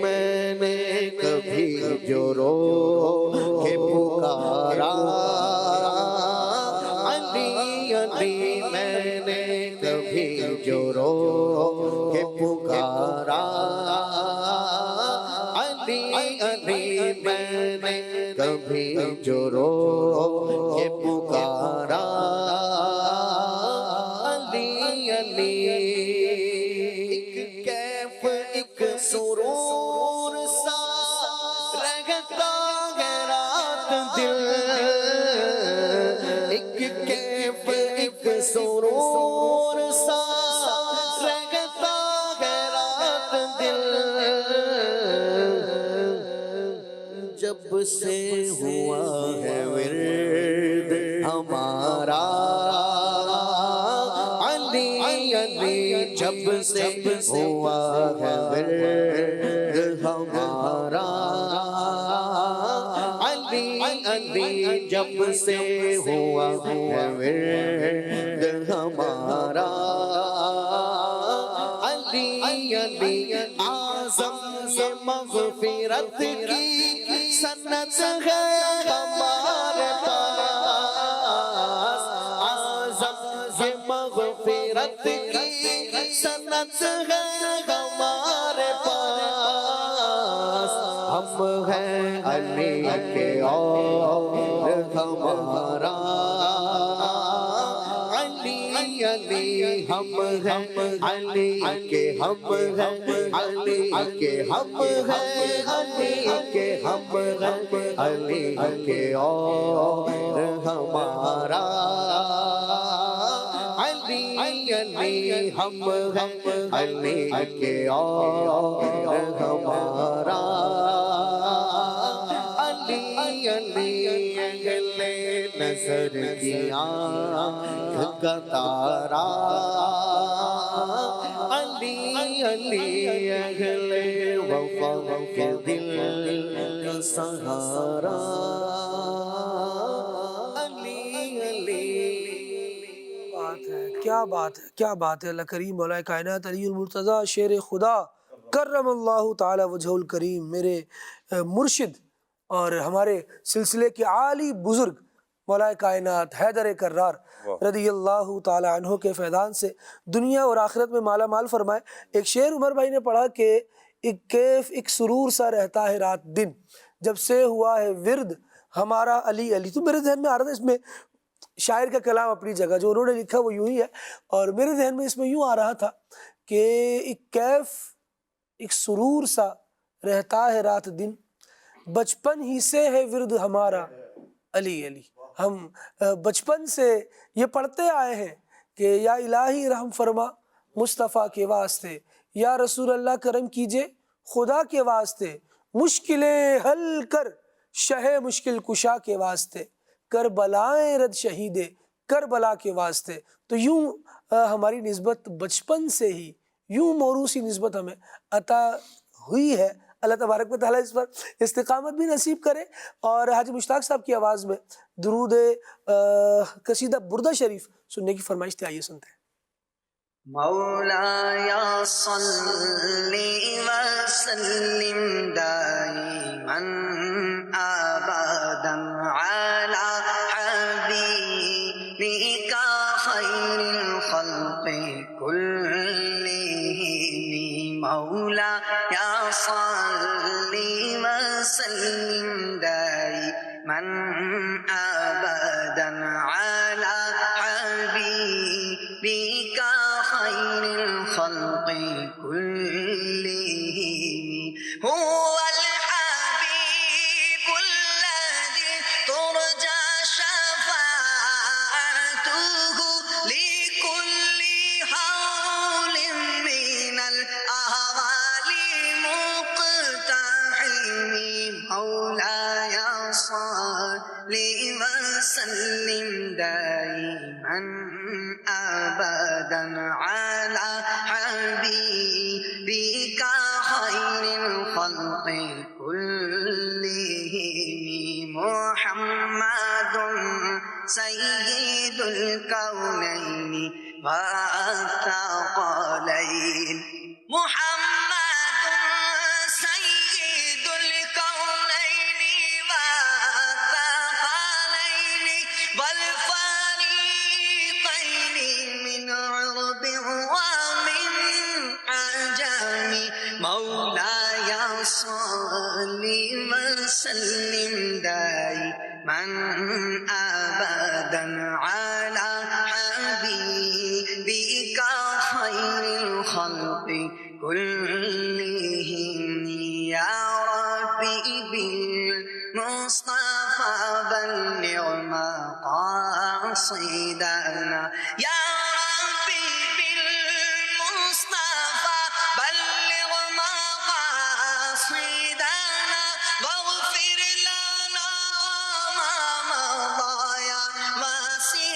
میں نے کبھی جو رو کے پکارا علی علی، میں نے کبھی جو رو کے پکارا علی علی، میں نے کبھی جو رو کے پکارا علی علی۔ ایک کیف ایک سرور سا رہتا ہے رات دل، ایک کیف ایک سرور سا رہتا ہے رات دل، جب سے ہوا ہے ورد ہمارا علی علی، جب سے ہوا ہے ورد ہمارا علی علی، جب سے ہوا ہے ورد ہمارا علی علی۔ اعظم یہ مغفرت کی سنت ہے ہمارے پاس، اعظم یہ مغفرت کی سنت ہے ہمارے پاس، ہم ہیں علی کے اور ہمارا علی علی، ہم ہیں علی کے ہم ہیں علی کے ہم ہیں علی کے ہم ہیں علی کے اور ہمارا علی علی، ہم ہیں علی کے اور ہمارا علی علی۔ اگلے نظر کی آنکھ کا تارا علی علی، اگلے وفا کے دل کا سہارا علی علی۔ بات ہے، کیا بات ہے، کیا بات ہے۔ اللہ کریم مولا کائنات علی المرتضیٰ شیر خدا کرم اللہ تعالی وجہ الکریم، میرے مرشد اور ہمارے سلسلے کے عالی بزرگ مولا کائنات حیدر کرار رضی اللہ تعالی عنہ کے فیضان سے دنیا اور آخرت میں مالا مال فرمائے۔ ایک شعر عمر بھائی نے پڑھا کہ ایک کیف ایک سرور سا رہتا ہے رات دن، جب سے ہوا ہے ورد ہمارا علی علی۔ تو میرے ذہن میں آ رہا تھا، اس میں شاعر کا کلام اپنی جگہ جو انہوں نے لکھا وہ یوں ہی ہے، اور میرے ذہن میں اس میں یوں آ رہا تھا کہ ایک کیف ایک سرور سا رہتا ہے رات دن، بچپن ہی سے ہے ورد ہمارا علی علی۔ ہم بچپن سے یہ پڑھتے آئے ہیں کہ یا الہی رحم فرما مصطفیٰ کے واسطے، یا رسول اللہ کرم کیجئے خدا کے واسطے، مشکلیں حل کر شہ مشکل کشا کے واسطے، کربلائیں رد شہید کربلا کے واسطے۔ تو یوں ہماری نسبت بچپن سے ہی یوں موروثی نسبت ہمیں عطا ہوئی ہے۔ اللہ تبارک و تعالیٰ اس پر استقامت بھی نصیب کرے۔ اور حاجی مشتاق صاحب کی آواز میں درود قصیدہ بردہ شریف سننے کی فرمائش تھی، آئیے سنتے ہیں۔ مولایا صلی وسلم دائما ابدا علی حبیبک خیر الخلق کلہم، مولایا صلی وسلم دائما ابدا علی حبیبک خیر الخلق كلهم، هو الحبيب الذي ترجى شفاعته لكل حول من الأهوال مقتحم، مولاي صل وسلم دائما أبدا على حبيبك خير الخلق كلهم، محمد سید الکونین والثقلین محمد سید الکونین والثقلین والفریقین من عرب ومن عجم مولاي صل وسلم دائما ابدا على حبيبك خير الخلق كلهم يا ربي بالمصطفى بلغ مقاصدنا يا ربي بالمصطفى بلغ مقاصدنا واغفر لنا ما مضى يا واسع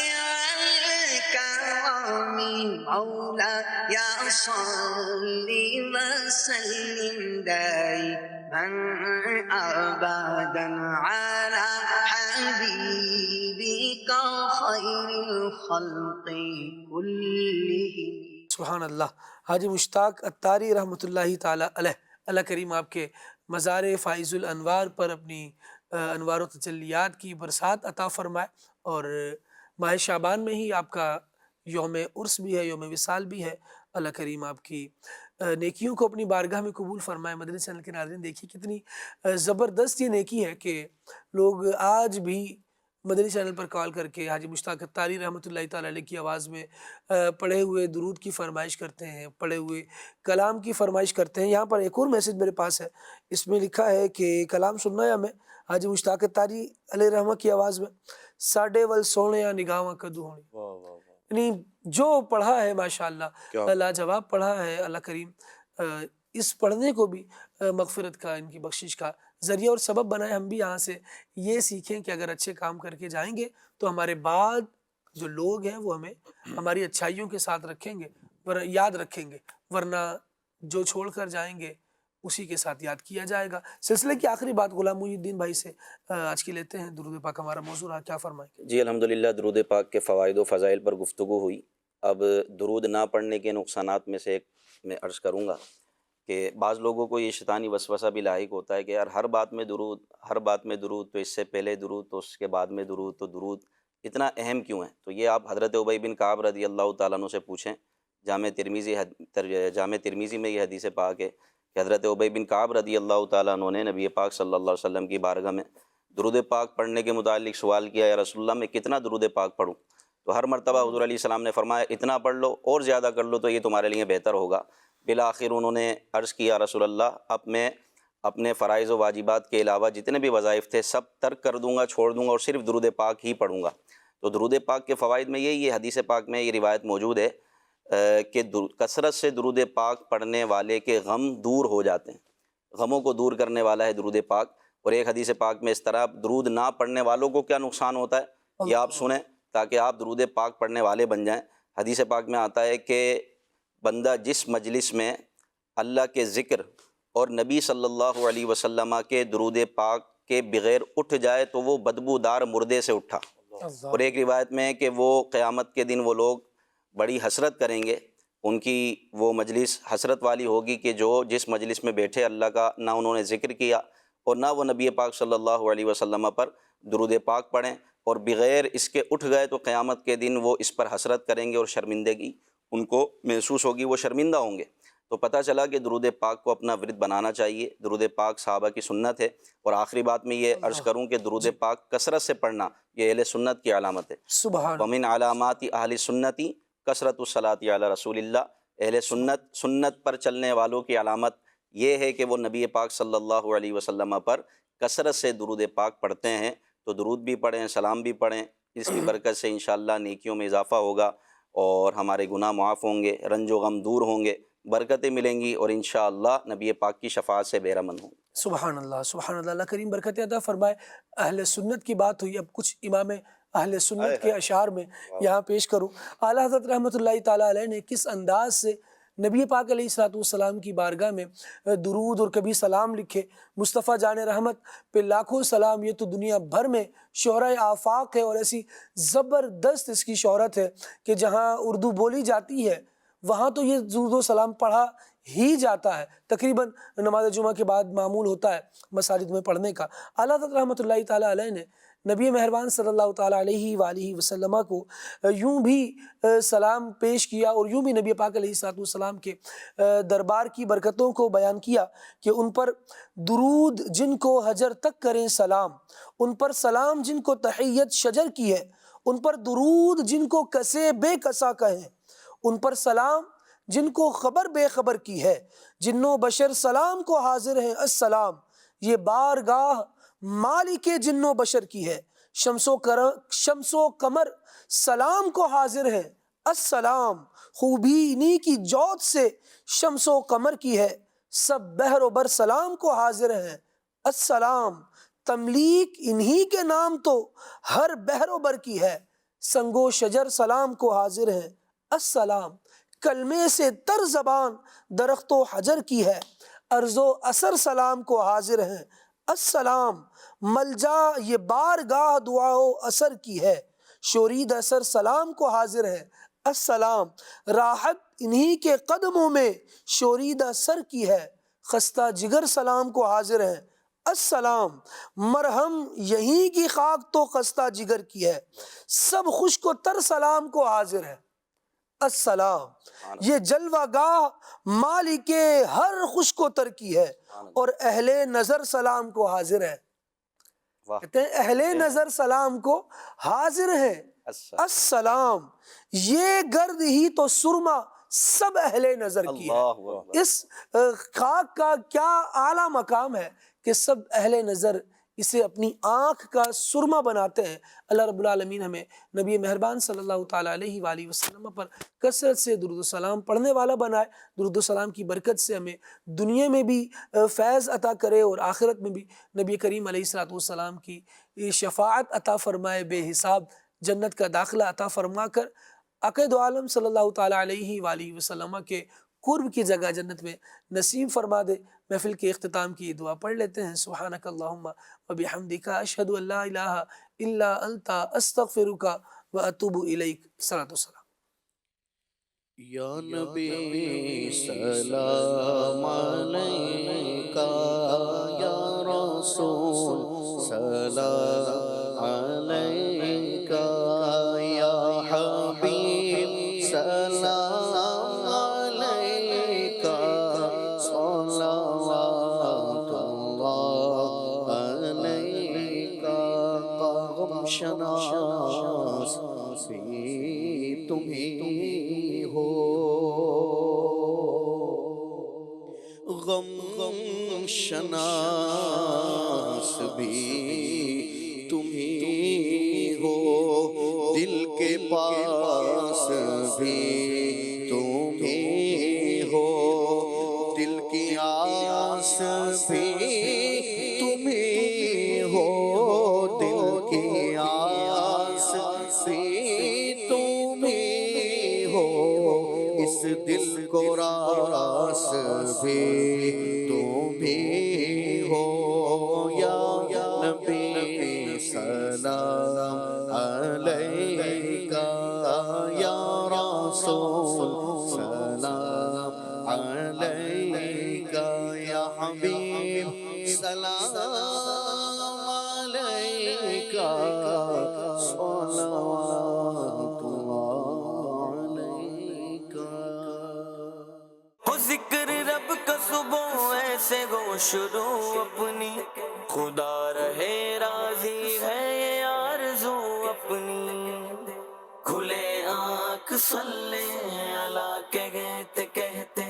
الكرم مولاي صل وسلم دائما ابدا على حبيبك خير الخلق كلهم. سبحان اللہ. حاجی مشتاق اتاری رحمۃ اللہ تعالی علیہ، اللہ کریم آپ کے مزار فائز الانوار پر اپنی انوار و تجلیات کی برسات عطا فرمائے، اور ماہ شعبان میں ہی آپ کا یوم عرس بھی ہے، یوم وصال بھی ہے. اللہ کریم آپ کی نیکیوں کو اپنی بارگاہ میں قبول فرمائے. مدنی چینل کے ناظرین دیکھیے کتنی زبردست یہ نیکی ہے کہ لوگ آج بھی مدنی چینل پر کال کر کے حاجی مشتاق اتاری رحمۃ اللہ تعالی علیہ کی آواز میں پڑھے ہوئے درود کی فرمائش کرتے ہیں، پڑھے ہوئے کلام کی فرمائش کرتے ہیں. یہاں پر ایک اور میسج میرے پاس ہے، اس میں لکھا ہے کہ کلام سننا ہے ہمیں حاجی مشتاق اتاری علیہ رحمہ کی آواز میں. ساڈے ول سونے یا نگاہاں کدو ہونی، یعنی جو پڑھا ہے ماشاءاللہ لاجواب پڑھا ہے. اللہ کریم اس پڑھنے کو بھی مغفرت کا، ان کی بخشش کا ذریعہ اور سبب بنائے. ہم بھی یہاں سے یہ سیکھیں کہ اگر اچھے کام کر کے جائیں گے تو ہمارے بعد جو لوگ ہیں وہ ہمیں ہماری اچھائیوں کے ساتھ رکھیں گے، یاد رکھیں گے، ورنہ جو چھوڑ کر جائیں گے اسی کے ساتھ یاد کیا جائے گا. سلسلے کی آخری بات غلام محی الدین بھائی سے آج کی لیتے ہیں. درود پاک ہمارا موضوع رہا، کیا فرمائیں گے؟ جی الحمدللہ، درود پاک کے فوائد و فضائل پر گفتگو ہوئی. اب درود نہ پڑھنے کے نقصانات میں سے ایک میں عرض کروں گا کہ بعض لوگوں کو یہ شیطانی وسوسہ بھی لاحق ہوتا ہے کہ یار ہر بات میں درود، ہر بات میں درود، تو اس سے پہلے درود، تو اس کے بعد میں درود، تو درود اتنا اہم کیوں ہے؟ تو یہ آپ حضرت ابی بن کعب رضی اللہ تعالیٰ عنہ سے پوچھیں. جامع ترمذی میں یہ حدیث پاک ہے کہ حضرت ابی بن کعب رضی اللہ تعالیٰ عنہ نے نبی پاک صلی اللہ علیہ وسلم کی بارگاہ میں درود پاک پڑھنے کے متعلق سوال کیا، یا رسول اللہ میں کتنا درود پاک پڑھوں؟ تو ہر مرتبہ حضور علیہ السلام نے فرمایا اتنا پڑھ لو، اور زیادہ کر لو تو یہ تمہارے لیے بہتر ہوگا. بالآخر انہوں نے عرض کیا رسول اللہ، اب میں اپنے فرائض و واجبات کے علاوہ جتنے بھی وظائف تھے سب ترک کر دوں گا، چھوڑ دوں گا، اور صرف درود پاک ہی پڑھوں گا. تو درود پاک کے فوائد میں یہ حدیث پاک میں یہ روایت موجود ہے کہ کثرت سے درود پاک پڑھنے والے کے غم دور ہو جاتے ہیں. غموں کو دور کرنے والا ہے درود پاک. اور ایک حدیث پاک میں اس طرح درود نہ پڑھنے والوں کو کیا نقصان ہوتا ہے یہ آپ سنیں تاکہ آپ درود پاک پڑھنے والے بن جائیں. حدیث پاک میں آتا ہے کہ بندہ جس مجلس میں اللہ کے ذکر اور نبی صلی اللہ علیہ وسلم کے درود پاک کے بغیر اٹھ جائے تو وہ بدبودار مردے سے اٹھا. اور ایک روایت میں ہے کہ وہ قیامت کے دن وہ لوگ بڑی حسرت کریں گے، ان کی وہ مجلس حسرت والی ہوگی کہ جو جس مجلس میں بیٹھے اللہ کا نہ انہوں نے ذکر کیا اور نہ وہ نبی پاک صلی اللہ علیہ وسلم پر درود پاک پڑھیں، اور بغیر اس کے اٹھ گئے تو قیامت کے دن وہ اس پر حسرت کریں گے اور شرمندگی ان کو محسوس ہوگی، وہ شرمندہ ہوں گے. تو پتہ چلا کہ درود پاک کو اپنا ورد بنانا چاہیے. درود پاک صحابہ کی سنت ہے. اور آخری بات میں یہ عرض کروں کہ درود پاک کثرت سے پڑھنا یہ اہل سنت کی علامت ہے. سبحان ومن علامات اہل سنتی کثرت الصلاۃ علی رسول اللہ. اہل سنت پر چلنے والوں کی علامت یہ ہے کہ وہ نبی پاک صلی اللہ علیہ وسلم پر کثرت سے درود پاک پڑھتے ہیں. تو درود بھی پڑھیں، سلام بھی پڑھیں، اس کی برکت سے انشاءاللہ نیکیوں میں اضافہ ہوگا اور ہمارے گناہ معاف ہوں گے، رنج و غم دور ہوں گے، برکتیں ملیں گی، اور انشاءاللہ نبی پاک کی شفاعت سے بے رمن ہوں. سبحان اللہ، سبحان اللہ. اللہ کریم برکت عطا فرمائے. اہل سنت کی بات ہوئی، اب کچھ امام اہل سنت کے اشعار میں یہاں پیش کروں. اعلیٰ حضرت رحمۃ اللہ تعالیٰ علیہ نے کس انداز سے نبی پاک علیہ الصلوۃ والسلام کی بارگاہ میں درود اور کبھی سلام لکھے. مصطفیٰ جان رحمت پہ لاکھوں سلام. یہ تو دنیا بھر میں شہرۂ آفاق ہے اور ایسی زبردست اس کی شہرت ہے کہ جہاں اردو بولی جاتی ہے وہاں تو یہ درود و سلام پڑھا ہی جاتا ہے. تقریباً نماز جمعہ کے بعد معمول ہوتا ہے مساجد میں پڑھنے کا. اعلیٰ حضرت رحمۃ اللہ تعالیٰ علیہ نے نبی مہربان صلی اللہ تعالیٰ علیہ وآلہ وسلم کو یوں بھی سلام پیش کیا اور یوں بھی نبی پاک علیہ الصلوۃ والسلام کے دربار کی برکتوں کو بیان کیا کہ ان پر درود جن کو حجر تک کریں سلام، ان پر سلام جن کو تحیت شجر کی ہے، ان پر درود جن کو کسے بے کسا کہیں، ان پر سلام جن کو خبر بے خبر کی ہے، جنو بشر سلام کو حاضر ہیں السلام، یہ بارگاہ مالک جن و بشر کی ہے، شمس و قمر سلام کو حاضر ہیں السلام، خوبی انہی کی جوت سے شمس و قمر کی ہے، سب بحر و بر سلام کو حاضر ہیں السلام، تملیک انہی کے نام تو ہر بحر و بر کی ہے، سنگ و شجر سلام کو حاضر ہیں السلام، کلمے سے تر زبان درخت و حجر کی ہے، ارض و اثر سلام کو حاضر ہیں السلام، ملجا یہ بارگاہ دعا و اثر کی ہے، شورید اثر سلام کو حاضر ہے السلام، راحت انہی کے قدموں میں شورید اثر کی ہے، خستہ جگر سلام کو حاضر ہے السلام، مرہم یہیں کی خاک تو خستہ جگر کی ہے، سب خشک و تر سلام کو حاضر ہے السلام، یہ جلوہ گاہ مالک ہر خشک و تر کی ہے، اور اہل نظر سلام کو حاضر ہے. کہتے ہیں اہل نظر سلام کو حاضر ہے السلام، یہ گرد ہی تو سرما سب اہل نظر کی ہے. اس خاک کا کیا اعلیٰ مقام ہے کہ سب اہل نظر اسے اپنی آنکھ کا سرما بناتے ہیں. اللہ رب العالمین ہمیں نبی مہربان صلی اللہ تعالیٰ علیہ وآلہ وسلم پر کثرت سے درود و سلام پڑھنے والا بنائے. درود و سلام کی برکت سے ہمیں دنیا میں بھی فیض عطا کرے اور آخرت میں بھی نبی کریم علیہ الصلوۃ والسلام کی شفاعت عطا فرمائے، بے حساب جنت کا داخلہ عطا فرما کر عقائد عالم صلی اللہ تعالیٰ علیہ وآلہ وسلم کے قرب کی جگہ جنت میں نصیب فرما دے. محفل کے اختتام کی دعا پڑھ لیتے ہیں. سبحانک اللہم و بحمدک اشہد ان لا الہ الا انت استغفرک و اتوب الیک. صلاۃ والسلام. یا نبی سلام علیکہ، یا رسول سلام علیکہ، یا حبیب سلام علیکہ، صلوات اللہ علیکہ. غم شناس بھی تمہیں ہو، غم شناس بھی تمہیں ہو، دل کے پاس بھی تمہیں ہو، دل کی آس بھی تمہیں ہو، دل کی آس بھی تمہیں ہو، اس دل کو راس بھی تمہیں ہو. یا نبی سلام علیکہ، یا رسول سلام علیکہ، یا حبیب سلام علیکہ، صلوات علیکہ. ہو ذکر رب کا صبح ایسے گو شروع اپنی، خدا رہے راضی ہے یہ آرزو اپنی، کھلے آنکھ صلی اللہ کہتے کہتے،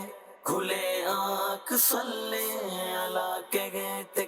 کھلے آنکھ صلی اللہ کہتے